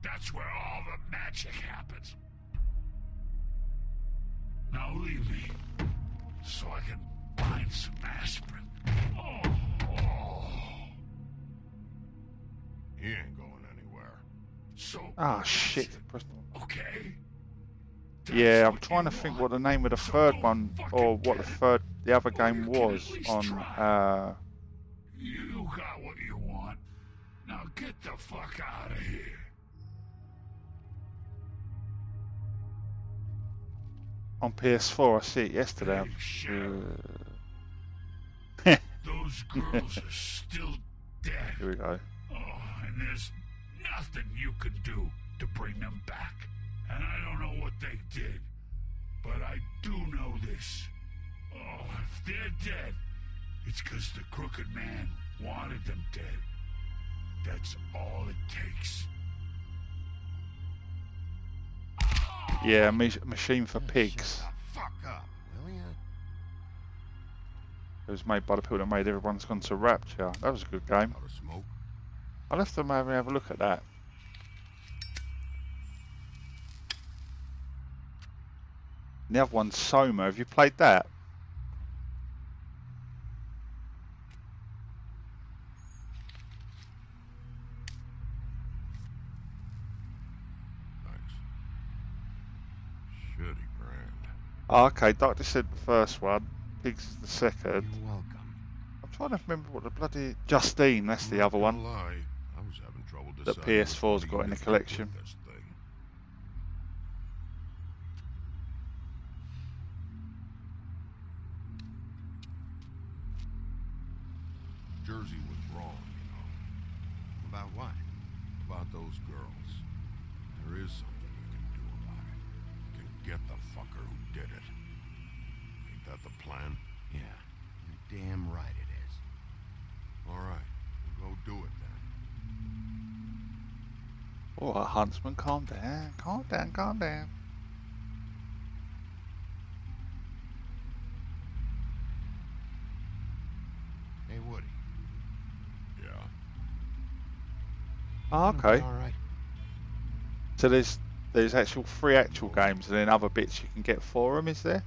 That's where all the magic happens. Now leave me, so I can find some aspirin. Oh. He ain't going anywhere. So. Ah, shit. Okay. Yeah, I'm trying to think what the name of the third one or what the other game was on. You got what you want. Now get the fuck out of here. On PS4, I see it yesterday. Those girls are still dead. Here we go. Oh, and there's nothing you could do to bring them back. And I don't know what they did, but I do know this. Oh, if they're dead, it's because the Crooked Man wanted them dead. That's all it takes. Yeah, Machine for Pigs. Shut the fuck up, will ya? It was made by the people that made Everyone's Gone to Rapture. That was a good game. I'll have to maybe have a look at that. And the other one's Soma. Have you played that? Shitty brand. Oh, okay, Doctor said the first one. Pigs is the second. You're welcome. I'm trying to remember what the bloody... Justine, that's the other one. Lie. I was having trouble That deciding which PS4's one got in the to collection. put this thing. Jersey was wrong, you know. About what? About those girls. There is something you can do about it. You can get the fucker who did it. Ain't that the plan? Yeah, you're damn right it is. All right, we'll go do it then. All right, Huntsman, calm down. Calm down, calm down. Hey, Woody. Yeah. Oh, okay. All right. So there's actual 3 actual games and then other bits you can get for them, is there?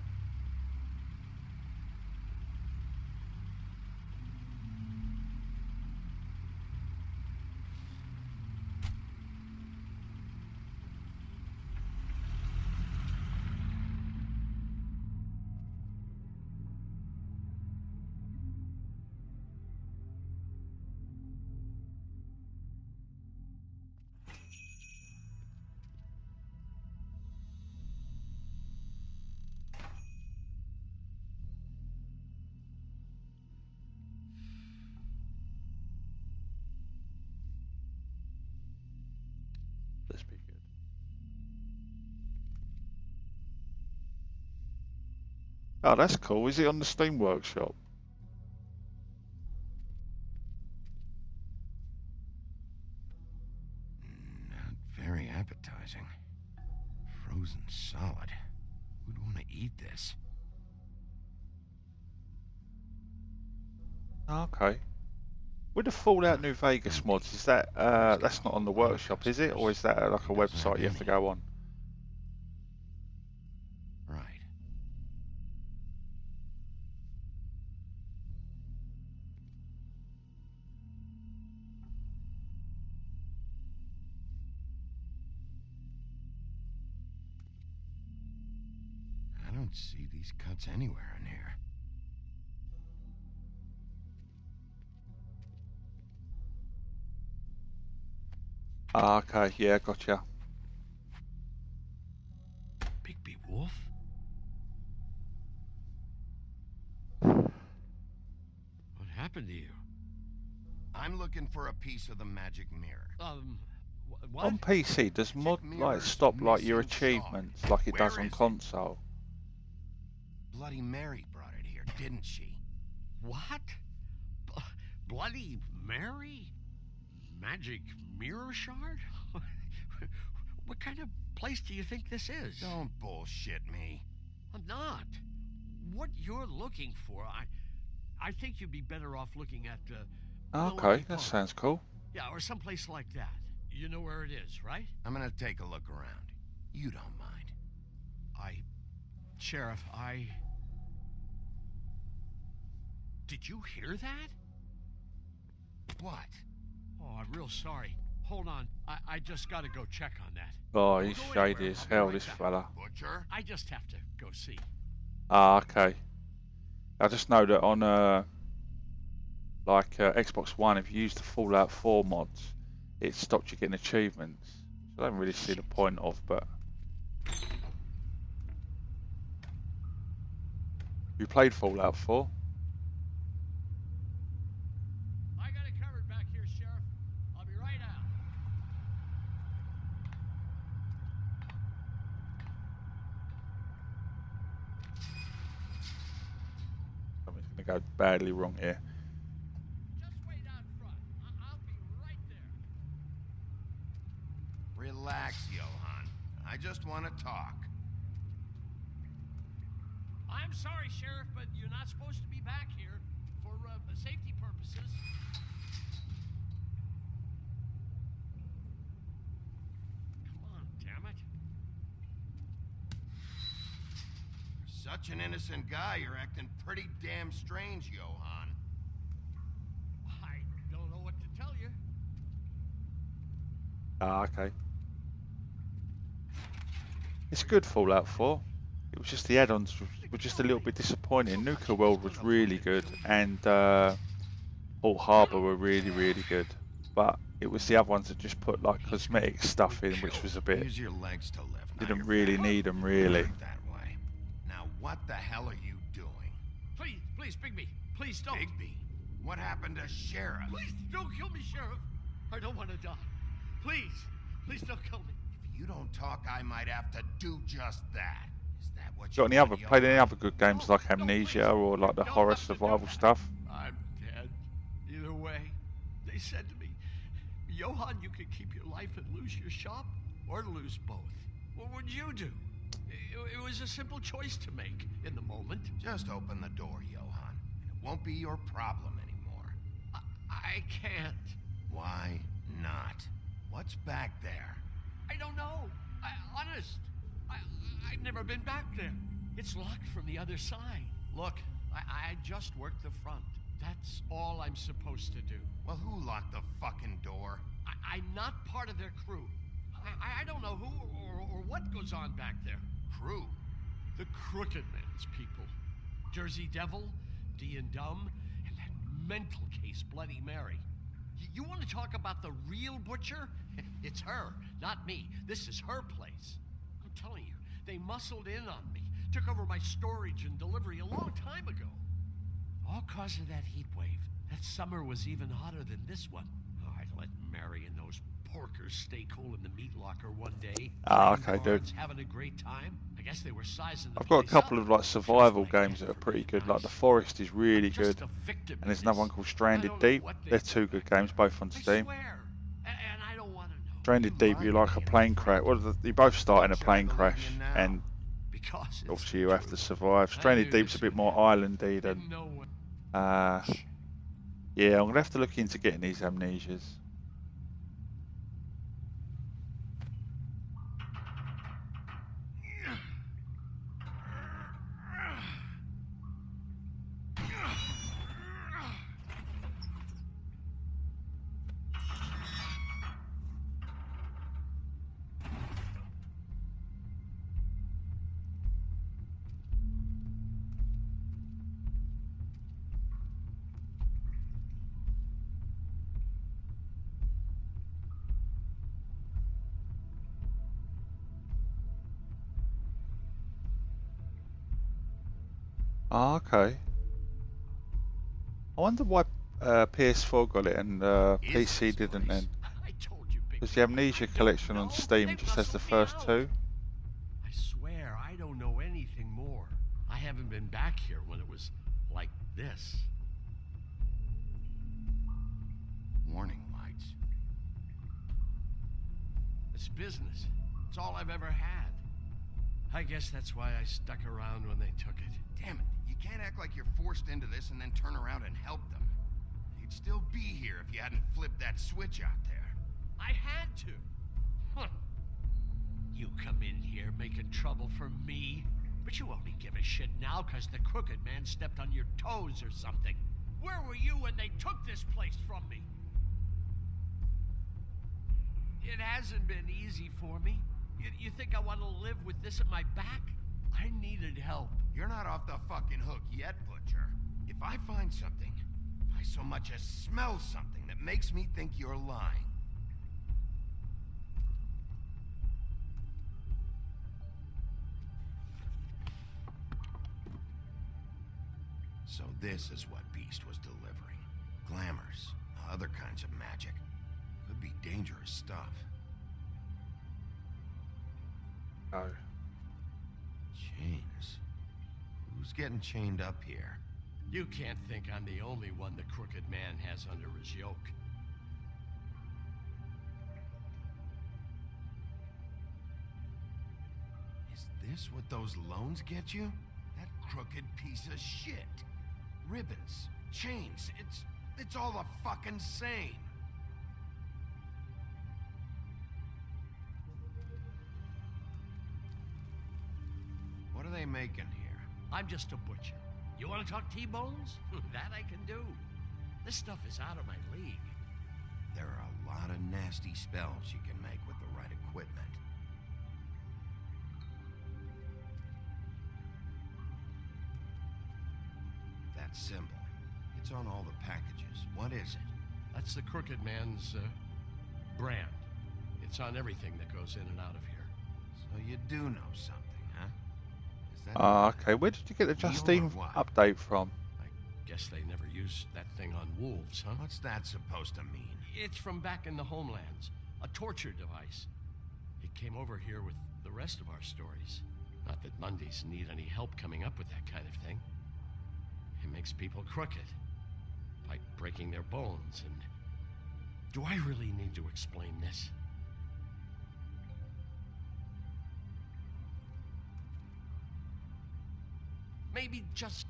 This be good. Oh, that's cool. Is it on the Steam Workshop? Not very appetizing. Frozen solid. Who'd want to eat this? Okay. With the Fallout New Vegas mods, is that that's not on the workshop, is it, or is that like a website you have to go on? Right. I don't see these cuts anywhere in here. Ah, okay, yeah, gotcha. Bigby Wolf? What happened to you? I'm looking for a piece of the magic mirror. What? On PC, does mod like stop like your achievements like it does on console? Bloody Mary brought it here, didn't she? What? Bloody Mary? Magic mirror shard? What kind of place do you think this is? Don't bullshit me. I'm not. What you're looking for, I think you'd be better off looking at Okay, that sounds cool. Yeah, or someplace like that. You know where it is, right? I'm gonna take a look around. You don't mind. Sheriff, Did you hear that? What? Oh, I'm real sorry. Hold on. I just gotta go check on that. Oh, he's shady as hell, this fella. Butcher? I just have to go see. Ah, okay. I just know that on Xbox One, if you use the Fallout 4 mods, it stopped you getting achievements. So I don't really see the point of, but You played Fallout 4? I got it covered back here, Sheriff. I'll be right out. Something's going to go badly wrong here. Just wait out front. I'll be right there. Relax, Johan. I just want to talk. I'm sorry, Sheriff, but you're not supposed to be back here for safety purposes. Come on, damn it. For such an innocent guy, you're acting pretty damn strange, Johan. I don't know what to tell you. Ah, okay. It's good, Fallout 4. It was just the add-ons were just a little bit disappointing. Nuka World was really good, and Port Harbour were really, really good. But it was the other ones that just put like cosmetic stuff in, which was a bit. Use your legs to lift. Didn't really need them, really. That way. Now, what the hell are you doing? Please, Bigby. Please don't. Bigby? What happened to Sheriff? Please don't kill me, Sheriff. I don't want to die. Please don't kill me. If you don't talk, I might have to do just that. Is that what Got any other played any other good games like Amnesia or like the horror survival stuff? I'm dead. Either way, they said to me, Johan, you could keep your life and lose your shop, or lose both. What would you do? It was a simple choice to make in the moment. Just open the door, Johan, and it won't be your problem anymore. I can't. Why not? What's back there? I don't know. Honest. I've never been back there. It's locked from the other side. Look, I just worked the front. That's all I'm supposed to do. Well, who locked the fucking door? I'm not part of their crew. I don't know who or what goes on back there. Crew? The Crooked Man's people. Jersey Devil, D and Dumb, and that mental case Bloody Mary. You want to talk about the real butcher? It's her, not me. This is her place. I'm telling you, they muscled in on me, took over my storage and delivery a long time ago. All cause of that heat wave. That summer was even hotter than this one. Oh, I let Mary and those porkers stay cool in the meat locker one day. Ah, okay, dude. Having a great time. I guess they were sizing the I've got a place couple up. of like survival games that are pretty good. Like The Forest is really good, and there's another one called Stranded Deep. They're two good games, both on Steam. And I don't want to know. Stranded Deep, you like a plane crash. Well, you both start in a plane crash, and obviously you have to survive. Stranded Deep's a bit more islandy than. Yeah, I'm gonna have to look into getting these Amnesias. Ah, okay. I wonder why PS4 got it and PC didn't then. Because the Amnesia collection on Steam just has the first two. I swear, I don't know anything more. I haven't been back here when it was like this. Warning lights. It's business. It's all I've ever had. I guess that's why I stuck around when they took it. Damn it, you can't act like you're forced into this and then turn around and help them. You'd still be here if you hadn't flipped that switch out there. I had to. Huh. You come in here making trouble for me, but you only give a shit now because the Crooked Man stepped on your toes or something. Where were you when they took this place from me? It hasn't been easy for me. You think I want to live with this at my back? I needed help. You're not off the fucking hook yet, Butcher. If I find something, if I so much as smell something that makes me think you're lying. So this is what Beast was delivering. Glamours, other kinds of magic. Could be dangerous stuff. Oh. Chains. Who's getting chained up here? You can't think I'm the only one the Crooked Man has under his yoke. Is this what those loans get you? That crooked piece of shit. Ribbons, chains, it's all the fucking same. What are they making here? I'm just a butcher. You want to talk T-bones? That I can do. This stuff is out of my league. There are a lot of nasty spells you can make with the right equipment. That symbol. It's on all the packages. What is it? That's the Crooked Man's brand. It's on everything that goes in and out of here. So you do know something, huh? Is that Okay. Where did you get the Justine update from? Guess they never used that thing on wolves, huh? What's that supposed to mean? It's from back in the homelands. A torture device. It came over here with the rest of our stories. Not that Mundies need any help coming up with that kind of thing. It makes people crooked. By breaking their bones and... Do I really need to explain this? Maybe just...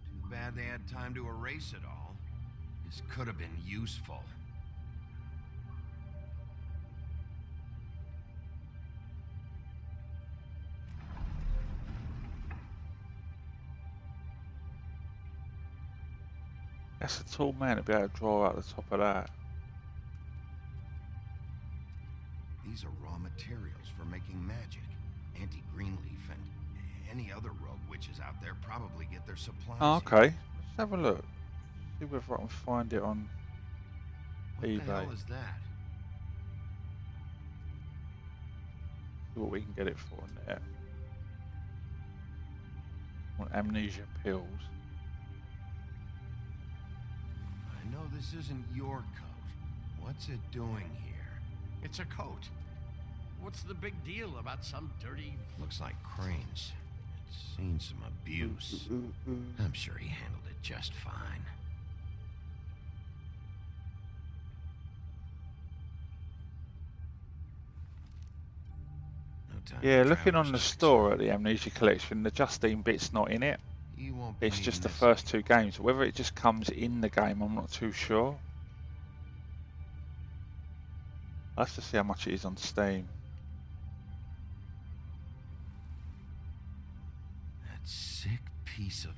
Too bad they had time to erase it all. This could have been useful. That's a tall man to be able to draw out the top of that. These are raw materials for making magic. Auntie Greenleaf and any other rogue witches out there probably get their supplies. Oh, okay. Let's have a look. See whether I can find it on eBay. What the hell is that? See what we can get it for on there. Want amnesia pills. I know this isn't your coat. What's it doing here? It's a coat. What's the big deal about some dirty... Looks like Crane's. It's seen some abuse. I'm sure he handled it just fine. No time Yeah, for looking on travelers the to store at the Amnesia Collection, the Justine bit's not in it. It's just the first two games. Whether it just comes in the game, I'm not too sure. I'll have to see how much it is on Steam. That sick piece of...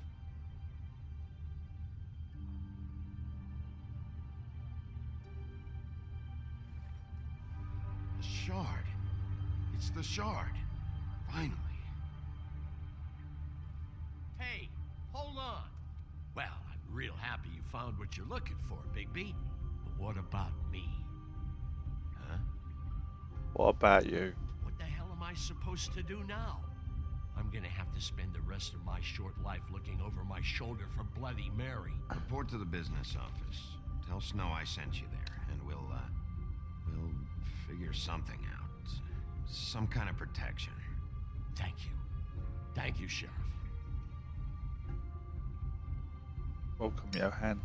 The shard. It's the shard. Finally. Hey, hold on. Well, I'm real happy you found what you're looking for, Bigby. But what about me? Huh? What about you? What the hell am I supposed to do now? I'm gonna have to spend the rest of my short life looking over my shoulder for Bloody Mary. Report to the business office. Tell Snow I sent you there, and we'll figure something out. Some kind of protection. Thank you. Thank you, Sheriff. Welcome, Johan.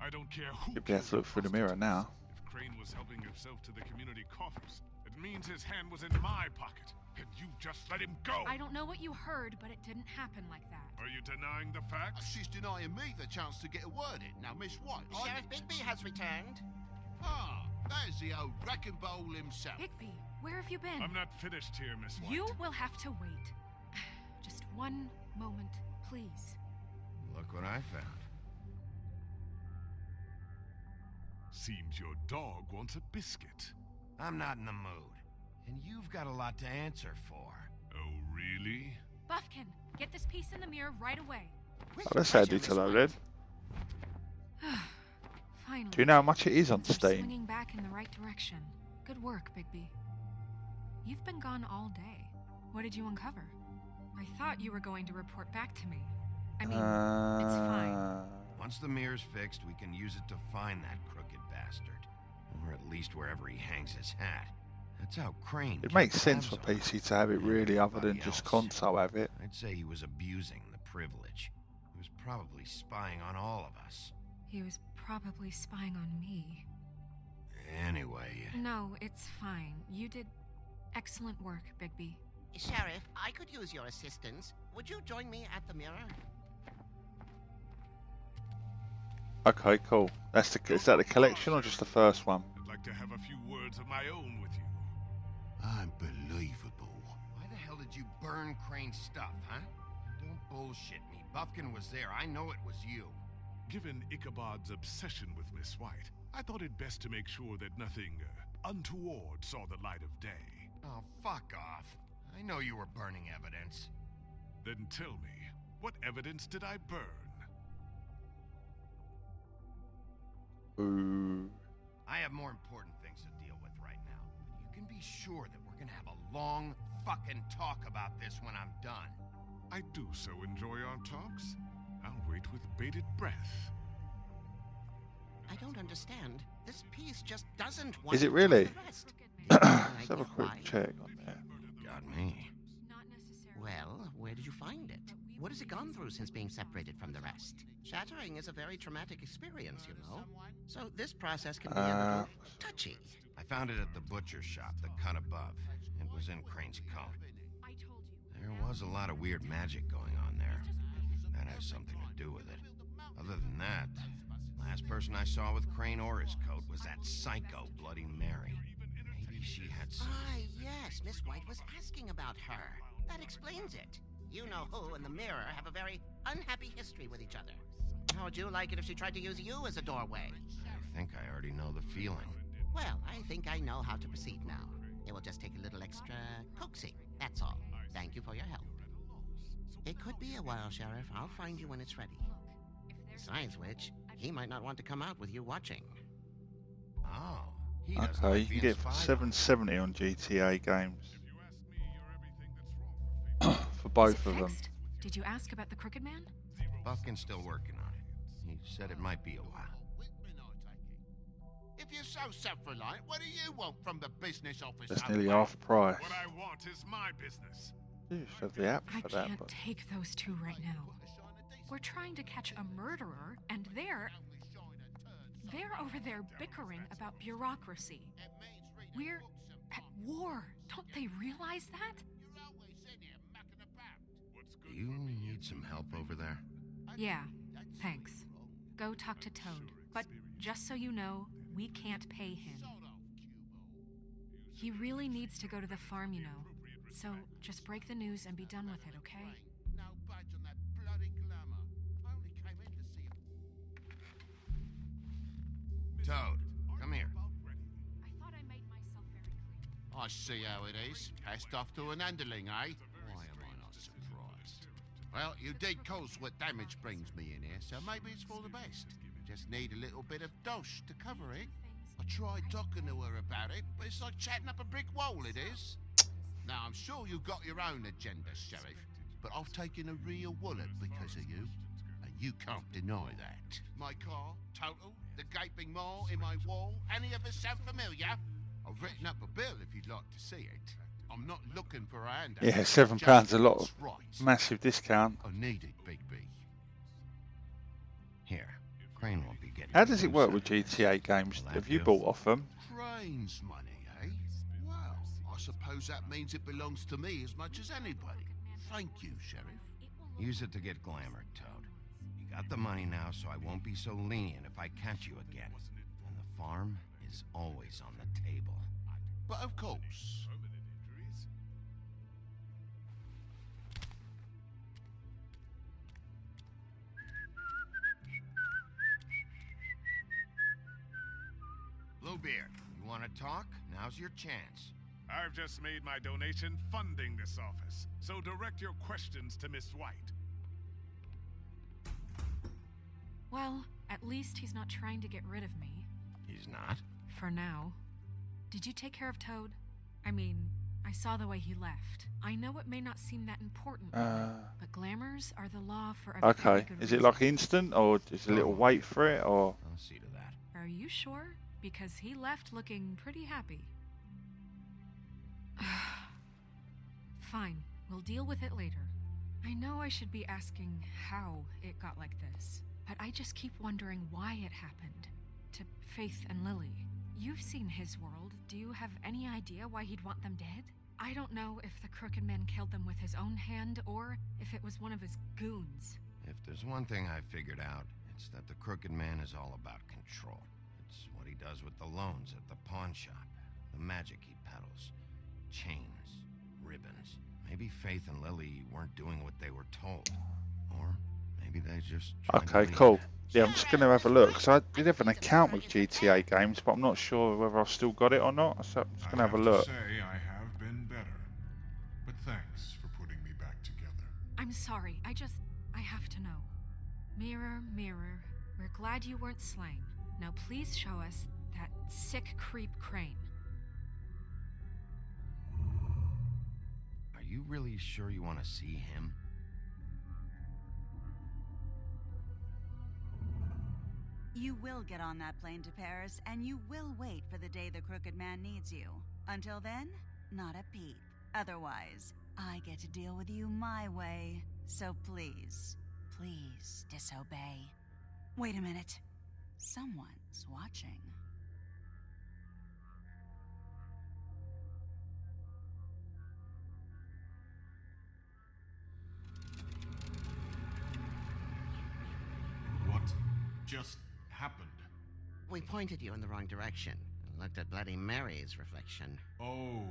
I don't care who. You'll be able to look through the mirror now. If Crane was helping himself to the community coffers, it means his hand was in my pocket, and you just let him go. I don't know what you heard, but it didn't happen like that. Are you denying the facts? She's denying me the chance to get a word in. Now, Miss White, Sheriff Bigby has returned. Ah, there's the old wrecking bowl himself. Bigby, where have you been? I'm not finished here, Miss White. You will have to wait. Just one moment, please. Look what I found. Seems your dog wants a biscuit. I'm not in the mood. And you've got a lot to answer for. Oh, really? Buffkin, get this piece in the mirror right away. Oh, that's handy to know then. Finally. Do you know how much it is on Things are Steam? Swinging back in the right direction. Good work, Bigby. You've been gone all day. What did you uncover? I thought you were going to report back to me. I mean, it's fine. Once the mirror's fixed, we can use it to find that crooked bastard. Or at least wherever he hangs his hat. That's how Crane... It makes sense for tabs on PC to have it really, other than everybody just else. console have it. I'd say he was abusing the privilege. He was probably spying on all of us. He was probably spying on me. Anyway... No, it's fine. You did excellent work, Bigby. Sheriff, I could use your assistance. Would you join me at the mirror? Okay, cool. That's the. Is that the collection or just the first one? I'd like to have a few words of my own with you. Unbelievable. Why the hell did you burn Crane's stuff, huh? Don't bullshit me. Buffkin was there. I know it was you. Given Ichabod's obsession with Miss White, I thought it best to make sure that nothing untoward saw the light of day. Oh, fuck off. I know you were burning evidence. Then tell me, what evidence did I burn? Ooh. I have more important things to deal with right now. But you can be sure that we're gonna have a long fucking talk about this when I'm done. I do so enjoy our talks. I'll wait with bated breath. I don't understand. This piece just doesn't want Is it to really? join the rest. Let's have a quick check on that. Got me. Well, where did you find it? What has it gone through since being separated from the rest? Shattering is a very traumatic experience, you know. So this process can be a little touchy. I found it at the butcher shop, the cut above. It was in Crane's coat. There was a lot of weird magic going on there. If that has something to do with it. Other than that, last person I saw with Crane or his coat was that psycho Bloody Mary. Maybe she had some... Ah, yes, Miss White was asking about her. That explains it. You know who and the mirror have a very unhappy history with each other. How would you like it if she tried to use you as a doorway? I think I already know the feeling. Well, I think I know how to proceed now. It will just take a little extra coaxing, that's all. Thank you for your help. It could be a while, Sheriff. I'll find you when it's ready. Besides which, he might not want to come out with you watching. Oh, he doesn't Okay, like you can being get it for spied on. $7.70 on GTA games. For both of them. Fixed? Did you ask about the Crooked Man? Buffkin's still working on it. He said it might be a while. If you're so self-reliant, what do you want from the business office? That's nearly half price. What I want is my business. You should have the app I for that, can't but take those two right now. We're trying to catch a murderer, and they're over there bickering about bureaucracy. We're at war. Don't they realize that? Do you need some help over there? Yeah, thanks. Go talk to Toad. But just so you know, we can't pay him. He really needs to go to the farm, you know. So just break the news and be done with it, okay? No budge on that bloody glamour. I only came in to see him. Toad, come here. I thought I made myself very clear. I see how it is. Passed off to an underling, eh? Why am I not surprised? Well, you did cause what damage brings me in here, so maybe it's for the best. Just need a little bit of dosh to cover it. I tried talking to her about it, but it's like chatting up a brick wall, it is. Now, I'm sure you've got your own agenda, Sheriff, but I've taken a real wallet because of you, and you can't deny that. My car, total, the gaping maw in my wall, any of us sound familiar? I've written up a bill if you'd like to see it. I'm not looking for a handout. yeah, £7 a lot of massive discount. I need it, Bigby. Here, Crane won't be getting... How does it work with GTA games? Have you bought off them? Crane's money, eh? Well, I suppose that means it belongs to me as much as anybody. Thank you, Sheriff. Use it to get glamored, Toad. You got the money now, so I won't be so lenient if I catch you again. And the farm is always on the table. But of course. want to talk? Now's your chance. I've just made my donation funding this office, so direct your questions to Miss White. Well, at least he's not trying to get rid of me. He's not? For now. Did you take care of Toad? I mean, I saw the way he left. I know it may not seem that important, but glamours are the law for a very Okay. good Is it reason. like instant, or is a little wait for it, or? I'll see to that. Are you sure? Because he left looking pretty happy. Fine, we'll deal with it later. I know I should be asking how it got like this, but I just keep wondering why it happened. To Faith and Lily. You've seen his world. Do you have any idea why he'd want them dead? I don't know if the Crooked Man killed them with his own hand, or if it was one of his goons. If there's one thing I figured out, it's that the Crooked Man is all about control. It's what he does with the loans at the pawn shop, the magic he peddles, chains, ribbons. Maybe Faith and Lily weren't doing what they were told. Or maybe they just tried to Okay, leave. cool. Yeah, I'm just going to have a look. So I did have an account with GTA Games, but I'm not sure whether I've still got it or not. So I'm just going to have a look. To say I have been better, but thanks for putting me back together. I'm sorry, I have to know. Mirror, mirror, we're glad you weren't slain. Now please show us that sick creep Crane. Are you really sure you want to see him? You will get on that plane to Paris, and you will wait for the day the Crooked Man needs you. Until then, not a peep. Otherwise, I get to deal with you my way. So please, please disobey. Wait a minute. Someone's watching. What just happened? We pointed you in the wrong direction and looked at Bloody Mary's reflection. Oh,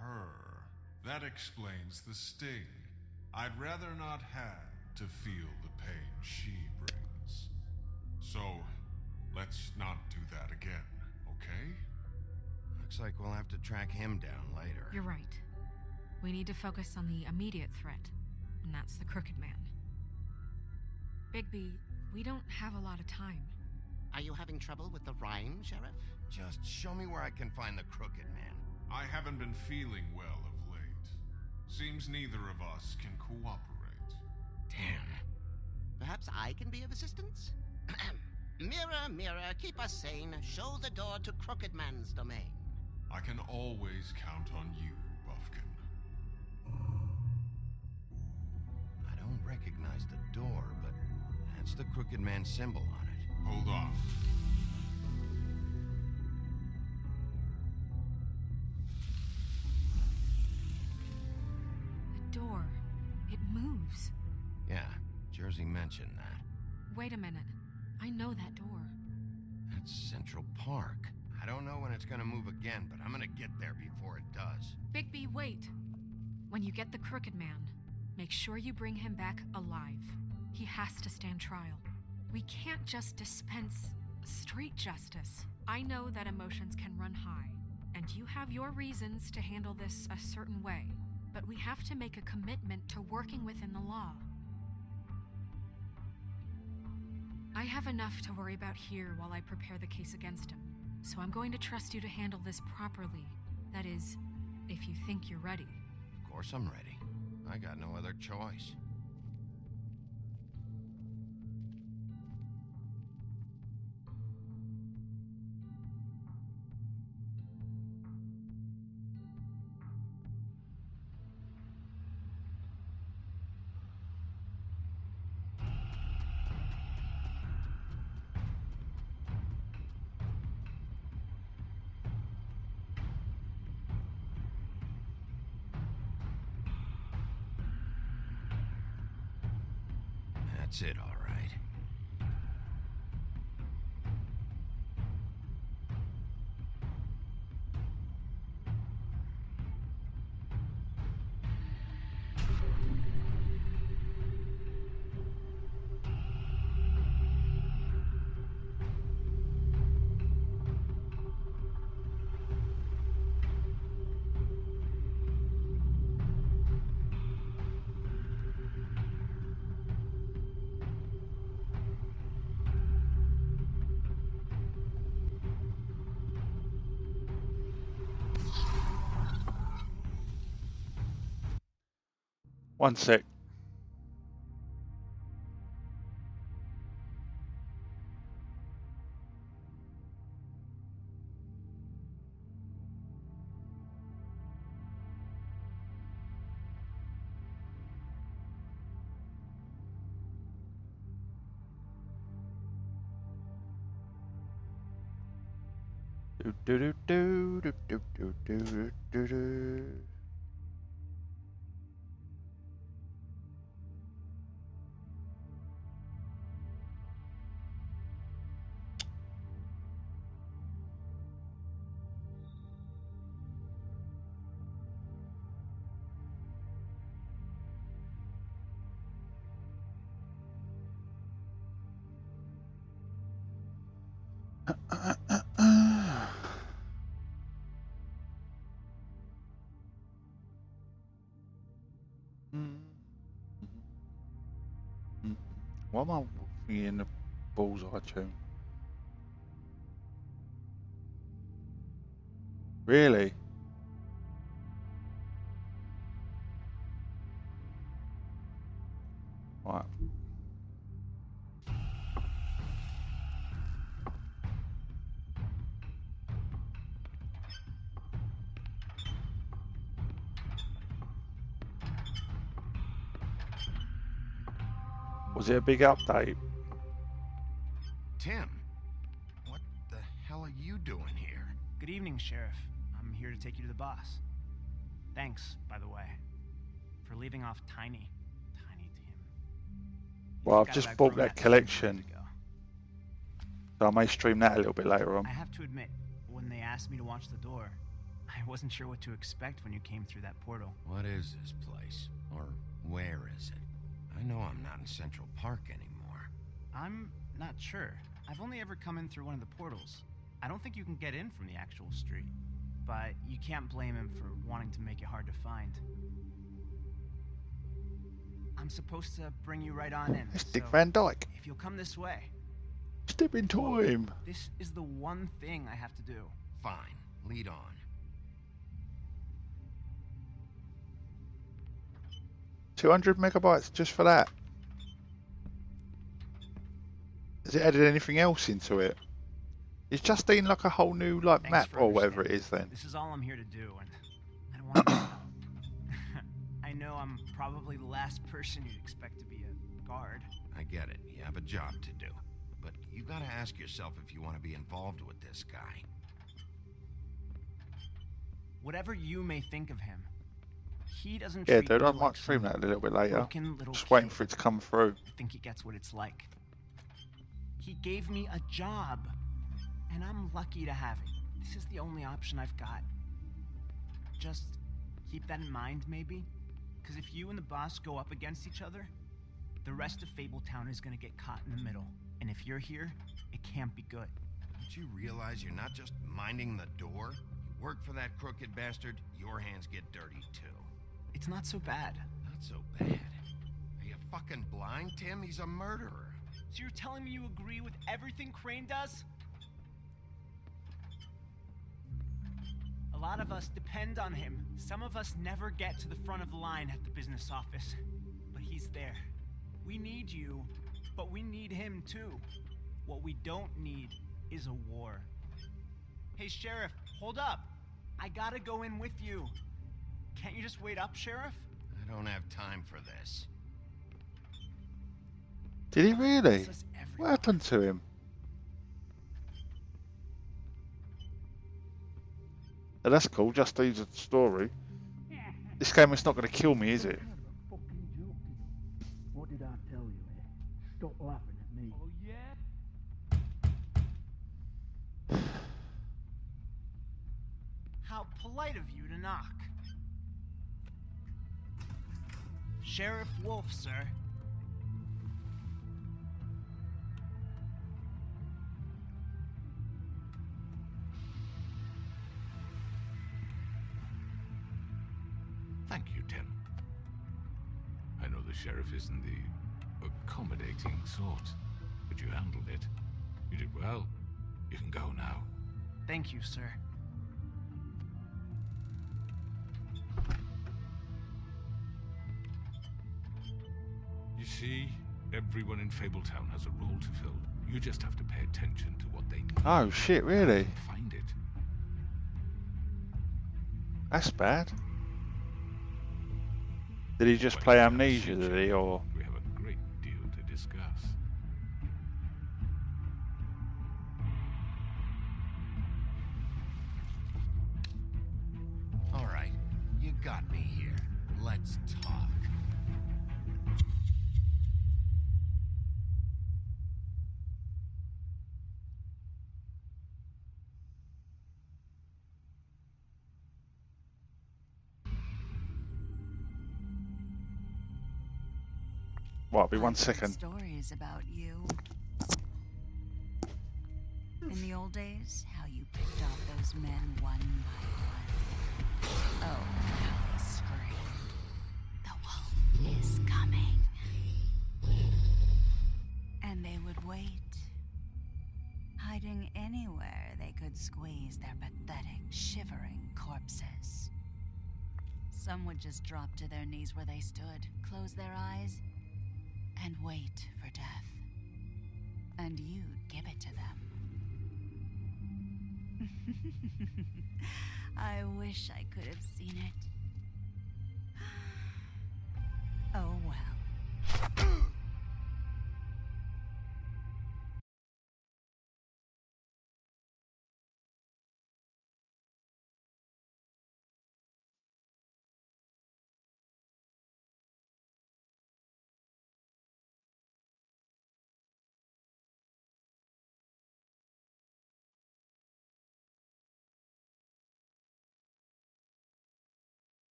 her. That explains the sting. I'd rather not have to feel the pain she brings. So, let's not do that again, okay? Looks like we'll have to track him down later. You're right. We need to focus on the immediate threat, and that's the Crooked Man. Bigby, we don't have a lot of time. Are you having trouble with the rhyme, Sheriff? Just show me where I can find the Crooked Man. I haven't been feeling well of late. Seems neither of us can cooperate. Damn. Perhaps I can be of assistance? Mirror, mirror, keep us sane. Show the door to Crooked Man's domain. I can always count on you, Buffkin. I don't recognize the door, but that's the Crooked Man symbol on it. Hold on. The door. It moves. Yeah, Jersey mentioned that. Wait a minute. I know that door. That's Central Park. I don't know when it's gonna move again, but I'm gonna get there before it does. Bigby, wait. When you get the Crooked Man, make sure you bring him back alive. He has to stand trial. We can't just dispense street justice. I know that emotions can run high, and you have your reasons to handle this a certain way, but we have to make a commitment to working within the law. I have enough to worry about here while I prepare the case against him, so I'm going to trust you to handle this properly. That is, if you think you're ready. Of course I'm ready. I got no other choice. That's it, all right. One sec. Do do do do do do do do do. Why am I thinking in the bullseye tune? Really? Right. Was it a big update? Tim, what the hell are you doing here? Good evening, Sheriff. I'm here to take you to the boss. Thanks, by the way, for leaving off Tiny Tim. Well, I've just bought that collection, so I may stream that a little bit later on. I have to admit, when they asked me to watch the door, I wasn't sure what to expect when you came through that portal. What is this place? Or where is it? I know I'm not in Central Park anymore. I'm not sure. I've only ever come in through one of the portals. I don't think you can get in from the actual street. But you can't blame him for wanting to make it hard to find. I'm supposed to bring you right on in. It's Dick Van Dyke. If you'll come this way. Step in time. This is the one thing I have to do. Fine. Lead on. $200 megabytes just for that. Has it added anything else into it? Is Justine like a whole new like map or whatever it is then? This is all I'm here to do, and I don't want to. I know I'm probably the last person you'd expect to be a guard. I get it. You have a job to do. But you gotta ask yourself if you want to be involved with this guy. Whatever you may think of him, he doesn't Yeah, treat dude, you I like might stream some that a little bit later. broken little Just waiting kid. for it to come through. I think he gets what it's like. He gave me a job, and I'm lucky to have it. This is the only option I've got. Just keep that in mind, maybe? Because if you and the boss go up against each other, the rest of Fabletown is going to get caught in the middle. And if you're here, it can't be good. Don't you realize you're not just minding the door? You work for that crooked bastard, your hands get dirty too. It's not so bad. Not so bad. Are you fucking blind, Tim? He's a murderer. So you're telling me you agree with everything Crane does? A lot of us depend on him. Some of us never get to the front of the line at the business office. But he's there. We need you, but we need him too. What we don't need is a war. Hey, Sheriff, hold up. I gotta go in with you. Can't you just wait up, Sheriff? I don't have time for this. Did he really? What happened to him? Oh, that's cool, Justine's story. This game is not going to kill me, is it? What did I tell you, eh? Stop laughing at me. Oh, yeah? How polite of you to knock. Sheriff Wolf, sir. Thank you, Tim. I know the sheriff isn't the accommodating sort, but you handled it. You did well. You can go now. Thank you, sir. You see, everyone in Fabletown has a role to fill. You just have to pay attention to what they need. Oh shit, really? Find it. That's bad. Did he just play Amnesia, did he, or? We have a great deal to discuss. All right, you got me here. Let's talk. What, be 1 I've heard second. Stories about you. In the old days, how you picked off those men one by one. Oh, how they screamed. The wolf is coming. And they would wait, hiding anywhere they could squeeze their pathetic, shivering corpses. Some would just drop to their knees where they stood, close their eyes, and wait for death. And you'd give it to them. I wish I could have seen it. Oh well.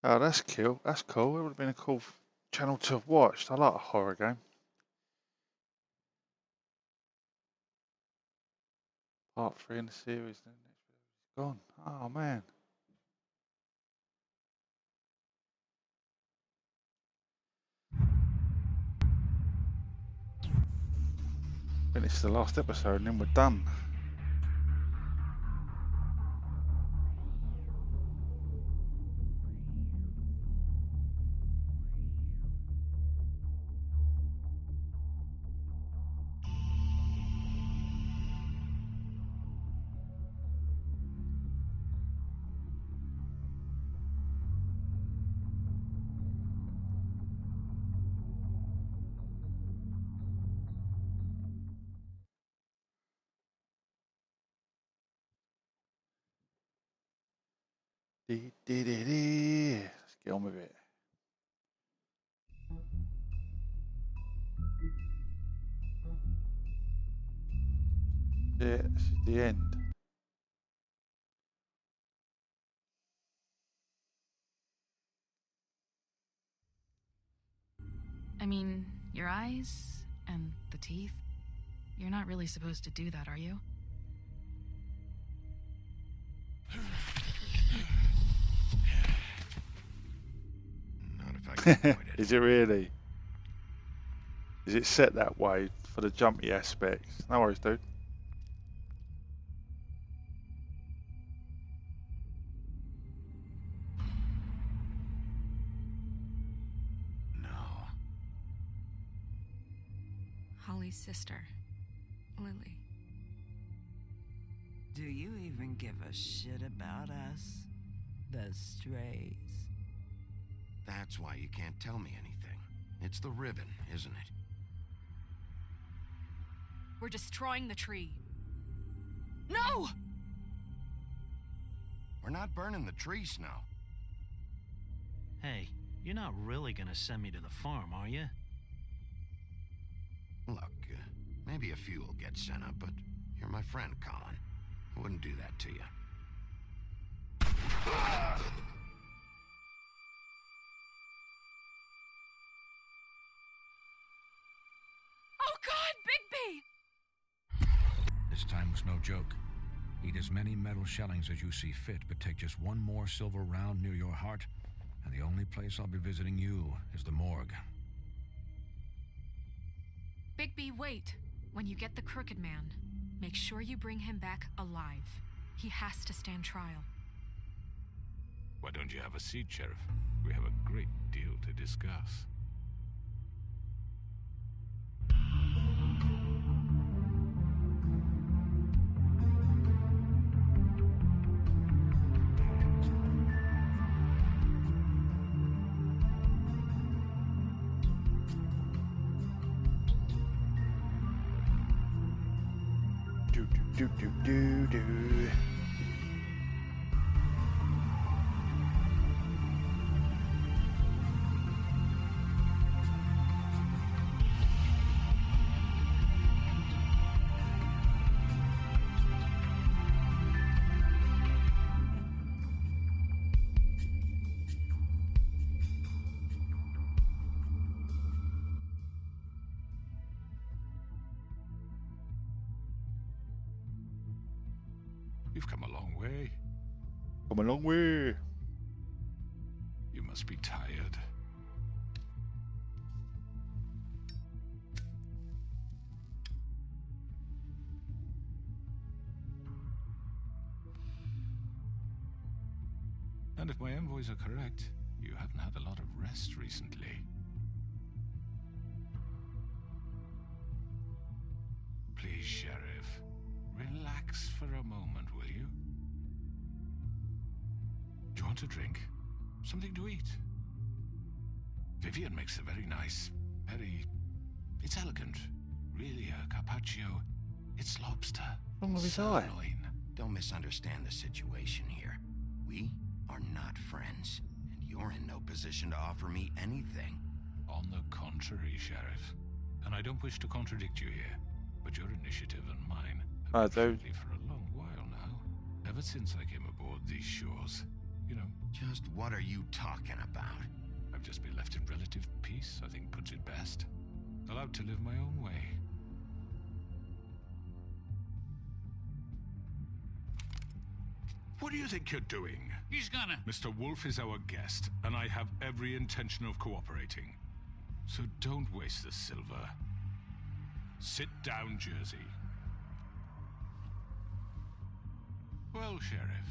Oh, that's cool. That's cool. It would have been a cool channel to have watched. I like a horror game. Part 3 in the series. Then it's gone. Oh man. I think this is the last episode, and then we're done. Let's get on with it. Yeah, this is the end. I mean, your eyes and the teeth. You're not really supposed to do that, are you? Not if I can avoid it. Is it really? Is it set that way for the jumpy aspects? No worries, dude. Holly's sister, Lily. Do you even give a shit about us? The strays? That's why you can't tell me anything. It's the ribbon, isn't it? We're destroying the tree. No! We're not burning the tree, Snow. Hey, you're not really gonna send me to the farm, are you? Look, maybe a few will get sent up, but you're my friend, Colin. I wouldn't do that to you. Oh God, Bigby! This time was no joke. Eat as many metal shellings as you see fit, but take just one more silver round near your heart, and the only place I'll be visiting you is the morgue. Bigby, wait. When you get the Crooked Man, make sure you bring him back alive. He has to stand trial. Why don't you have a seat, Sheriff? We have a great deal to discuss. Do. You've come a long way. Come a long way. You must be tired. And if my envoys are correct, you haven't had a lot of rest recently. Please, Sheriff, relax for a moment, will you? Do you want a drink? Something to eat? Vivian makes a very nice, it's elegant. Really, a carpaccio. It's lobster. Long of his eye. Sirloin. Don't misunderstand the situation here. We are not friends, and you're in no position to offer me anything. On the contrary, Sheriff. And I don't wish to contradict you here, but your initiative and mine have been friendly for a long while now. Ever since I came aboard these shores. You know. Just what are you talking about? I've just been left in relative peace, I think puts it best. Allowed to live my own way. What do you think you're doing? He's gonna... Mr. Wolf is our guest, and I have every intention of cooperating. So don't waste the silver. Sit down, Jersey. Well, Sheriff,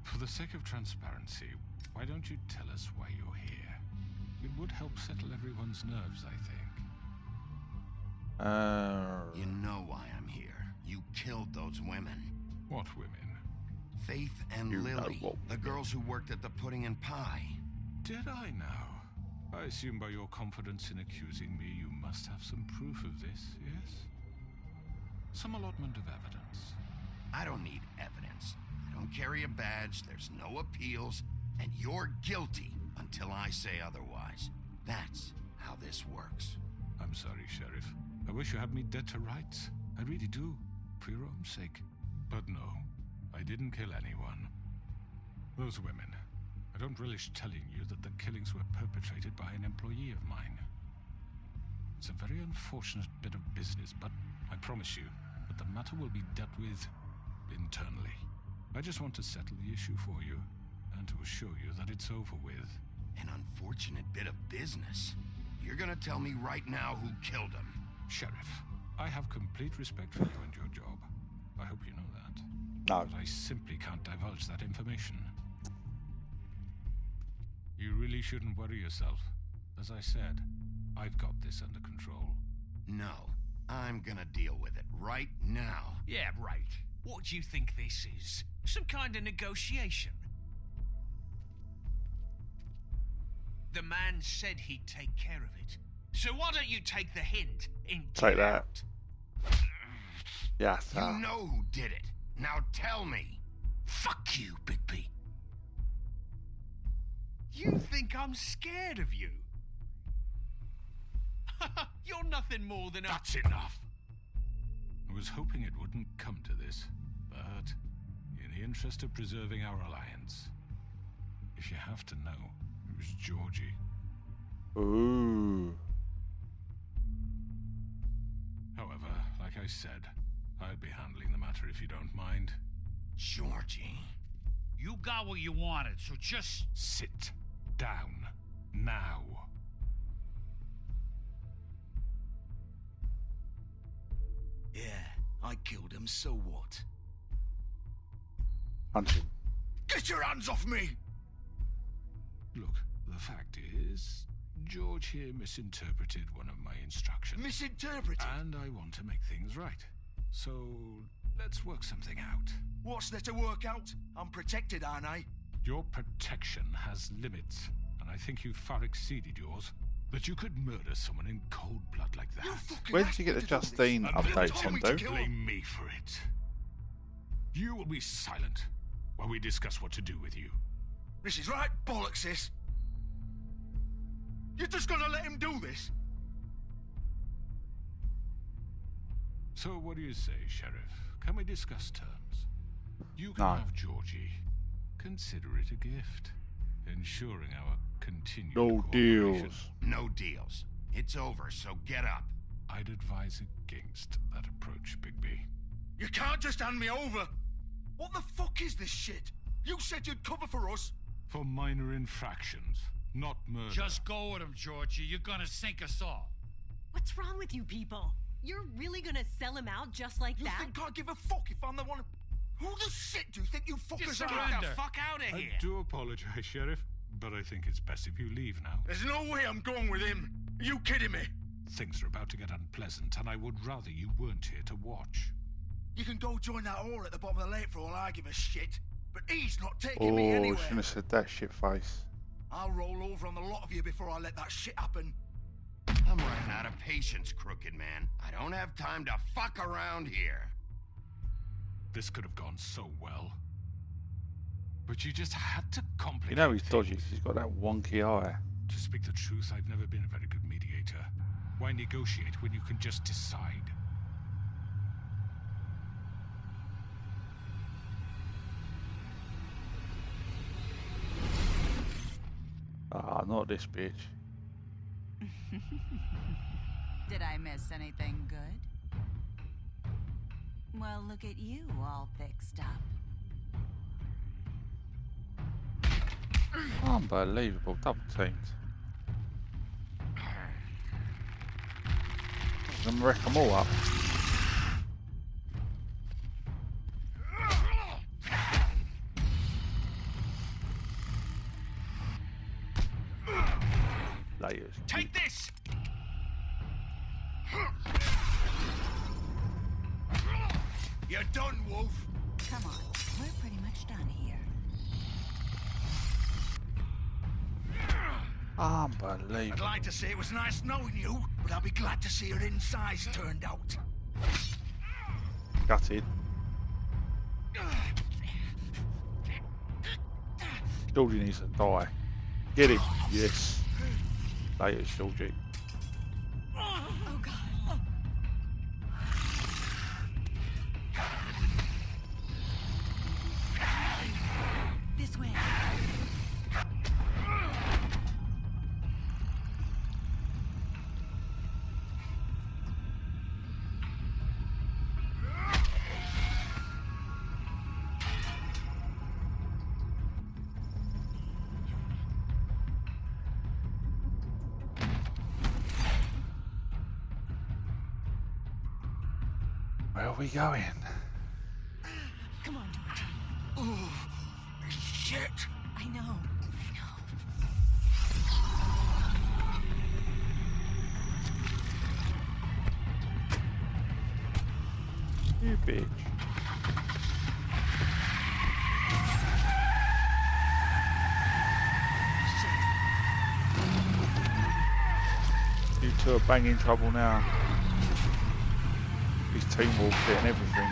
for the sake of transparency, why don't you tell us why you're here? It would help settle everyone's nerves, I think. You know why I'm here. You killed those women. What women? Faith and Lily, the girls who worked at the Pudding and Pie. Did I now? I assume by your confidence in accusing me, you must have some proof of this, yes? Some allotment of evidence. I don't need evidence. I don't carry a badge, there's no appeals, and you're guilty until I say otherwise. That's how this works. I'm sorry, Sheriff. I wish you had me dead to rights. I really do, for your own sake. But no, I didn't kill anyone. Those women. I don't relish telling you that the killings were perpetrated by an employee of mine. It's a very unfortunate bit of business, but I promise you that the matter will be dealt with internally. I just want to settle the issue for you, and to assure you that it's over with. An unfortunate bit of business? You're gonna tell me right now who killed him? Sheriff, I have complete respect for you and your job. I hope you know that. No. But I simply can't divulge that information. You really shouldn't worry yourself. As I said, I've got this under control. No, I'm gonna deal with it right now. Yeah, right. What do you think this is? Some kind of negotiation? The man said he'd take care of it. So why don't you take the hint and take that. Out? Yes. You know who did it. Now tell me. Fuck you, Bigby. You think I'm scared of you? You're nothing more than a... That's enough. I was hoping it wouldn't come to this, but in the interest of preserving our alliance, if you have to know, it was Georgie. Ooh. However, like I said, I'll be handling the matter if you don't mind. Georgie. You got what you wanted, so just sit down now. Yeah, I killed him, so what? Punch him. Get your hands off me! Look, the fact is, George here misinterpreted one of my instructions. Misinterpreted? And I want to make things right. So, let's work something out. What's there to work out? I'm protected, aren't I? Your protection has limits, and I think you've far exceeded yours. That you could murder someone in cold blood like that. Where did you get the Justine updates from, dude? Don't blame me for it. You will be silent while we discuss what to do with you. This is right bollocks, this. You're just gonna let him do this? So what do you say, Sheriff? Can we discuss terms? You can No. have Georgie. Consider it a gift, ensuring our continued No cooperation. deals. No deals. It's over, so get up. I'd advise against that approach, Bigby. You can't just hand me over! What the fuck is this shit? You said you'd cover for us! For minor infractions, not murder. just go with him, Georgie. You're gonna sink us all. What's wrong with you people? You're really gonna sell him out just like that? You think I give a fuck if I'm the one... Who the shit do you think you fuckers are? Get the fuck out of I here! do apologize, Sheriff, but I think it's best if you leave now. There's no way I'm going with him. Are you kidding me? Things are about to get unpleasant, and I would rather you weren't here to watch. You can go join that whore at the bottom of the lake for all I give a shit. But he's not taking me Oh, anywhere. shouldn't have said that, shit face. I'll roll over on the lot of you before I let that shit happen. I'm running out of patience, Crooked Man. I don't have time to fuck around here. This could have gone so well. But you just had to complicate You know he's dodgy things. 'cause he's got that wonky eye. To speak the truth, I've never been a very good mediator. Why negotiate when you can just decide? Ah, not this bitch. Did I miss anything good? Well, look at you all fixed up. Unbelievable, double teamed. Them wreck them all up. Layers. Take this! You're done, Wolf. Come on, we're pretty much done here. Unbelievable. I'd like to say it was nice knowing you, but I'll be glad to see your insides turned out. Gutted. Georgie needs to die. Get him. Yes. Layers, Georgie. Oh god. This way. Where are we going? Come on, Georgie. Oh, shit. I know. You bitch. You two are banging trouble now. His team will fit and everything.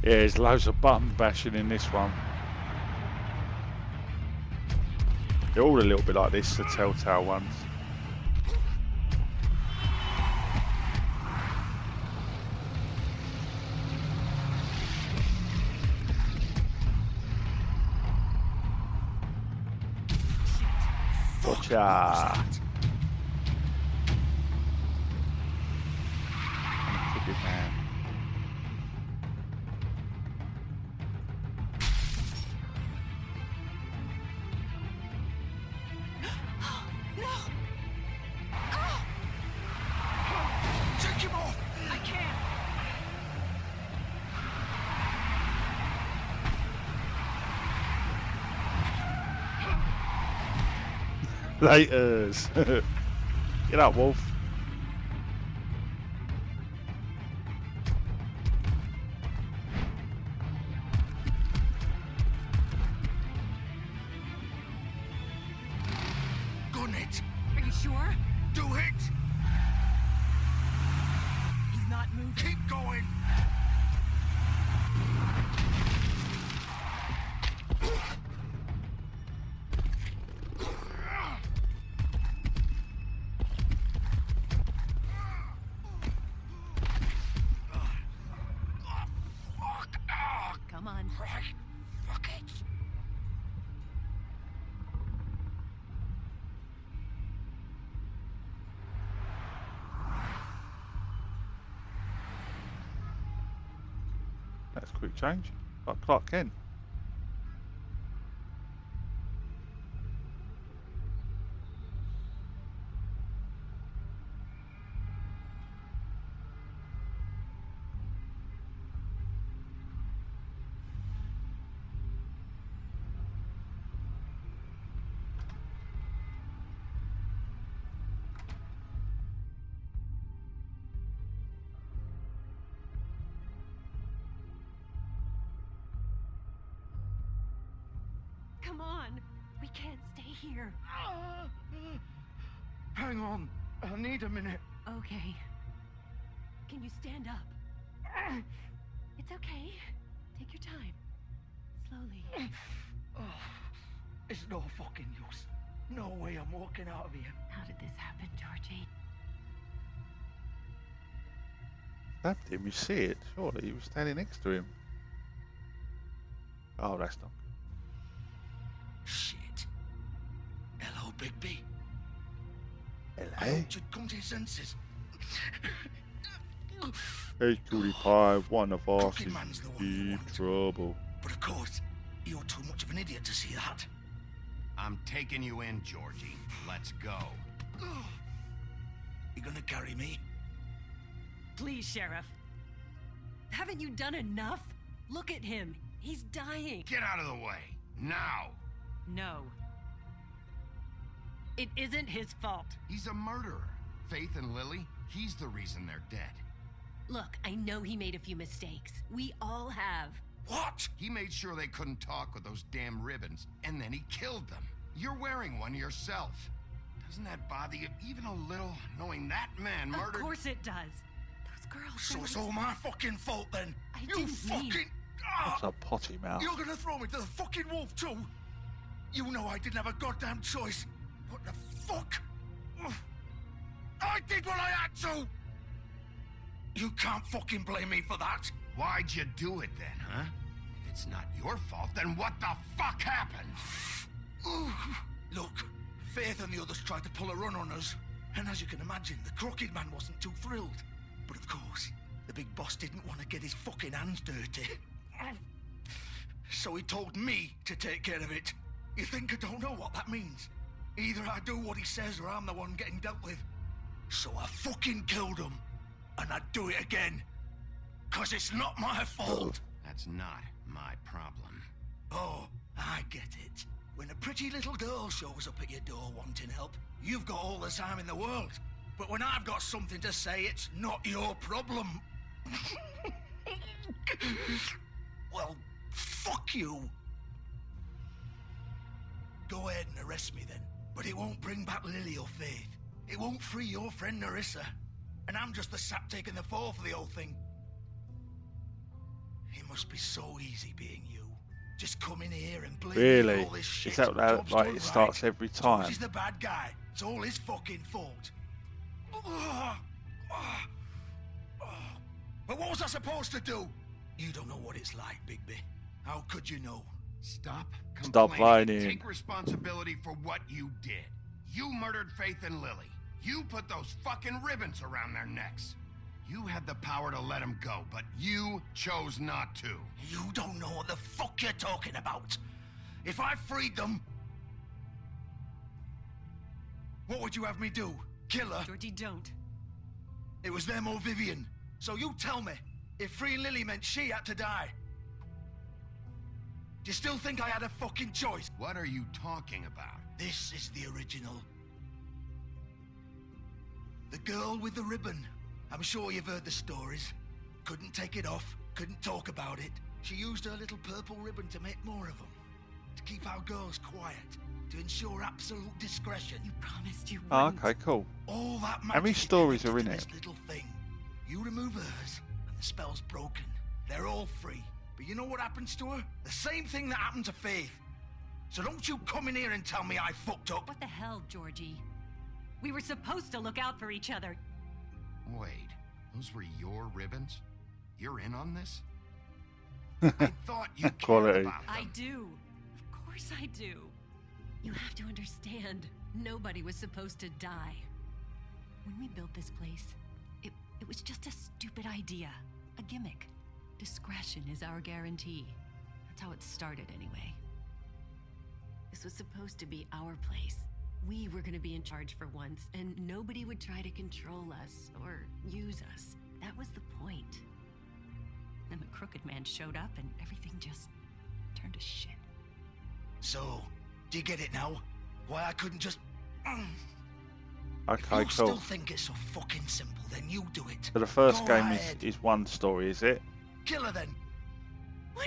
Yeah, there's loads of button bashing in this one. They're all a little bit like this, the Telltale ones. Gotcha. Good man. Take him off! I can't. Laters. Get up, Wolf. Gun it! Are you sure? Do it! He's not moving. Keep going! Come on. Right. Fuck it. That's a quick change. Like Clark Kent. Come on. We can't stay here. Hang on. I need a minute. Okay. Can you stand up? It's okay. Take your time. Slowly. It's no fucking use. No way I'm walking out of here. How did this happen, Georgie? Stabbed him, you see it, surely. He was standing next to him. Oh, that's not. Shit. Hello, Bigby. I Hello? hoped you'd come to your senses. Hey, Cutie Pie, one of us Crooked is Man's the one in you deep want. trouble. But of course, you're too much of an idiot to see that. I'm taking you in, Georgie. Let's go. You gonna carry me? Please, Sheriff. Haven't you done enough? Look at him. He's dying. Get out of the way. Now. No. It isn't his fault. He's a murderer. Faith and Lily, he's the reason they're dead. Look, I know he made a few mistakes. We all have. What? He made sure they couldn't talk with those damn ribbons, and then he killed them. You're wearing one yourself. Doesn't that bother you even a little, knowing that man murdered... Of course it does. Those girls... So it's all my fucking fault then? I You didn't fucking... mean... That's a potty mouth. You're gonna throw me to the fucking wolf too? You know I didn't have a goddamn choice. What the fuck? I did what I had to! You can't fucking blame me for that. Why'd you do it then, huh? If it's not your fault, then what the fuck happened? Look, Faith and the others tried to pull a run on us. And as you can imagine, the Crooked Man wasn't too thrilled. But of course, the big boss didn't want to get his fucking hands dirty. So he told me to take care of it. You think I don't know what that means? Either I do what he says or I'm the one getting dealt with. So I fucking killed him. And I'd do it again. 'Cause it's not my fault. That's not my problem. Oh, I get it. When a pretty little girl shows up at your door wanting help, you've got all the time in the world. But when I've got something to say, it's not your problem. Well, fuck you. Go ahead and arrest me then. But it won't bring back Lily or Faith. It won't free your friend Narissa. And I'm just the sap taking the fall for the whole thing. It must be so easy being you. Just come in here and blame Really? me for all this shit. Is that how, Job's like done it starts right. every time? He's the bad guy. It's all his fucking fault. But what was I supposed to do? You don't know what it's like, Bigby. How could you know? Stop whining. Take responsibility for what you did. You murdered Faith and Lily. You put those fucking ribbons around their necks. You had the power to let them go, but you chose not to. You don't know what the fuck you're talking about. If I freed them... What would you have me do? Kill her? Georgie, don't. It was them or Vivian. So you tell me, if freeing Lily meant she had to die, do you still think I had a fucking choice? What are you talking about? This is the original. The girl with the ribbon. I'm sure you've heard the stories. Couldn't take it off, couldn't talk about it. She used her little purple ribbon to make more of them. To keep our girls quiet. To ensure absolute discretion. You promised you Oh, wouldn't. okay, cool. All that How many magic is stories are in connected it? to this little thing. You remove hers, and the spell's broken. They're all free. But you know what happens to her? The same thing that happened to Faith. So don't you come in here and tell me I fucked up. What the hell, Georgie? We were supposed to look out for each other. Wait, those were your ribbons? You're in on this? I thought you cared Quality. about them. I do. Of course I do. You have to understand, nobody was supposed to die. When we built this place, it was just a stupid idea. A gimmick. Discretion is our guarantee. That's how it started anyway. This was supposed to be our place. We were gonna be in charge for once, and nobody would try to control us or use us. That was the point. Then the Crooked Man showed up and everything just turned to shit. So, do you get it now? Why I couldn't just... Okay, If you still cool. think it's so fucking simple, then you do it. So the first Go game ahead. is one story, is it? Kill her then.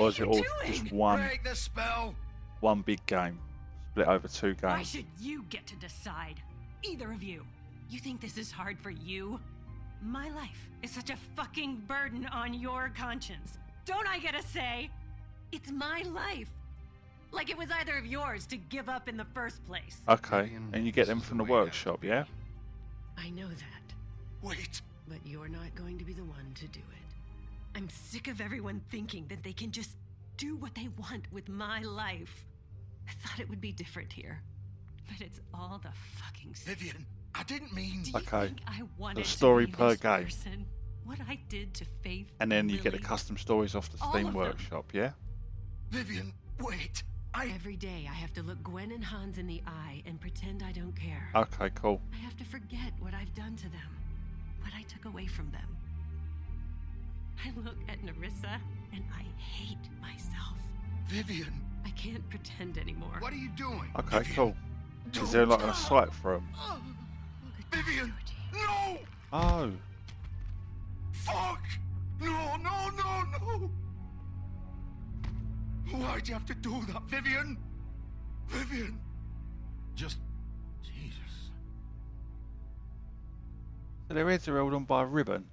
Or is it all just one Break the spell. one big game? Split over two Why games. should you get to decide? Either of you. You think this is hard for you? My life is such a fucking burden on your conscience. Don't I get a say? It's my life. Like it was either of yours to give up in the first place. Okay, and you get them from the workshop, yeah? I know that. Wait. But you're not going to be the one to do it. I'm sick of everyone thinking that they can just do what they want with my life. I thought it would be different here. But it's all the fucking same. Vivian, I didn't mean... Do you Okay, think I wanted the story to be per this game. person? What I did to Faith And then you get the Lily? custom stories off the All Steam of them. Workshop, yeah? Vivian, wait. Every day I have to look Gwen and Hans in the eye and pretend I don't care. Okay, cool. I have to forget what I've done to them. What I took away from them. I look at Nerissa and I hate myself. Vivian. I can't pretend anymore. What are you doing? Okay, cool. Is there like a site for them? Vivian, no! Oh, Fuck! No, no, no, no! Why'd you have to do that, Vivian? Vivian! Just... Jesus. so their heads are held on by a ribbon.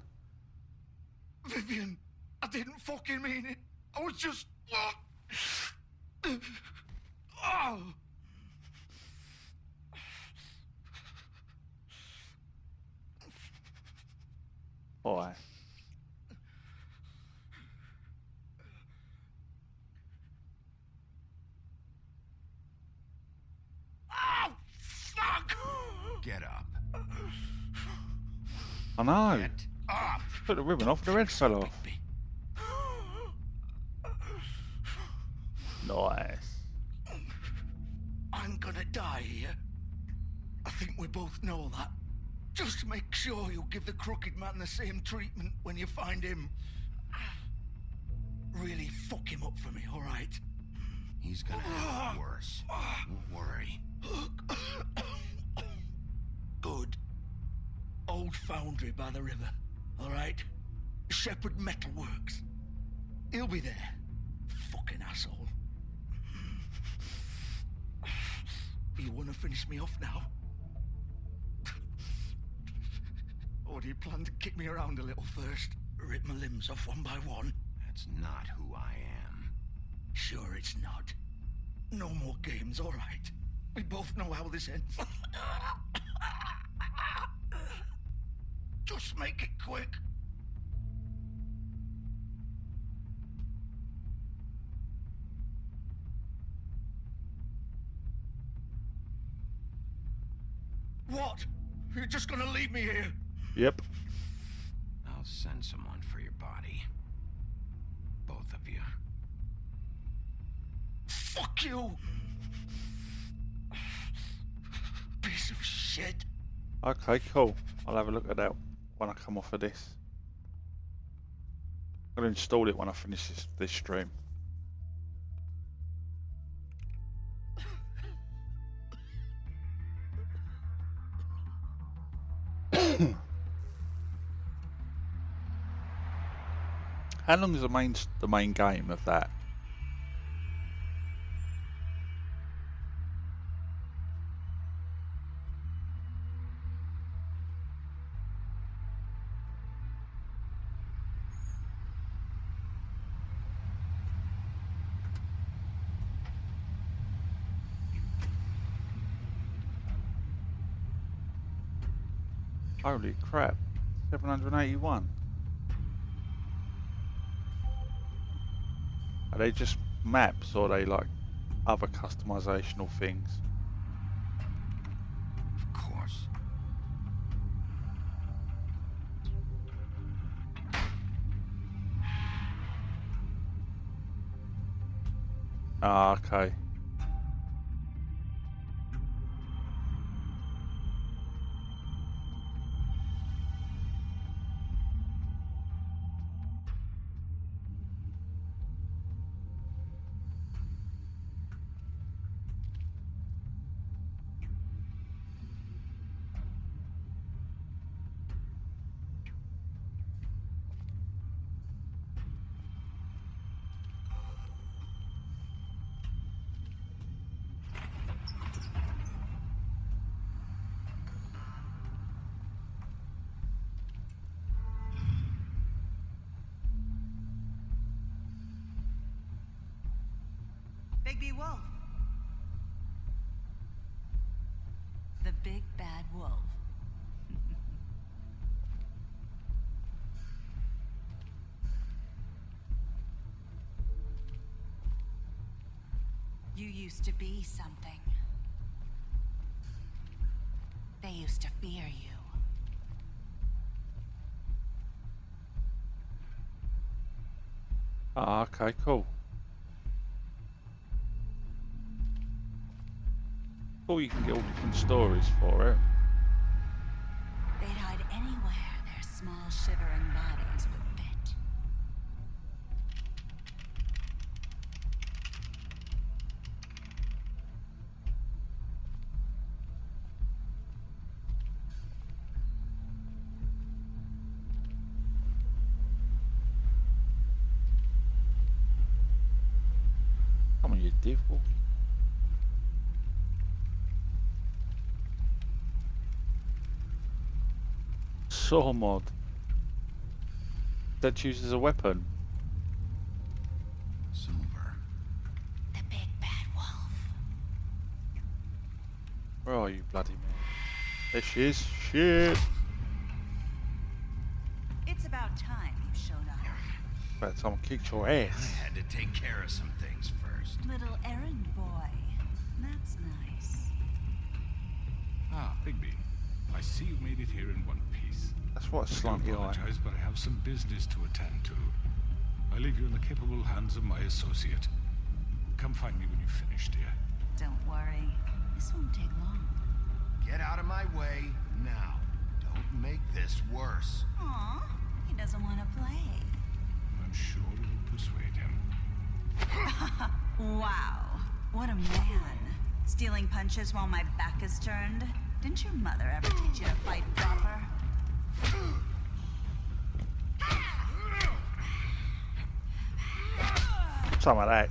Vivian, I didn't fucking mean it. I was just... Oh. Boy. Oh, fuck! Get up. I know. Get up. Put the ribbon off, the head fell off. Nice. I'm gonna die here. I think we both know that. Just make sure you give the Crooked Man the same treatment when you find him. Really fuck him up for me, alright? He's gonna have it worse. Don't worry. Good. Old foundry by the river, alright? Shepherd Metal Works. He'll be there. Fucking asshole. You wanna finish me off now? Or do you plan to kick me around a little first? Rip my limbs off one by one? That's not who I am. Sure it's not. No more games, all right. We both know how this ends. Just make it quick. What? You're just gonna leave me here? Yep. I'll send someone for your body. Both of you. Fuck you! Piece of shit. Okay, cool. I'll have a look at that when I come off of this. I'm going to install it when I finish this stream. How long is the main game of that? Holy crap, 781. Are they just maps or are they like other customizational things? Of course. Ah, okay. Bigby Wolf. The big bad wolf. You used to be something. They used to fear you. Ah, okay, cool. Or you can get all different stories for it. They'd hide anywhere their small shivering bodies would fit. Come on, you devil. Saw mod. That uses a weapon. Silver. The big bad wolf. Where are you, bloody man? There she is. Shit. It's about time you showed up. About time I kicked your ass. I had to take care of some things first. Little errand boy. That's nice. Ah, Bigby. I see you made it here in one piece. That's what a slanty I eye. apologize, but I have some business to attend to. I leave you in the capable hands of my associate. Come find me when you've finished, dear. Don't worry. This won't take long. Get out of my way now. Don't make this worse. Aw, he doesn't want to play. I'm sure you'll persuade him. Wow. What a man. Stealing punches while my back is turned? Didn't your mother ever teach you to fight proper? Some of that.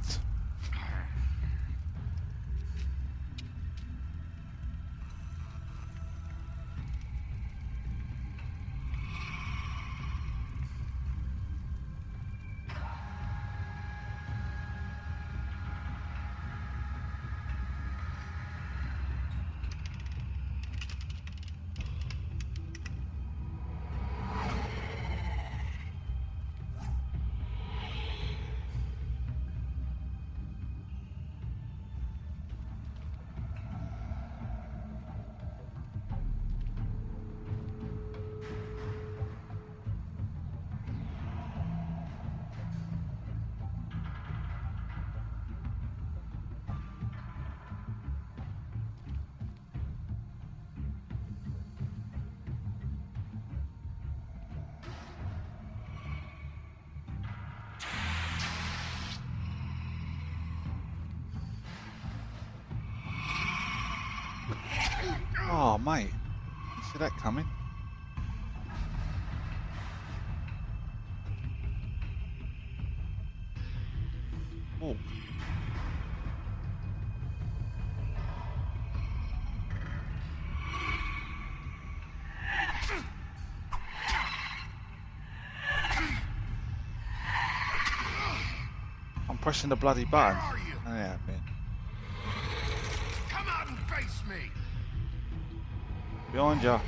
Oh, mate. You see that coming? Oh. I'm pressing the bloody button. Oh, yeah, man. Come out and face me! Behind you.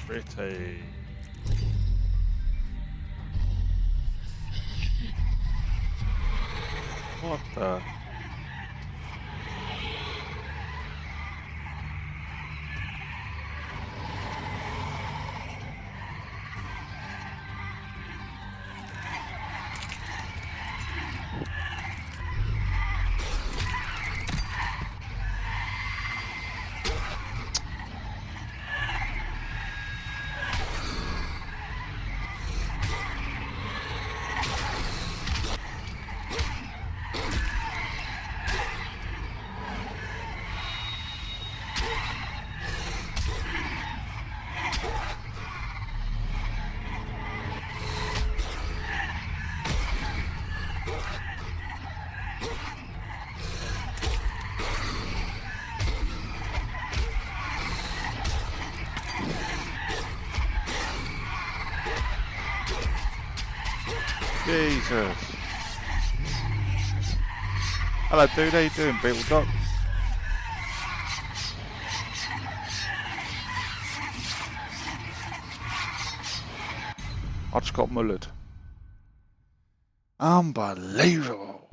Pretty. What the? Jesus. Hello dude, how you doing, Beetledoc? I just got mullered. Unbelievable.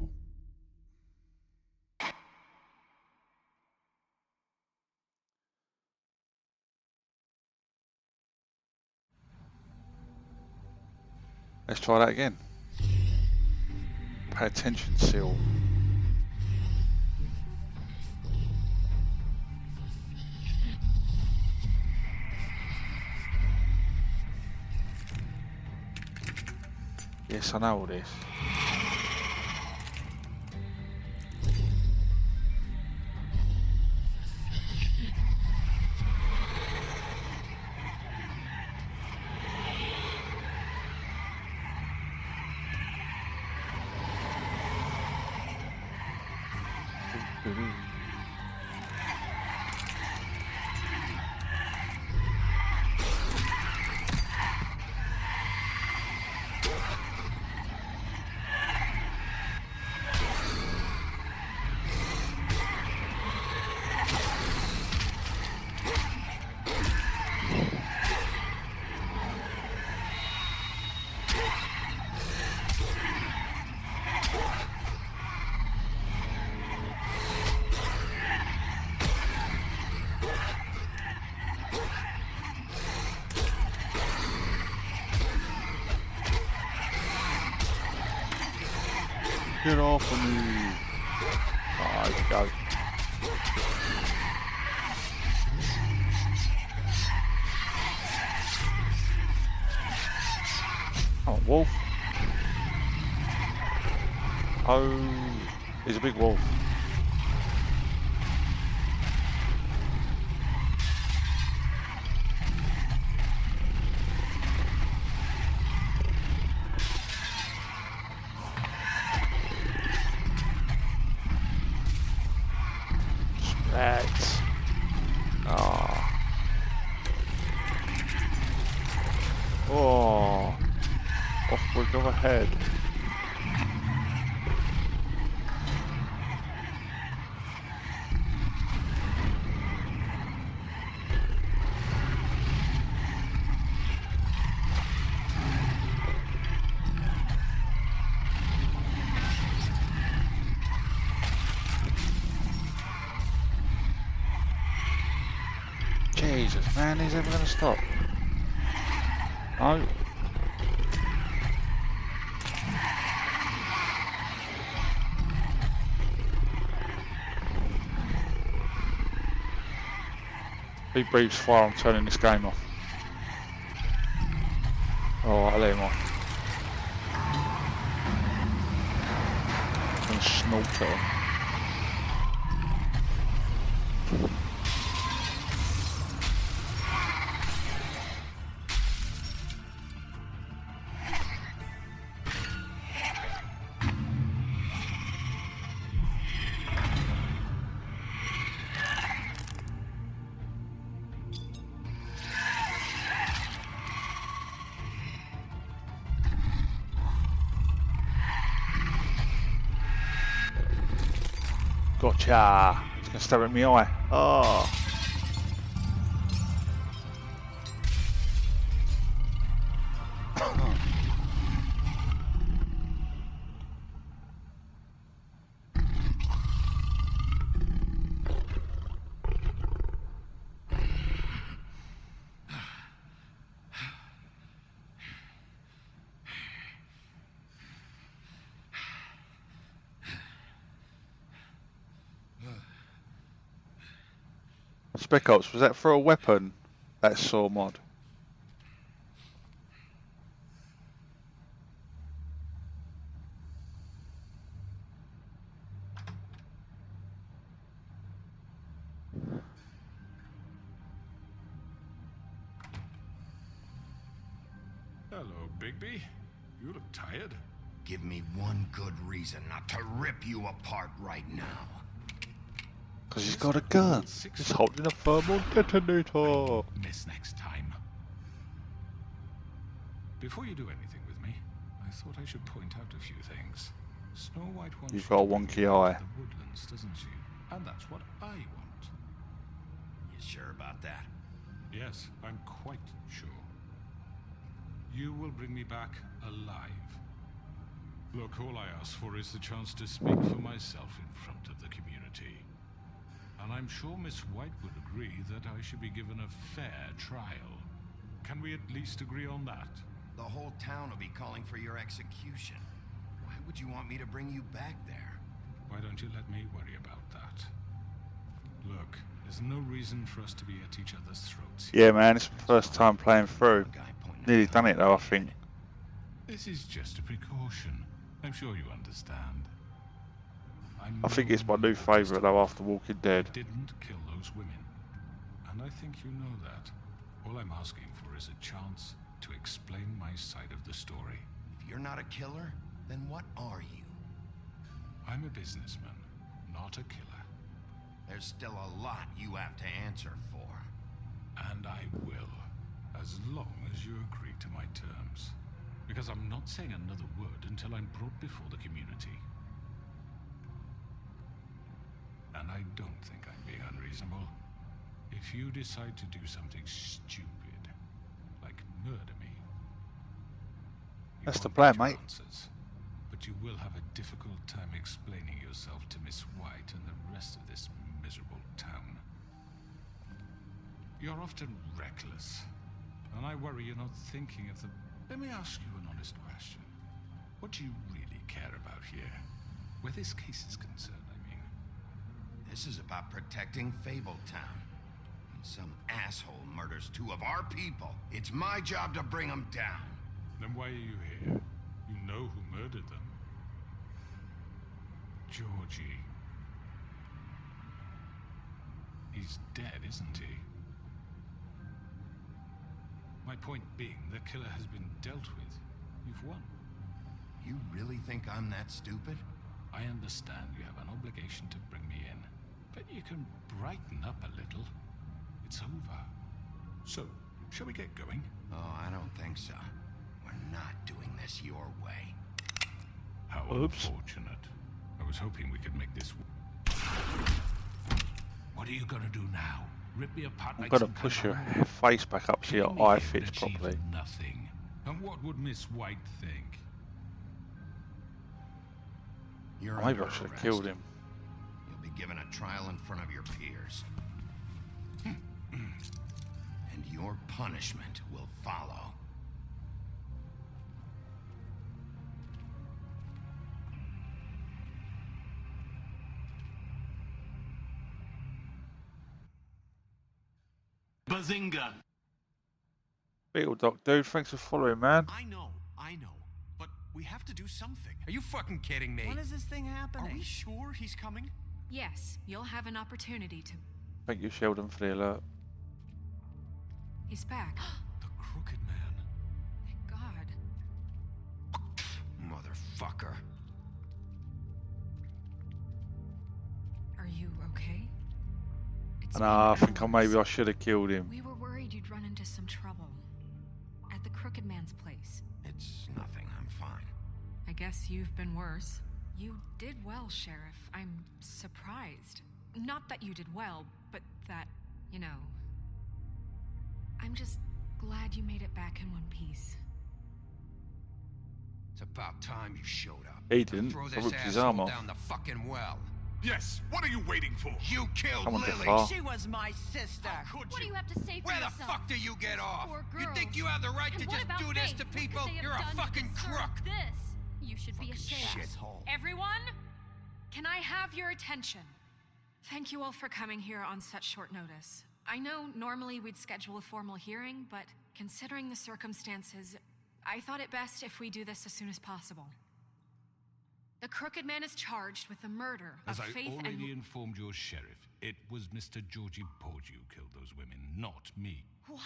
Let's try that again. Pay attention, Seal. Yes, I know all this. Get off of me. Oh, I got it. Oh, wolf. Oh, he's a big wolf. Right. Go ahead. Jesus, man, he's ever going to stop? No. If he breathes fire, I'm turning this game off. Oh, I'll let him off. I'm going to snort at him. Gotcha! He's gonna stab at me eye. Oh. Spec Ops, was that for a weapon? That saw mod. Hello, Bigby. You look tired. Give me one good reason not to rip you apart right now. Because he's got a gun. He's holding a thermal detonator. Miss next time. Before you do anything with me, I thought I should point out a few things. Snow White wants You've got a wonky eye. the woodlands, doesn't she? And that's what I want. You sure about that? Yes, I'm quite sure. You will bring me back alive. Look, all I ask for is the chance to speak for myself in front of the community. And I'm sure Miss White would agree that I should be given a fair trial. Can we at least agree on that? The whole town will be calling for your execution. Why would you want me to bring you back there? Why don't you let me worry about that? Look, there's no reason for us to be at each other's throats. Yeah, man, it's my first time playing through. Nearly done it though, I think. This is just a precaution. I'm sure you understand. I think it's my new favourite though after Walking Dead. Didn't kill those women. And I think you know that. All I'm asking for is a chance to explain my side of the story. If you're not a killer, then what are you? I'm a businessman, not a killer. There's still a lot you have to answer for. And I will, as long as you agree to my terms. Because I'm not saying another word until I'm brought before the community. And I don't think I'm being unreasonable. If you decide to do something stupid, like murder me, that's the plan, mate. Answers, but you will have a difficult time explaining yourself to Miss White and the rest of this miserable town. You're often reckless, and I worry you're not thinking of the... Let me ask you an honest question. What do you really care about here? Where this case is concerned, I mean. This is about protecting Fabletown. When some asshole murders two of our people, it's my job to bring them down. Then why are you here? You know who murdered them. Georgie. He's dead, isn't he? My point being, the killer has been dealt with. You've won. You really think I'm that stupid? I understand you have an obligation to bring me in, but you can brighten up a little. It's over. So, shall we get going? Oh, I don't think so. We're not doing this your way. How Oops. unfortunate. I was hoping we could make this. What are you gonna do now? Rip me apart I'm like gonna some kind push of your animal? face back up so your Killing me eye here fits would achieve properly. Nothing. And what would Miss White think? You're Maybe under I should have arrest. killed him. You'll be given a trial in front of your peers. And your punishment will follow. Bazinga! Beetle Doc, dude, thanks for following, man. I know. But we have to do something. Are you fucking kidding me? When is this thing happening? Are we sure he's coming? Yes, you'll have an opportunity to. Thank you, Sheldon, for the alert. He's back. The Crooked Man. Thank God. Motherfucker. Are you okay? It's And I been think hours. maybe I should have killed him. We were worried you'd run into some trouble. At the Crooked Man's place. It's nothing. I'm fine. I guess you've been worse. You did well, Sheriff. I'm surprised. Not that you did well, but that, you know. I'm just glad you made it back in one piece. It's about time you showed up. He didn't. Throw I this ripped his asshole arm off. down the fucking well. Yes, what are you waiting for? You killed Come on, Lily. Jafar. She was my sister. What do you have to say for Where the yourself? fuck do you get off? Poor You girls. think you have the right And to what just about do this Faith? to What could people? they have You're a done to fucking deserve crook. This. You should be ashamed. shithole. Everyone, can I have your attention? Thank you all for coming here on such short notice. I know normally we'd schedule a formal hearing, but considering the circumstances, I thought it best if we do this as soon as possible. The Crooked Man is charged with the murder As of I Faith already and... informed your sheriff, it was Mr. Georgie Porgy who killed those women, not me. What?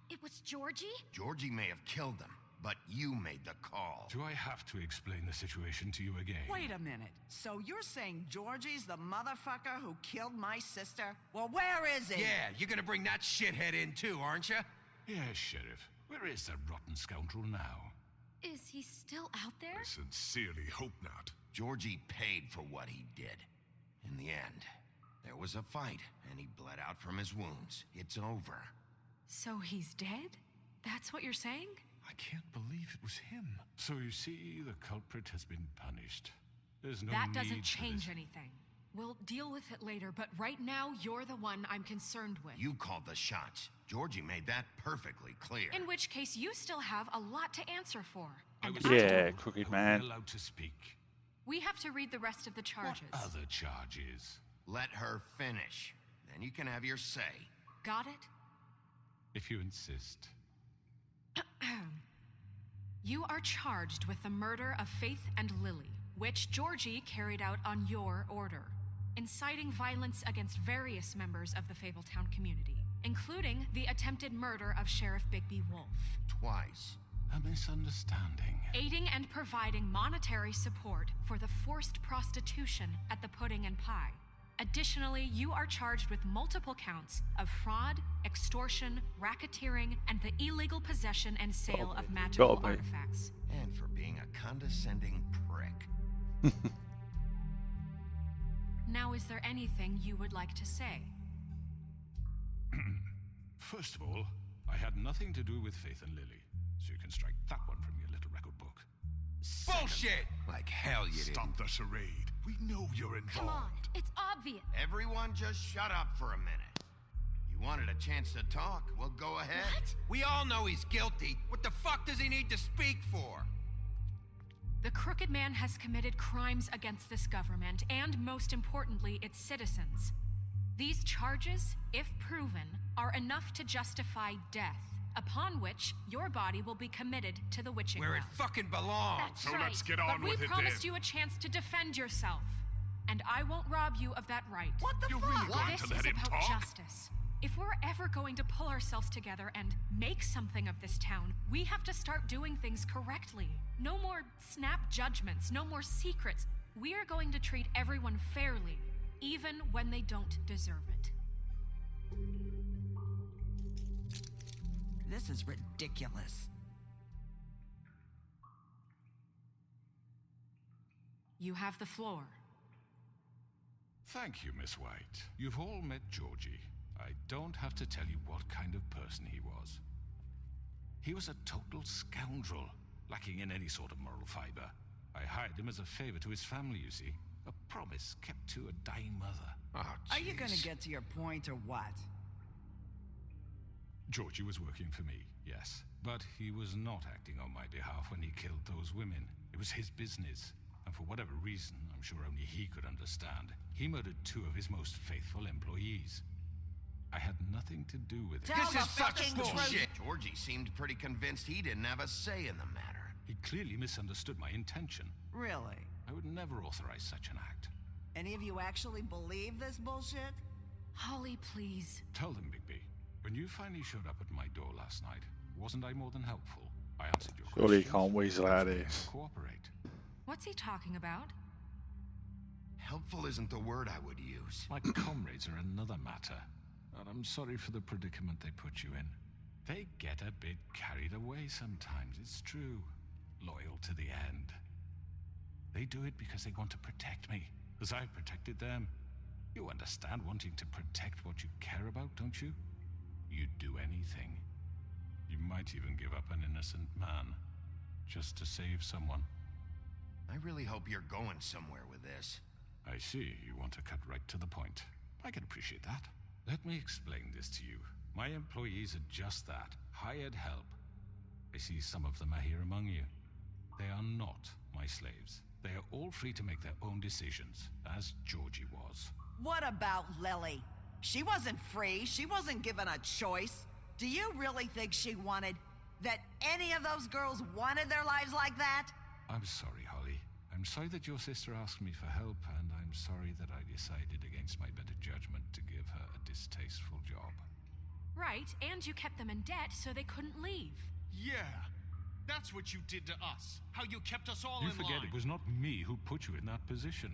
It was Georgie? Georgie may have killed them, but you made the call. Do I have to explain the situation to you again? Wait a minute. So you're saying Georgie's the motherfucker who killed my sister? Well, where is he? Yeah, you're gonna bring that shithead in too, aren't you? Yes, Sheriff. Where is that rotten scoundrel now? Is he still out there? I sincerely hope not. Georgie paid for what he did. In the end, there was a fight, and he bled out from his wounds. It's over. So he's dead? That's what you're saying? I can't believe it was him. So you see, the culprit has been punished. There's no That need doesn't for change this. anything. We'll deal with it later, but right now, you're the one I'm concerned with. You called the shots. Georgie made that perfectly clear. In which case, you still have a lot to answer for. I And was Yeah, told Crooked I Man. wasn't allowed to speak. we have to read the rest of the charges. What other charges? Let her finish. Then you can have your say. Got it? If you insist. You are charged with the murder of Faith and Lily, which Georgie carried out on your order, inciting violence against various members of the Fabletown community, including the attempted murder of Sheriff Bigby Wolf. Twice. A misunderstanding. Aiding and providing monetary support for the forced prostitution at the Pudding and Pie. Additionally, you are charged with multiple counts of fraud, extortion, racketeering, and the illegal possession and sale of magical Gotta be. artifacts. And for being a condescending prick. Now, is there anything you would like to say? First of all, I had nothing to do with Faith and Lily, so you can strike that one from your little record book. Bullshit! Like hell you didn't. Stop the charade. We know you're involved. Come on, it's obvious. Everyone just shut up for a minute. You wanted a chance to talk? Well, go ahead. What? We all know he's guilty. What the fuck does he need to speak for? The Crooked Man has committed crimes against this government and, most importantly, its citizens. These charges, if proven, are enough to justify death, upon which your body will be committed to the witching Where it well. fucking belongs. That's So right. let's get on but with we it promised then. you a chance to defend yourself, and I won't rob you of that right. What the You're fuck? really going This to let is him about talk? justice. If we're ever going to pull ourselves together and make something of this town, we have to start doing things correctly. No more snap judgments, no more secrets. We are going to treat everyone fairly, even when they don't deserve it. This is ridiculous. You have the floor. Thank you, Miss White. You've all met Georgie. I don't have to tell you what kind of person he was. He was a total scoundrel, lacking in any sort of moral fiber. I hired him as a favor to his family, you see. A promise kept to a dying mother. Oh, Are you gonna get to your point or what? Georgie was working for me, yes. But he was not acting on my behalf when he killed those women. It was his business. And for whatever reason, I'm sure only he could understand, he murdered 2 of his most faithful employees. I had nothing to do with it. This is such bullshit! Georgie seemed pretty convinced he didn't have a say in the matter. He clearly misunderstood my intention. Really? I would never authorize such an act. Any of you actually believe this bullshit? Holly, please. Tell them, Bigby. When you finally showed up at my door last night, wasn't I more than helpful? I answered your Surely you questions. can't weasel out of this. Cooperate. What's he talking about? Helpful isn't the word I would use. My comrades are another matter. And I'm sorry for the predicament they put you in. They get a bit carried away sometimes, it's true. Loyal to the end. They do it because they want to protect me, as I've protected them. You understand wanting to protect what you care about, don't you? You'd do anything. You might even give up an innocent man, just to save someone. I really hope you're going somewhere with this. I see, you want to cut right to the point. I can appreciate that. Let me explain this to you. My employees are just that, hired help. I see some of them are here among you. They are not my slaves. They are all free to make their own decisions, as Georgie was. What about Lily? She wasn't free. She wasn't given a choice. Do you really think she wanted... that any of those girls wanted their lives like that? I'm sorry, Holly. I'm sorry that your sister asked me for help, and I'm sorry that I decided against my better judgment to give her a distasteful job. Right, and you kept them in debt so they couldn't leave. Yeah, that's what you did to us. How you kept us all You in forget line. it was not me who put you in that position.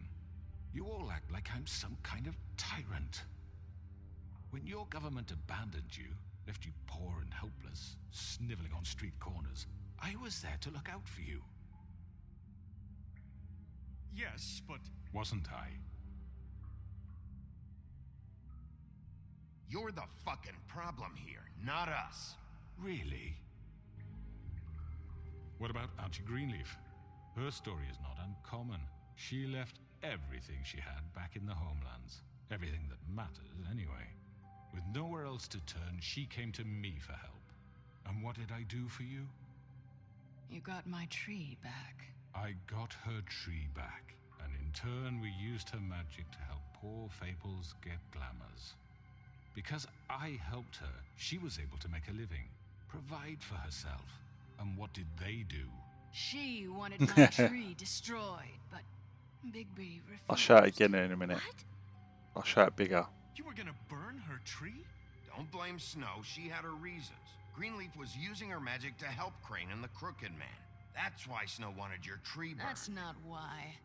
You all act like I'm some kind of tyrant. When your government abandoned you, left you poor and helpless, sniveling on street corners, I was there to look out for you. Yes, but... Wasn't I? You're the fucking problem here, not us. Really? What about Auntie Greenleaf? Her story is not uncommon. She left everything she had back in the homelands. Everything that matters, anyway. With nowhere else to turn, she came to me for help. And what did I do for you? You got my tree back. I got her tree back, and in turn we used her magic to help poor Faples get glamours. Because I helped her, she was able to make a living, provide for herself. And what did they do? She wanted my tree destroyed, but Bigby refused. I'll shout again in a minute. I'll shout bigger. You were gonna burn her tree? Don't blame Snow, she had her reasons. Greenleaf was using her magic to help Crane and the Crooked Man. That's why Snow wanted your tree burned. That's not why.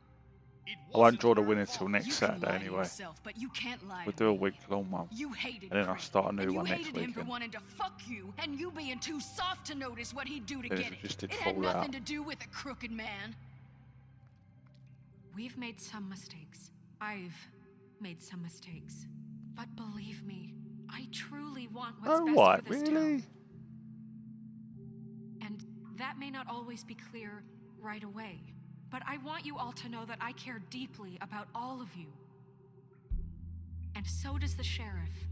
I won't draw the winner till next You Saturday can lie to anyway. yourself, but you can't lie We'll to do a me. week-long one. You hated And then I'll Crane, start a new and one you next hated him for weekend. wanting to fuck you, and you being too soft to notice what he'd do to Yes, get it it. just did It had fall nothing out. to do with a crooked man. We've made some mistakes. I've made some mistakes. But believe me, I truly want what's Oh, best what? for this Really? town. And that may not always be clear right away. But I want you all to know that I care deeply about all of you. And so does the sheriff.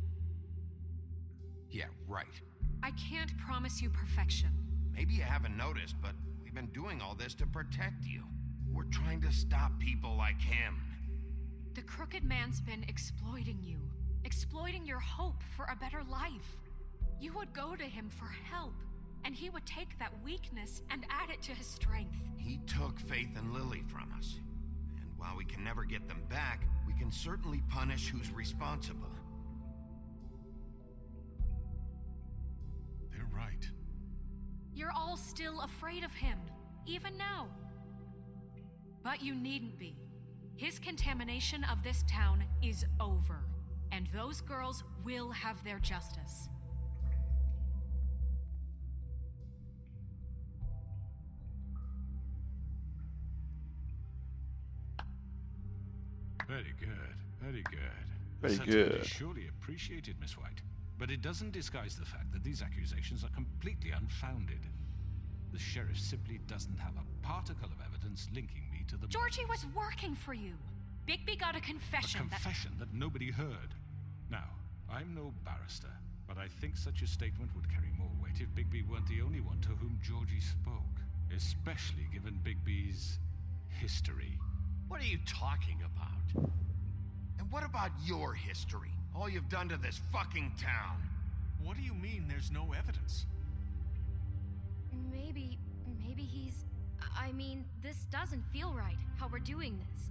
Yeah, right. I can't promise you perfection. Maybe you haven't noticed, but we've been doing all this to protect you. We're trying to stop people like him. The Crooked Man's been exploiting you. Exploiting your hope for a better life. You would go to him for help, and he would take that weakness and add it to his strength. He took Faith and Lily from us. And while we can never get them back, we can certainly punish who's responsible. They're right. You're all still afraid of him, even now. But you needn't be. His contamination of this town is over, and those girls will have their justice. Very good. Very good. Very The sentiment good. is surely appreciated, Miss White. But it doesn't disguise the fact that these accusations are completely unfounded. The sheriff simply doesn't have a particle of evidence linking me to the... Georgie was working for you. Bigby got a confession. A confession that nobody heard. Now, I'm no barrister, but I think such a statement would carry more weight if Bigby weren't the only one to whom Georgie spoke, especially given Bigby's history. What are you talking about? And what about your history? All you've done to this fucking town. What do you mean there's no evidence? Maybe he's... I mean, this doesn't feel right, how we're doing this.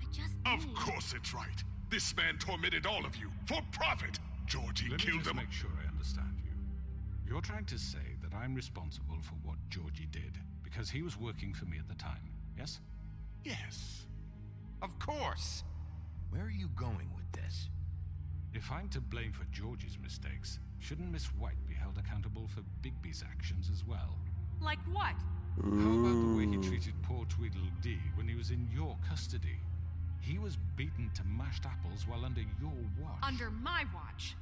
I just Of course it's right. This man tormented all of you for profit. Georgie Let me killed just him. make sure I understand you. You're trying to say that I'm responsible for what Georgie did because he was working for me at the time, yes? Yes. Of course. Where are you going with this? If I'm to blame for Georgie's mistakes, shouldn't Miss White be held accountable for Bigby's actions as well? Like what? How about the way he treated poor Tweedledee when he was in your custody? He was beaten to mashed apples while under your watch. Under my watch.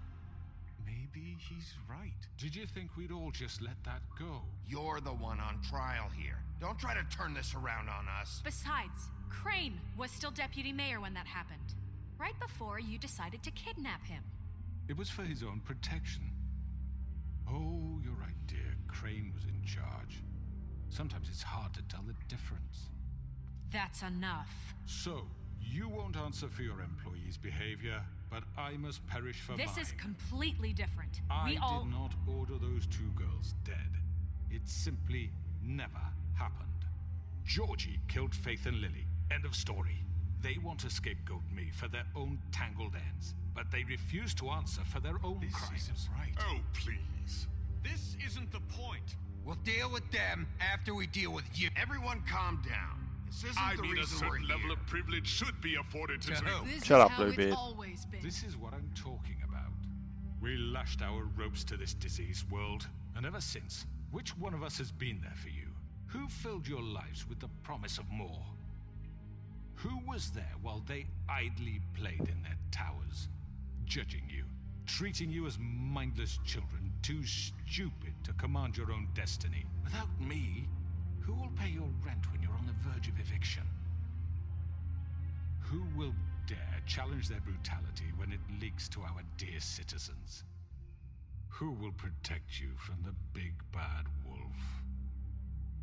Maybe he's right. Did you think we'd all just let that go? You're the one on trial here. Don't try to turn this around on us. Besides, Crane was still deputy mayor when that happened. Right before you decided to kidnap him. It was for his own protection. Oh, you're right, dear. Crane was in charge. Sometimes it's hard to tell the difference. That's enough. So, you won't answer for your employees' behavior, but I must perish for This mine. is completely different. I We all... did not order those two girls dead. It simply never happened. Georgie killed Faith and Lily. End of story. They want to scapegoat me for their own tangled ends, but they refuse to answer for their own crimes. This isn't right. Oh, please. This isn't the point. We'll deal with them after we deal with you. Everyone calm down. This isn't I the mean, a reason we're certain level here. of privilege should be afforded to who? Shut up, Bluebeard. Always been. This is what I'm talking about. We lashed our ropes to this diseased world, and ever since, which one of us has been there for you? Who filled your lives with the promise of more? Who was there while they idly played in their towers, judging you, treating you as mindless children, too stupid to command your own destiny? Without me, who will pay your rent when you're on the verge of eviction? Who will dare challenge their brutality when it leaks to our dear citizens? Who will protect you from the big bad wolf?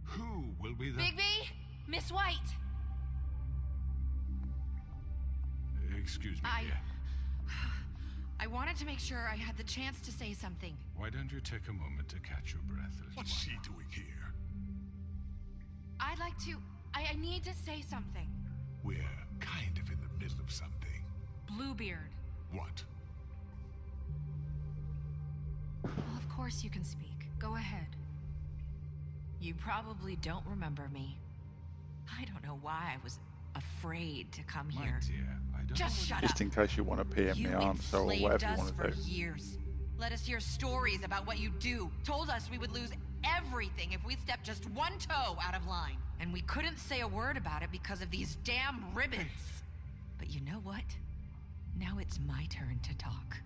Who will be the... Bigby! Miss White! Excuse me, dear. I wanted to make sure I had the chance to say something. Why don't you take a moment to catch your breath, little What's she doing here? I'd like to... I need to say something. We're kind of in the middle of something. Bluebeard. What? Well, of course you can speak. Go ahead. You probably don't remember me. I don't know why I was afraid to come My here. dear, I don't Just know shut Just up. in case you want to PM You the answer or enslaved whatever you us want for to do. years. Let us hear stories about what you do. Told us we would lose everything if we stepped just one toe out of line. And we couldn't say a word about it because of these damn ribbons. But you know what? Now it's my turn to talk.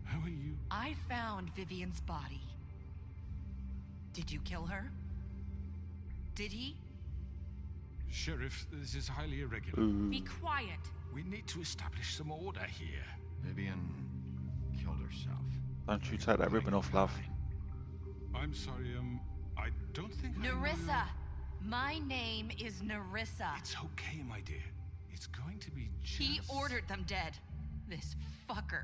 How are you? I found Vivian's body. Did you kill her? Did he? Sheriff, this is highly irregular. Be quiet. We need to establish some order here. Vivian killed herself. Don't you take that ribbon off, love. I'm sorry, I don't think I know Nerissa! your- My name is Nerissa. It's okay, my dear. It's going to be just... He ordered them dead. This fucker.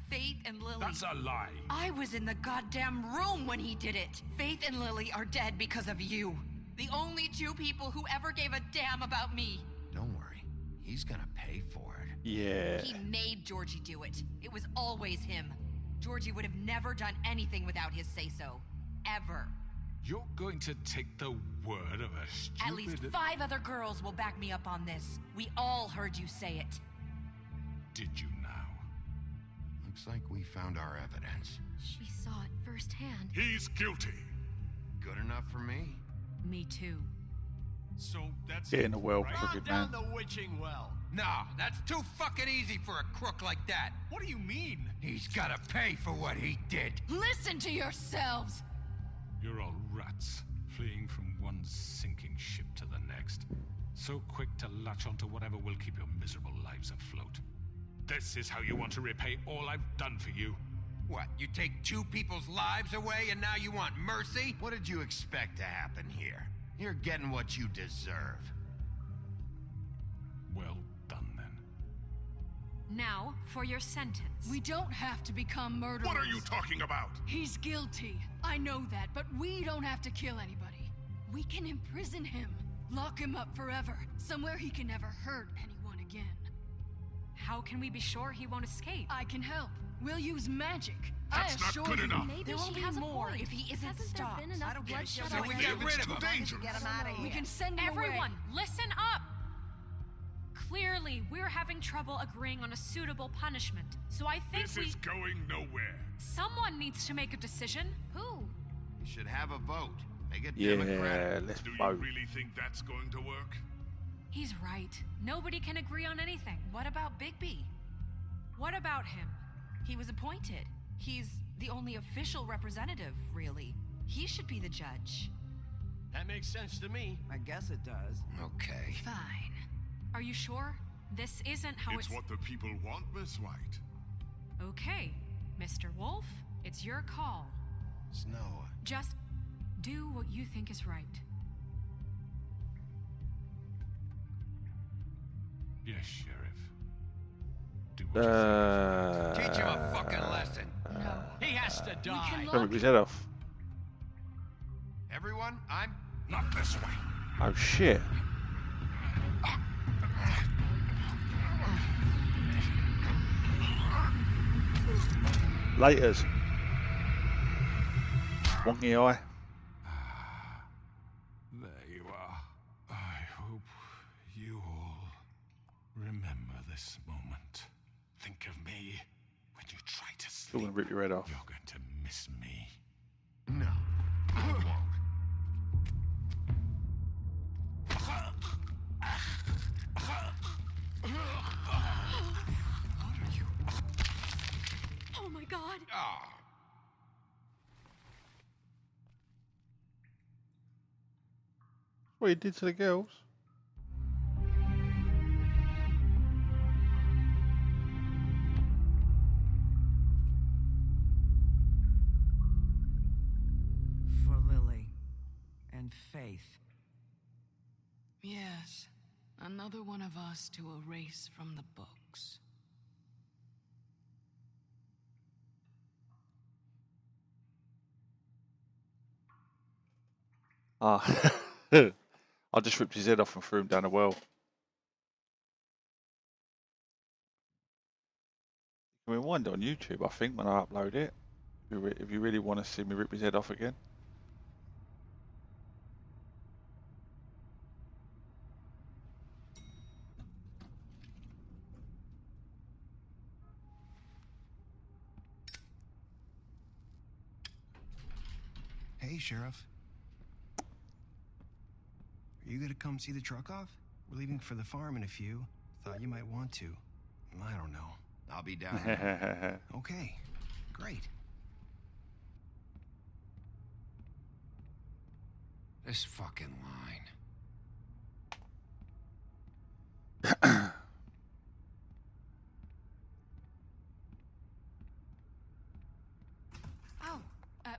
Faith and Lily. That's a lie. I was in the goddamn room when he did it. Faith and Lily are dead because of you. The only two people who ever gave a damn about me. Don't worry. He's gonna pay for it. Yeah. He made Georgie do it. It was always him. Georgie would have never done anything without his say-so. Ever. You're going to take the word of a stupid... At least 5 other girls will back me up on this. We all heard you say it. Did you now? Looks like we found our evidence. She saw it firsthand. He's guilty. Good enough for me. Me too. So that's Get in the well, right? crooked man. the witching well. Nah, that's too fucking easy for a crook like that. What do you mean? He's gotta pay for what he did. Listen to yourselves! You're all rats, fleeing from one sinking ship to the next. So quick to latch onto whatever will keep your miserable lives afloat. This is how you want to repay all I've done for you? What, you take two people's lives away and now you want mercy? What did you expect to happen here? You're getting what you deserve. Well done, then. Now, for your sentence. We don't have to become murderers. What are you talking about? He's guilty. I know that, but we don't have to kill anybody. We can imprison him. Lock him up forever. Somewhere he can never hurt anyone again. How can we be sure he won't escape? I can help. We'll use magic. That's I not assure good you. enough. Maybe There will be more if he isn't Hasn't stopped. there been enough I don't give a bloodshed shit. So what we they get do. rid of him. Too dangerous. Get him out of here. We can send him Everyone, away. listen up! Clearly, we're having trouble agreeing on a suitable punishment, so I think This is going nowhere. someone needs to make a decision. Who? You should have a vote. Make it Yeah, democratic. let's Do you vote. really think that's going to work? He's right. Nobody can agree on anything. What about Bigby? What about him? He was appointed. He's the only official representative, really. He should be the judge. That makes sense to me. I guess it does. Okay. Fine. Are you sure? This isn't how It's what the people want, Miss White. Okay, Mr. Wolf, it's your call. Snow. Just do what you think is right. Yes, Sheriff. Do what you think is right. Teach him a fucking lesson. No. He has to die. Rip his head off. Everyone, I'm... Not this way. Oh shit. Laters. Wonky eye. There you are. I hope you all remember this moment. Think of me when you try to Still sleep. gonna rip your head off. You're going to miss me. No, I won't. Oh my god! What he did to the girls? For Lily and Faith. Yes, another one of us to erase from the books. Ah. I just ripped his head off and threw him down a well. You can rewind it on YouTube, I think, when I upload it. If you really want to see me rip his head off again. Hey, Sheriff. Are you gonna come see the truck off? We're leaving for the farm in a few. Thought you might want to. I don't know. I'll be down. Okay, great. This fucking line. Oh,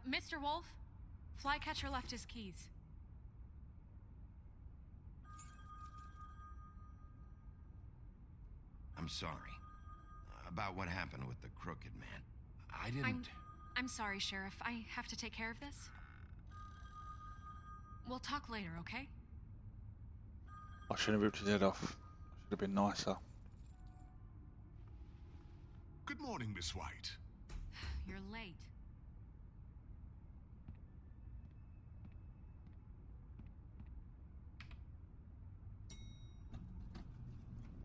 Mr. Wolf, Flycatcher left his keys. I'm sorry. About what happened with the Crooked Man. I didn't... I'm sorry, Sheriff. I have to take care of this. We'll talk later, okay? I should have ripped his head off. Should have been nicer. Good morning, Miss White. You're late.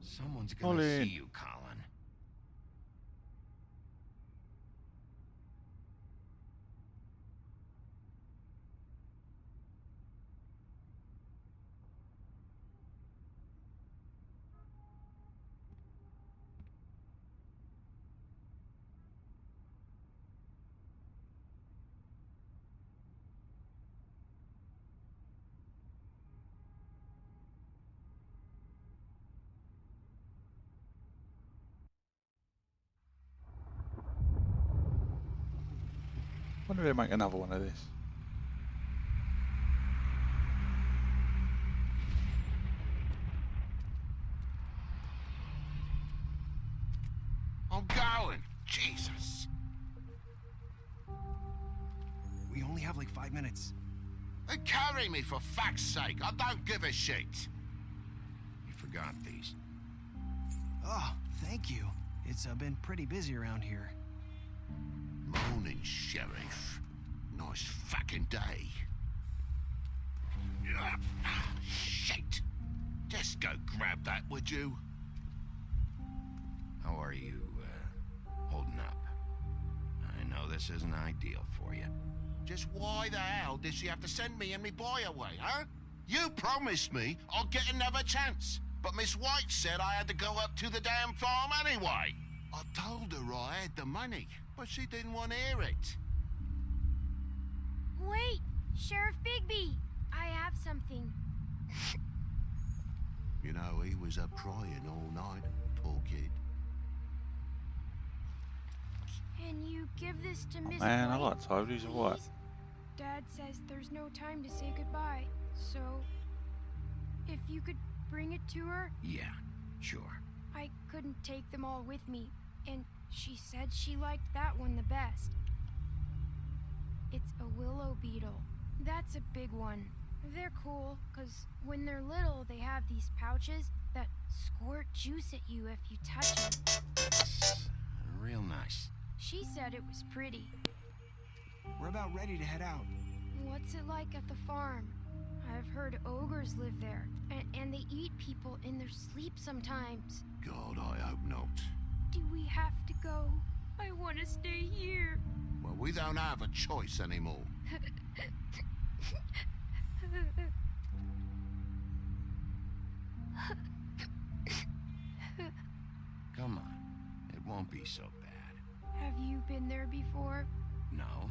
Someone's gonna Colin. see you, Colin. Wonder if they make another one of this. I'm going. Jesus. We only have like 5 minutes. Then carry me for fuck's sake. I don't give a shit. You forgot these. Oh, thank you. It's been pretty busy around here. Morning, Sheriff. Nice fucking day. Shit. Just go grab that, would you? How are you, holding up? I know this isn't ideal for you. Just why the hell did she have to send me and me boy away, huh? You promised me I'd get another chance, but Miss White said I had to go up to the damn farm anyway. I told her I had the money, but she didn't want to hear it. Wait, Sheriff Bigby, I have something. You know, he was up crying all night, poor kid. Can you give this to Miss Man, I White, like Toby's or what? please? Dad says there's no time to say goodbye, so if you could bring it to her. Yeah, sure. I couldn't take them all with me, and she said she liked that one the best. It's a willow beetle. That's a big one. They're cool, because when they're little, they have these pouches that squirt juice at you if you touch them. That's real nice. She said it was pretty. We're about ready to head out. What's it like at the farm? I've heard ogres live there, and they eat people in their sleep sometimes. God, I hope not. Do we have to go? I want to stay here. Well, we don't have a choice anymore. Come on. It won't be so bad. Have you been there before? No.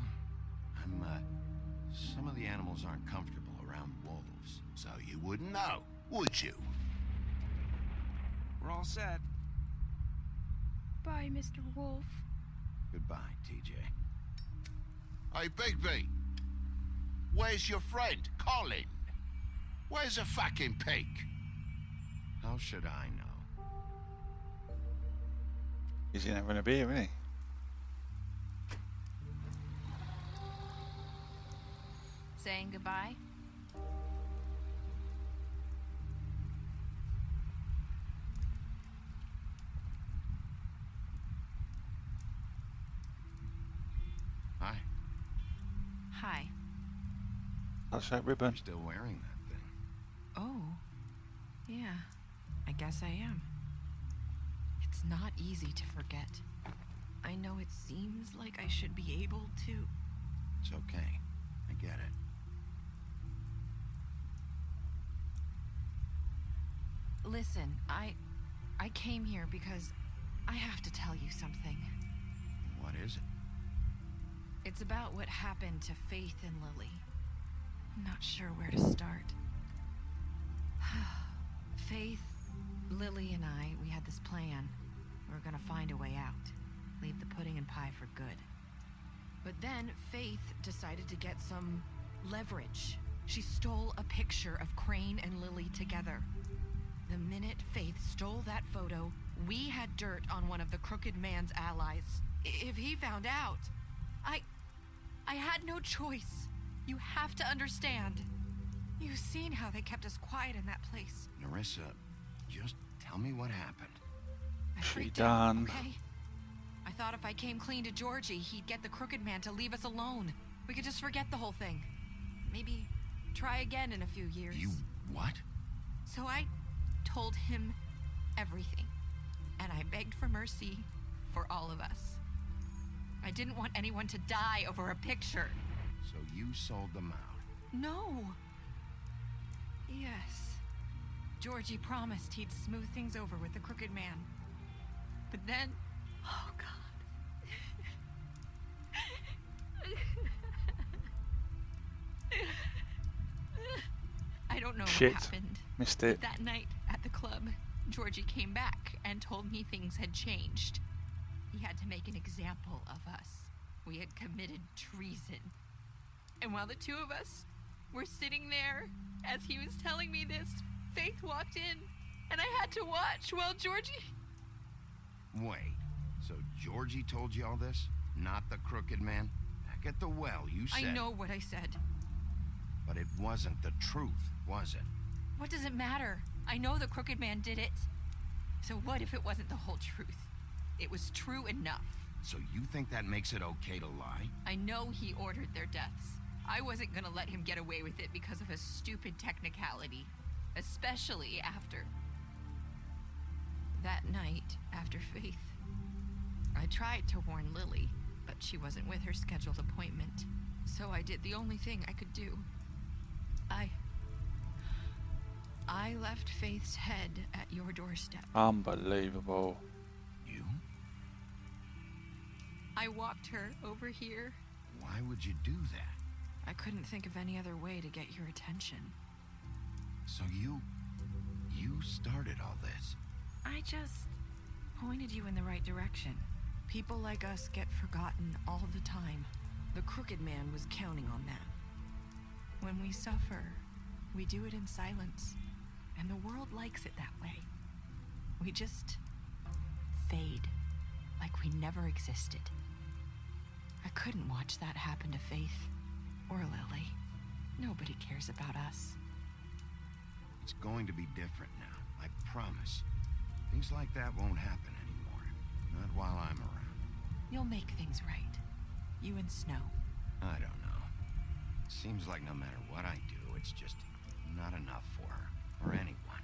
Some of the animals aren't comfortable around wolves. So you wouldn't know, would you? We're all set. Bye, Mr. Wolf. Goodbye, TJ. Hey, Bigby. Where's your friend, Colin? Where's the fucking pig? How should I know? He's in having a beer, isn't he? Saying goodbye? Hi. Hi. That's that ribbon. You're still wearing that thing. Oh. Yeah. I guess I am. It's not easy to forget. I know it seems like I should be able to. It's okay. I get it. Listen, I came here because I have to tell you something. What is it? It's about what happened to Faith and Lily. I'm not sure where to start. Faith, Lily, and I, we had this plan. We were gonna find a way out. Leave the pudding and pie for good. But then Faith decided to get some leverage. She stole a picture of Crane and Lily together. The minute Faith stole that photo, we had dirt on one of the Crooked Man's allies. If he found out, I had no choice. You have to understand. You've seen how they kept us quiet in that place. Nerissa, just tell me what happened. I She freaked done. out, okay? I thought if I came clean to Georgie, he'd get the Crooked Man to leave us alone. We could just forget the whole thing. Maybe try again in a few years. You what? So I told him everything. And I begged for mercy for all of us. I didn't want anyone to die over a picture. So you sold them out? No. Yes. Georgie promised he'd smooth things over with the Crooked Man. But then... Oh, God. I don't know Shit. what happened. Missed it. But that night at the club, Georgie came back and told me things had changed. He had to make an example of us. we had committed treason. And while the two of us were sitting there, as he was telling me this, Faith walked in, and I had to watch while Georgie... Wait, so Georgie told you all this? Not the Crooked Man? Back at the well, you said... I know what I said. But it wasn't the truth, was it? What does it matter? I know the Crooked Man did it. So what if it wasn't the whole truth? It was true enough. So you think that makes it okay to lie? I know he ordered their deaths. I wasn't gonna let him get away with it because of a stupid technicality. Especially after... that night, after Faith. I tried to warn Lily, but she wasn't with her scheduled appointment. So I did the only thing I could do. I left Faith's head at your doorstep. Unbelievable. You? I walked her over here. Why would you do that? I couldn't think of any other way to get your attention. So you started all this? I just pointed you in the right direction. People like us get forgotten all the time. The Crooked Man was counting on that. When we suffer, we do it in silence. And the world likes it that way. We just fade, like we never existed. I couldn't watch that happen to Faith or Lily. Nobody cares about us. It's going to be different now, I promise. Things like that won't happen anymore. Not while I'm around. You'll make things right. You and Snow. I don't know. It seems like no matter what I do, it's just not enough for her. Or anyone.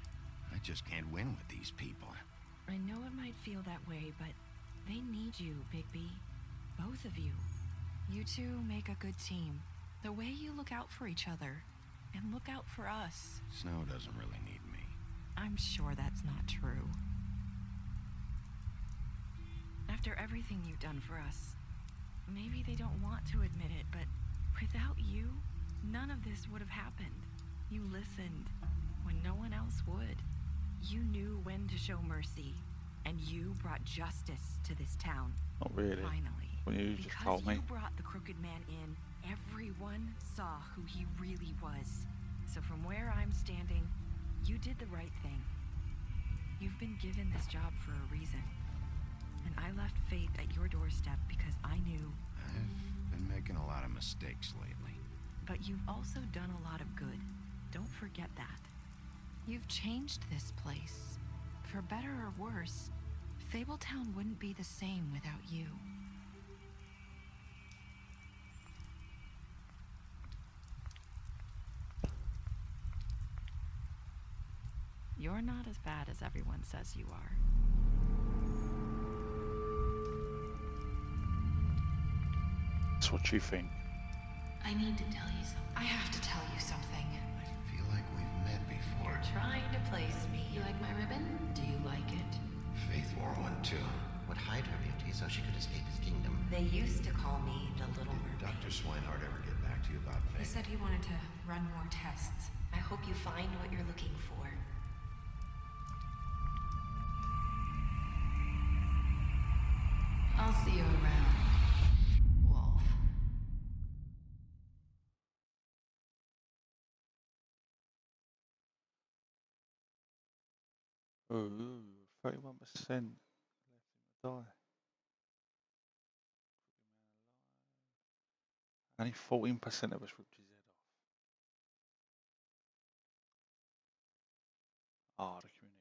I just can't win with these people. I know it might feel that way, but they need you, Bigby. Both of you. You two make a good team. The way you look out for each other, and look out for us. Snow doesn't really need me. I'm sure that's not true. After everything you've done for us, maybe they don't want to admit it, but without you, none of this would have happened. You listened when no one else would. You knew when to show mercy, and you brought justice to this town. Not really. Finally. When you just told me. Because you brought the Crooked Man in, everyone saw who he really was. So from where I'm standing, you did the right thing. You've been given this job for a reason. And I left Faith at your doorstep because I knew... I've been making a lot of mistakes lately. But you've also done a lot of good. Don't forget that. You've changed this place. For better or worse, Fabletown wouldn't be the same without you. You're not as bad as everyone says you are. That's what you think. I need to tell you something. I have to tell you something. I feel like we've met before. You're trying to place me. You like my ribbon? Do you like it? Faith wore one too. Would hide her beauty so she could escape his kingdom. They used to call me the Little Mermaid. Dr. Swinehart ever get back to you about He Faith? said he wanted to run more tests. I hope you find what you're looking for. I'll see you around, Wolf. Ooh, 31% left him to die. Only 14% of us ripped his head off. Ah, the community.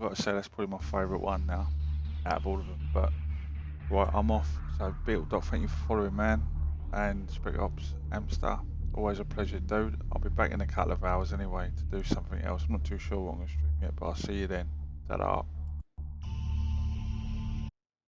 Like I say, that's probably my favourite one now, out of all of them. But right, I'm off. So Beetledoc, thank you for following, man. And Spec Ops, Amster, always a pleasure, dude. I'll be back in a couple of hours anyway to do something else. I'm not too sure what I'm going to stream yet, but I'll see you then. Ta-da.